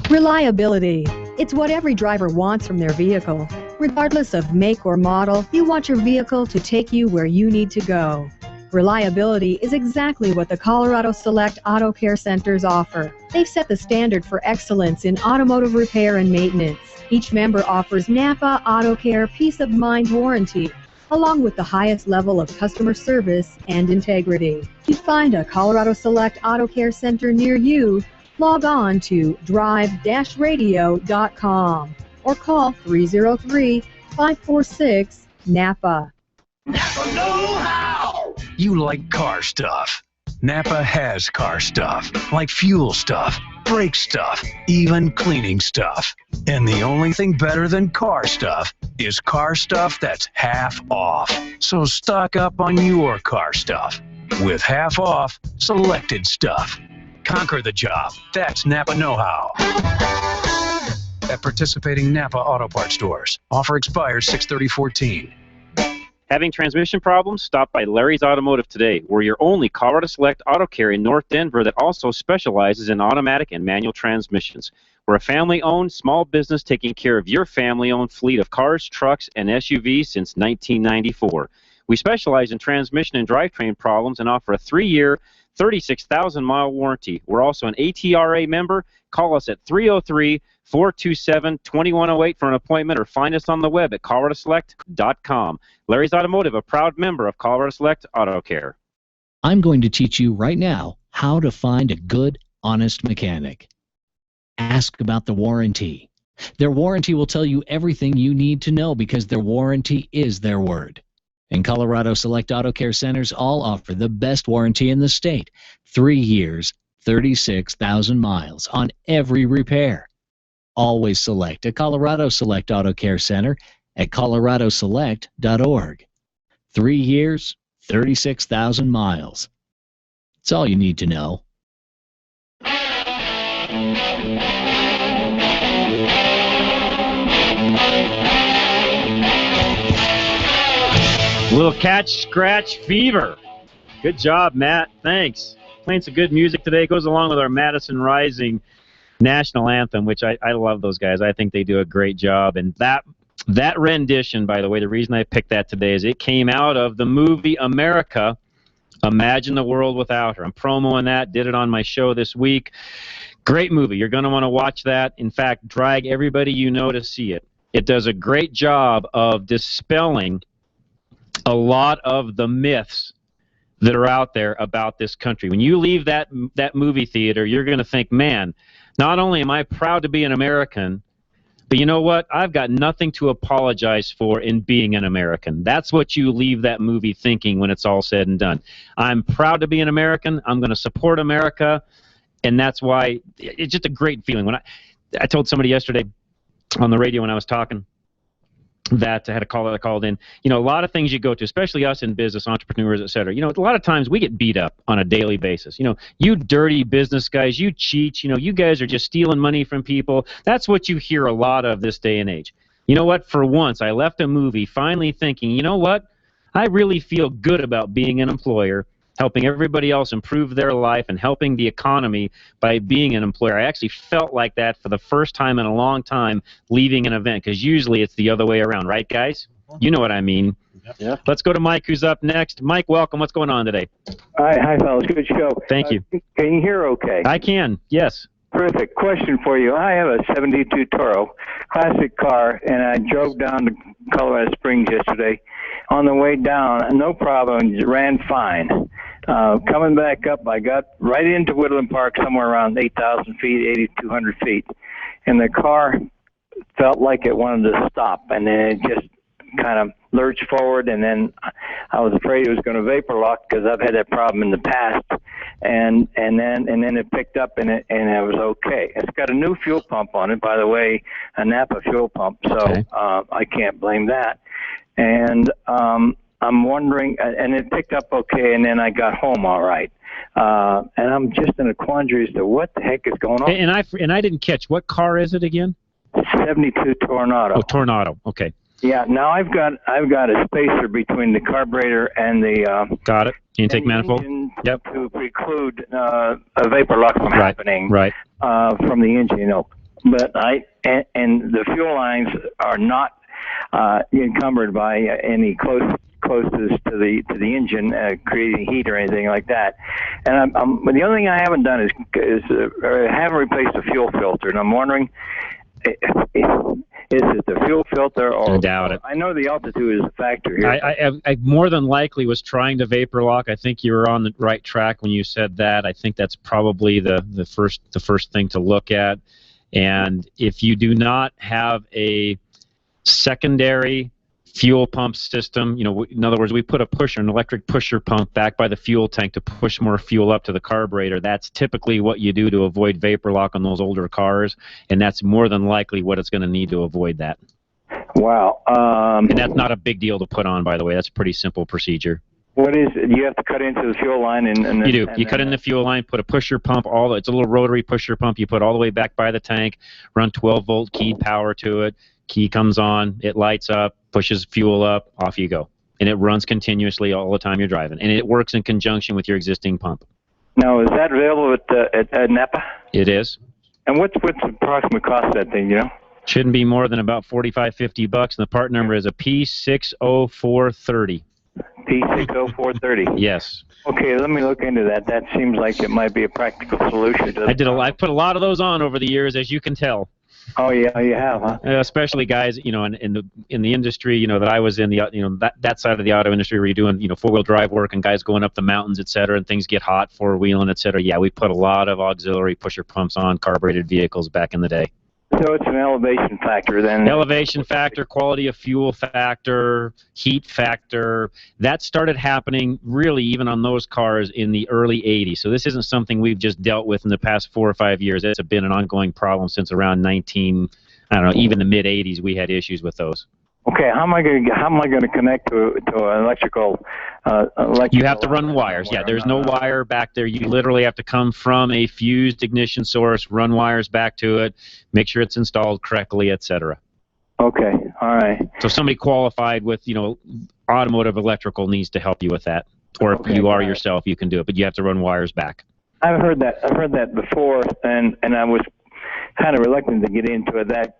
Reliability. It's what every driver wants from their vehicle. Regardless of make or model, you want your vehicle to take you where you need to go. Reliability is exactly what the Colorado Select Auto Care Centers offer. They've set the standard for excellence in automotive repair and maintenance. Each member offers Napa Auto Care Peace of Mind warranty, along with the highest level of customer service and integrity. To find a Colorado Select Auto Care Center near you, log on to drive-radio.com or call 303-546-NAPA. You like car stuff. Napa has car stuff, like fuel stuff, brake stuff, even cleaning stuff. And the only thing better than car stuff is car stuff that's half off. So stock up on your car stuff with half off selected stuff. Conquer the job. That's Napa know-how. At participating Napa Auto Parts stores. Offer expires 6/30/14. Having transmission problems? Stop by Larry's Automotive today. We're your only Colorado Select Auto Care in North Denver that also specializes in automatic and manual transmissions. We're a family-owned small business taking care of your family-owned fleet of cars, trucks, and SUVs since 1994. We specialize in transmission and drivetrain problems and offer a 3-year, 36,000-mile warranty. We're also an ATRA member. Call us at 303-427-2108 for an appointment, or find us on the web at coloradoselect.com. Larry's Automotive, a proud member of Colorado Select Auto Care. I'm going to teach you right now how to find a good, honest mechanic. Ask about the warranty. Their warranty will tell you everything you need to know because their warranty is their word. And Colorado Select Auto Care Centers all offer the best warranty in the state. 3 years, 36,000 miles on every repair. Always select a Colorado Select Auto Care Center at coloradoselect.org. 3 years, 36,000 miles. It's all you need to know. little catch, scratch, fever. Good job, Matt. Thanks. Playing some good music today. It goes along with our Madison Rising national anthem, which I love those guys. I think they do a great job. And that rendition, by the way, the reason I picked that today is it came out of the movie America, Imagine the World Without Her. I'm promoing that, did it on my show this week. Great movie. You're going to want to watch that. In fact, drag everybody you know to see it. It does a great job of dispelling a lot of the myths that are out there about this country. When you leave that movie theater, you're going to think, man, not only am I proud to be an American, but you know what? I've got nothing to apologize for in being an American. That's what you leave that movie thinking when it's all said and done. I'm proud to be an American. I'm going to support America, and that's why it's just a great feeling. When I told somebody yesterday on the radio when I was talking that I had a call that I called in. You know, a lot of things you go to, especially us in business, entrepreneurs, et cetera. You know, a lot of times we get beat up on a daily basis. You know, you dirty business guys, you cheat. You know, you guys are just stealing money from people. That's what you hear a lot of this day and age. You know what? For once, I left a movie finally thinking, you know what? I really feel good about being an employer, helping everybody else improve their life and helping the economy by being an employer. I actually felt like that for the first time in a long time leaving an event, because usually it's the other way around, right, guys? You know what I mean. Yeah. Let's go to Mike, who's up next. Mike, welcome. What's going on today? Hi, fellas. Good show. Thank you. Can you hear okay? I can, yes. Terrific. Question for you. I have a 72 Toro, classic car, and I drove down to Colorado Springs yesterday. On the way down, no problem, ran fine. Coming back up, I got right into Woodland Park, somewhere around 8,000 feet, 8,200 feet, and the car felt like it wanted to stop, and then it just kind of lurched forward, and then I was afraid it was going to vapor lock because I've had that problem in the past, and then it picked up and it was okay. It's got a new fuel pump on it, by the way, a Napa fuel pump, so okay. I can't blame that. And I'm wondering, and it picked up okay, and then I got home all right. And I'm just in a quandary as to what the heck is going on. And I didn't catch, what car is it again? 72 Tornado. Oh, Tornado. Okay. Yeah. Now I've got a spacer between the carburetor and the. Got it. Intake manifold. Yep. To preclude a vapor lock from happening. Right. From the engine, you know. But and the fuel lines are not encumbered by any closest to the engine, creating heat or anything like that. And but the only thing I haven't done is I haven't replaced the fuel filter, and I'm wondering, is it the fuel filter or? I doubt it. I know the altitude is a factor here. I more than likely was trying to vapor lock. I think you were on the right track when you said that. I think that's probably the first thing to look at. And if you do not have a secondary fuel pump system, you know, in other words, we put an electric pusher pump back by the fuel tank to push more fuel up to the carburetor. That's typically what you do to avoid vapor lock on those older cars, and that's more than likely what it's going to need to avoid that. Wow. And that's not a big deal to put on, by the way. That's a pretty simple procedure. What is it? You have to cut into the fuel line and you do. You cut in the fuel line, put a pusher pump, it's a little rotary pusher pump you put all the way back by the tank, run 12-volt keyed power to it. Key comes on, it lights up, pushes fuel up, off you go. And it runs continuously all the time you're driving. And it works in conjunction with your existing pump. Now, is that available at Napa? It is. And what's the approximate cost of that thing, you know? Shouldn't be more than about $45-50, and the part number is a P60430. P60430? Yes. Okay, let me look into that. That seems like it might be a practical solution. I put a lot of those on over the years, as you can tell. Oh yeah, you have, huh? Especially guys, you know, in the industry, you know, that I was in, that side of the auto industry where you're doing, you know, 4-wheel drive work and guys going up the mountains, et cetera, and things get hot, 4-wheeling, et cetera. Yeah, we put a lot of auxiliary pusher pumps on carbureted vehicles back in the day. So it's an elevation factor then? Elevation factor, quality of fuel factor, heat factor. That started happening really even on those cars in the early 80s. So this isn't something we've just dealt with in the past 4 or 5 years. It's been an ongoing problem since around even the mid 80s we had issues with those. Okay, how am I going to connect to an electrical? You have to run wires. Yeah, there's no wire back there. You literally have to come from a fused ignition source, run wires back to it, make sure it's installed correctly, etc. Okay, all right. So somebody qualified with, automotive electrical needs to help you with that. Or if you are yourself, you can do it, but you have to run wires back. I've heard that before, and I was kind of reluctant to get into that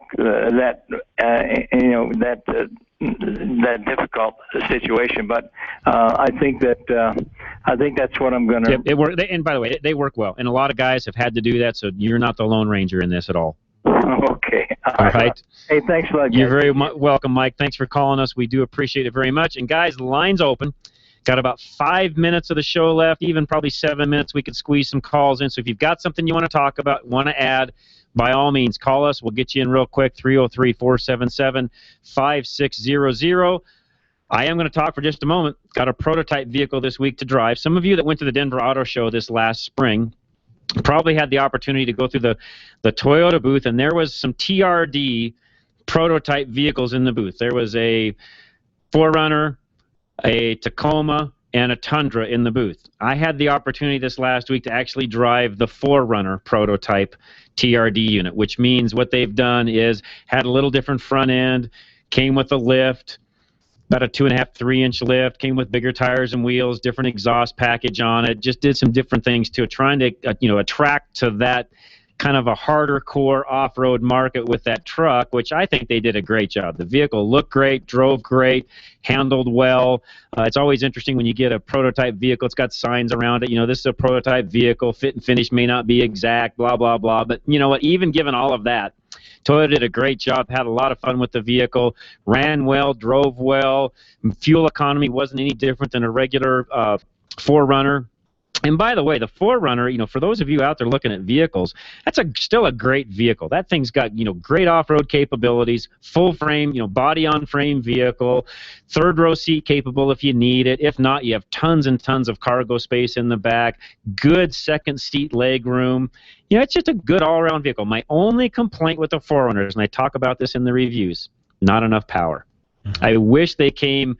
difficult situation. But I think that's what I'm gonna. It work. And by the way, they work well, and a lot of guys have had to do that. So you're not the Lone Ranger in this at all. Okay. All right. Hey, thanks a lot. You're very welcome, Mike. Thanks for calling us. We do appreciate it very much. And guys, the line's open. Got about 5 minutes of the show left, even probably 7 minutes. We could squeeze some calls in. So if you've got something you want to talk about, want to add, by all means, call us. We'll get you in real quick, 303-477-5600. I am going to talk for just a moment. Got a prototype vehicle this week to drive. Some of you that went to the Denver Auto Show this last spring probably had the opportunity to go through the Toyota booth, and there was some TRD prototype vehicles in the booth. There was a 4Runner, a Tacoma, and a Tundra in the booth. I had the opportunity this last week to actually drive the 4Runner prototype TRD unit, which means what they've done is had a little different front end, came with a lift, about a 2.5, 3-inch lift, came with bigger tires and wheels, different exhaust package on it, just did some different things to it, trying to attract to that kind of a harder core off-road market with that truck, which I think they did a great job. The vehicle looked great, drove great, handled well. It's always interesting when you get a prototype vehicle. It's got signs around it. This is a prototype vehicle. Fit and finish may not be exact, blah, blah, blah. But you know what? Even given all of that, Toyota did a great job, had a lot of fun with the vehicle, ran well, drove well. Fuel economy wasn't any different than a regular 4Runner. And by the way, the 4Runner, for those of you out there looking at vehicles, that's still a great vehicle. That thing's got, great off-road capabilities, full frame, body-on-frame vehicle, third-row seat capable if you need it. If not, you have tons and tons of cargo space in the back, good second-seat leg room. It's just a good all-around vehicle. My only complaint with the 4Runners, and I talk about this in the reviews, not enough power. I wish they came,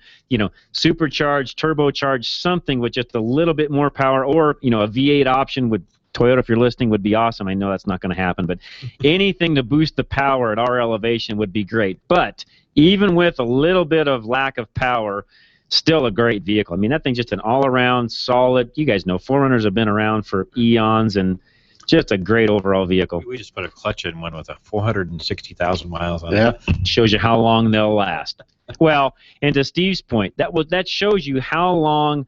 supercharged, turbocharged, something with just a little bit more power, or, a V8 option would, Toyota, if you're listening, would be awesome. I know that's not going to happen, but anything to boost the power at our elevation would be great. But even with a little bit of lack of power, still a great vehicle. I mean, that thing's just an all-around solid, you guys know, 4Runners have been around for eons, and just a great overall vehicle. We just put a clutch in one with a 460,000 miles on it. Shows you how long they'll last. Well, and to Steve's point, that shows you how long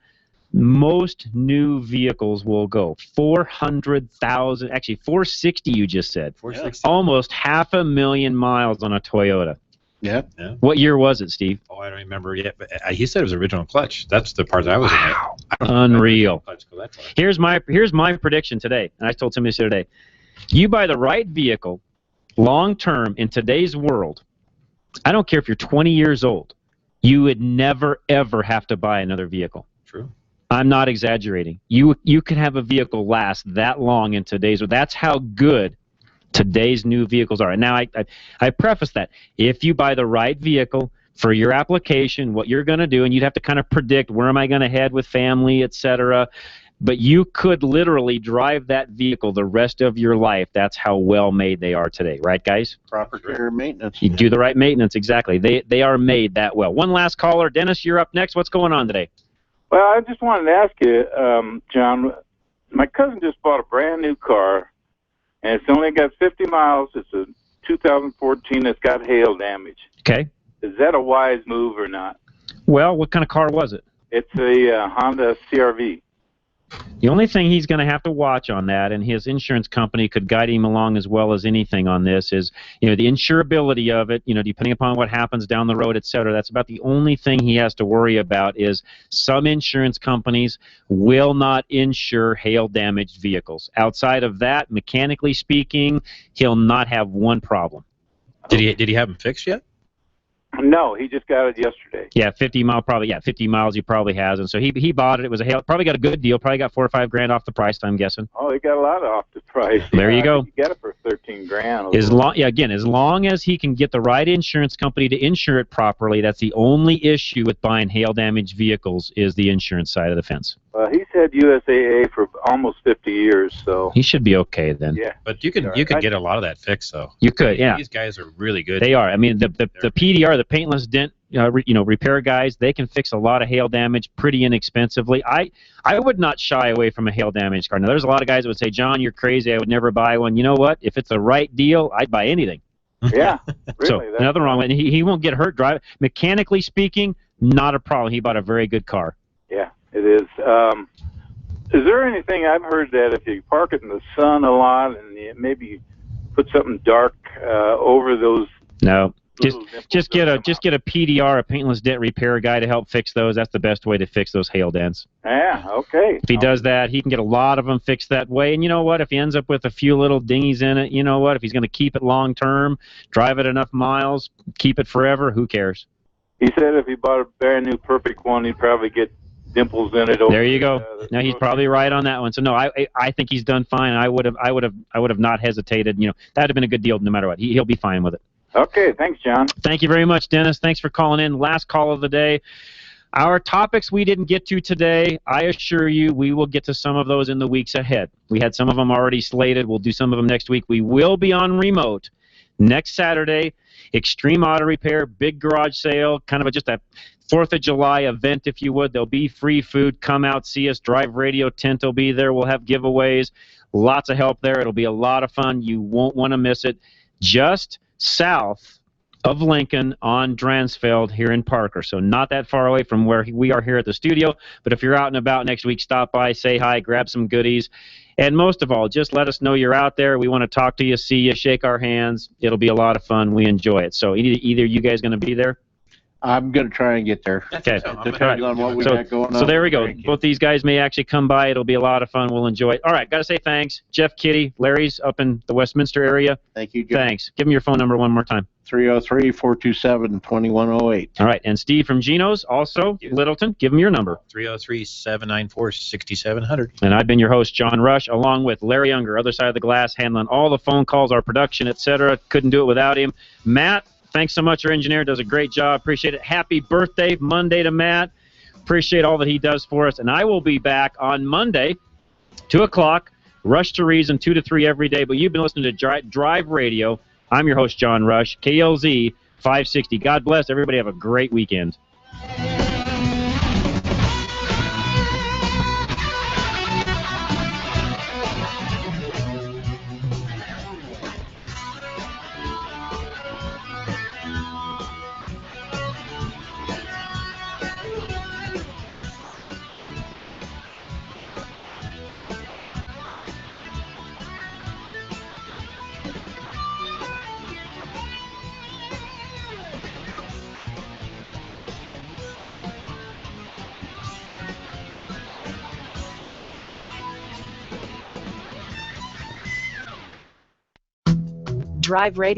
most new vehicles will go. 400,000, actually 460 you just said. 460. Almost 500,000 miles on a Toyota. Yeah. What year was it, Steve? Oh, I don't remember yet, but he said it was original clutch. That's the part I was in. Unreal. Here's my prediction today, and I told somebody this the other day. You buy the right vehicle, long term in today's world. I don't care if you're 20 years old. You would never ever have to buy another vehicle. True. I'm not exaggerating. You can have a vehicle last that long in today's world. That's how good today's new vehicles are. And now I preface that. If you buy the right vehicle for your application, what you're going to do, and you'd have to kind of predict where am I going to head with family, etc. But you could literally drive that vehicle the rest of your life. That's how well made they are today, right, guys? Proper care maintenance. You do the right maintenance, exactly. They are made that well. One last caller. Dennis, you're up next. What's going on today? Well, I just wanted to ask you, John, my cousin just bought a brand new car, and it's only got 50 miles. It's a 2014. It's got hail damage. Okay. Is that a wise move or not? Well, what kind of car was it? It's a Honda CR-V. The only thing he's going to have to watch on that, and his insurance company could guide him along as well as anything on this, is the insurability of it, depending upon what happens down the road, et cetera. That's about the only thing he has to worry about. Is some insurance companies will not insure hail-damaged vehicles. Outside of that, mechanically speaking, he'll not have one problem. Did he have them fixed yet? No, he just got it yesterday. Yeah, 50 miles he probably has. And so he bought it. It was probably got a good deal. Probably got $4 or $5 grand off the price, I'm guessing. Oh, he got a lot off the price. There you go. You get it for 13 grand. As long as he can get the right insurance company to insure it properly, that's the only issue with buying hail damaged vehicles is the insurance side of the fence. He's had USAA for almost 50 years, so He should be okay then. yeah. But you can get a lot of that fixed though. You could, yeah. These guys are really good. They are. I mean, the PDR, the paintless dent, repair guys, they can fix a lot of hail damage pretty inexpensively. I would not shy away from a hail damage car. Now, there's a lot of guys that would say, John, you're crazy. I would never buy one. You know what? If it's the right deal, I'd buy anything. Yeah, So really. nothing wrong with it. He won't get hurt driving. Mechanically speaking, not a problem. He bought a very good car. Yeah, it is. Is there anything I've heard that if you park it in the sun a lot and you maybe put something dark over those? No. Just get a PDR, a paintless dent repair guy to help fix those. That's the best way to fix those hail dents. Yeah, okay. If he does that, he can get a lot of them fixed that way. And you know what? If he ends up with a few little dingies in it, you know what? If he's going to keep it long term, drive it enough miles, keep it forever, who cares? He said if he bought a brand new perfect one, he'd probably get dimples in it. There you go. No, he's probably right on that one. So no, I think he's done fine. I would have not hesitated. You know, that'd have been a good deal no matter what. He'll be fine with it. Okay, thanks, John. Thank you very much, Dennis. Thanks for calling in. Last call of the day. Our topics we didn't get to today, I assure you we will get to some of those in the weeks ahead. We had some of them already slated. We'll do some of them next week. We will be on remote next Saturday. Extreme Auto Repair, big garage sale, kind of just a 4th of July event, if you would. There'll be free food. Come out, see us. Drive Radio tent will be there. We'll have giveaways. Lots of help there. It'll be a lot of fun. You won't want to miss it. Just south of Lincoln on Dransfeld here in Parker. So not that far away from where we are here at the studio. But if you're out and about next week, stop by, say hi, grab some goodies. And most of all, just let us know you're out there. We want to talk to you, see you, shake our hands. It'll be a lot of fun. We enjoy it. So either you guys going to be there? I'm going to try and get there. Okay. Depending on what we got going on. So there we go. Both these guys may actually come by. It'll be a lot of fun. We'll enjoy it. All right. Got to say thanks. Jeff Kitty, Larry's up in the Westminster area. Thank you, Jeff. Thanks. Give me your phone number one more time. 303-427-2108. All right. And Steve from Geno's, also Littleton. Give him your number. 303-794-6700. And I've been your host, John Rush, along with Larry Unger, other side of the glass, handling all the phone calls, our production, etc. Couldn't do it without him. Matt, thanks so much. Our engineer does a great job. Appreciate it. Happy birthday Monday to Matt. Appreciate all that he does for us. And I will be back on Monday, 2 o'clock, Rush to Reason, 2 to 3 every day. But you've been listening to Drive Radio. I'm your host, John Rush, KLZ 560. God bless. Everybody have a great weekend. Drive Radio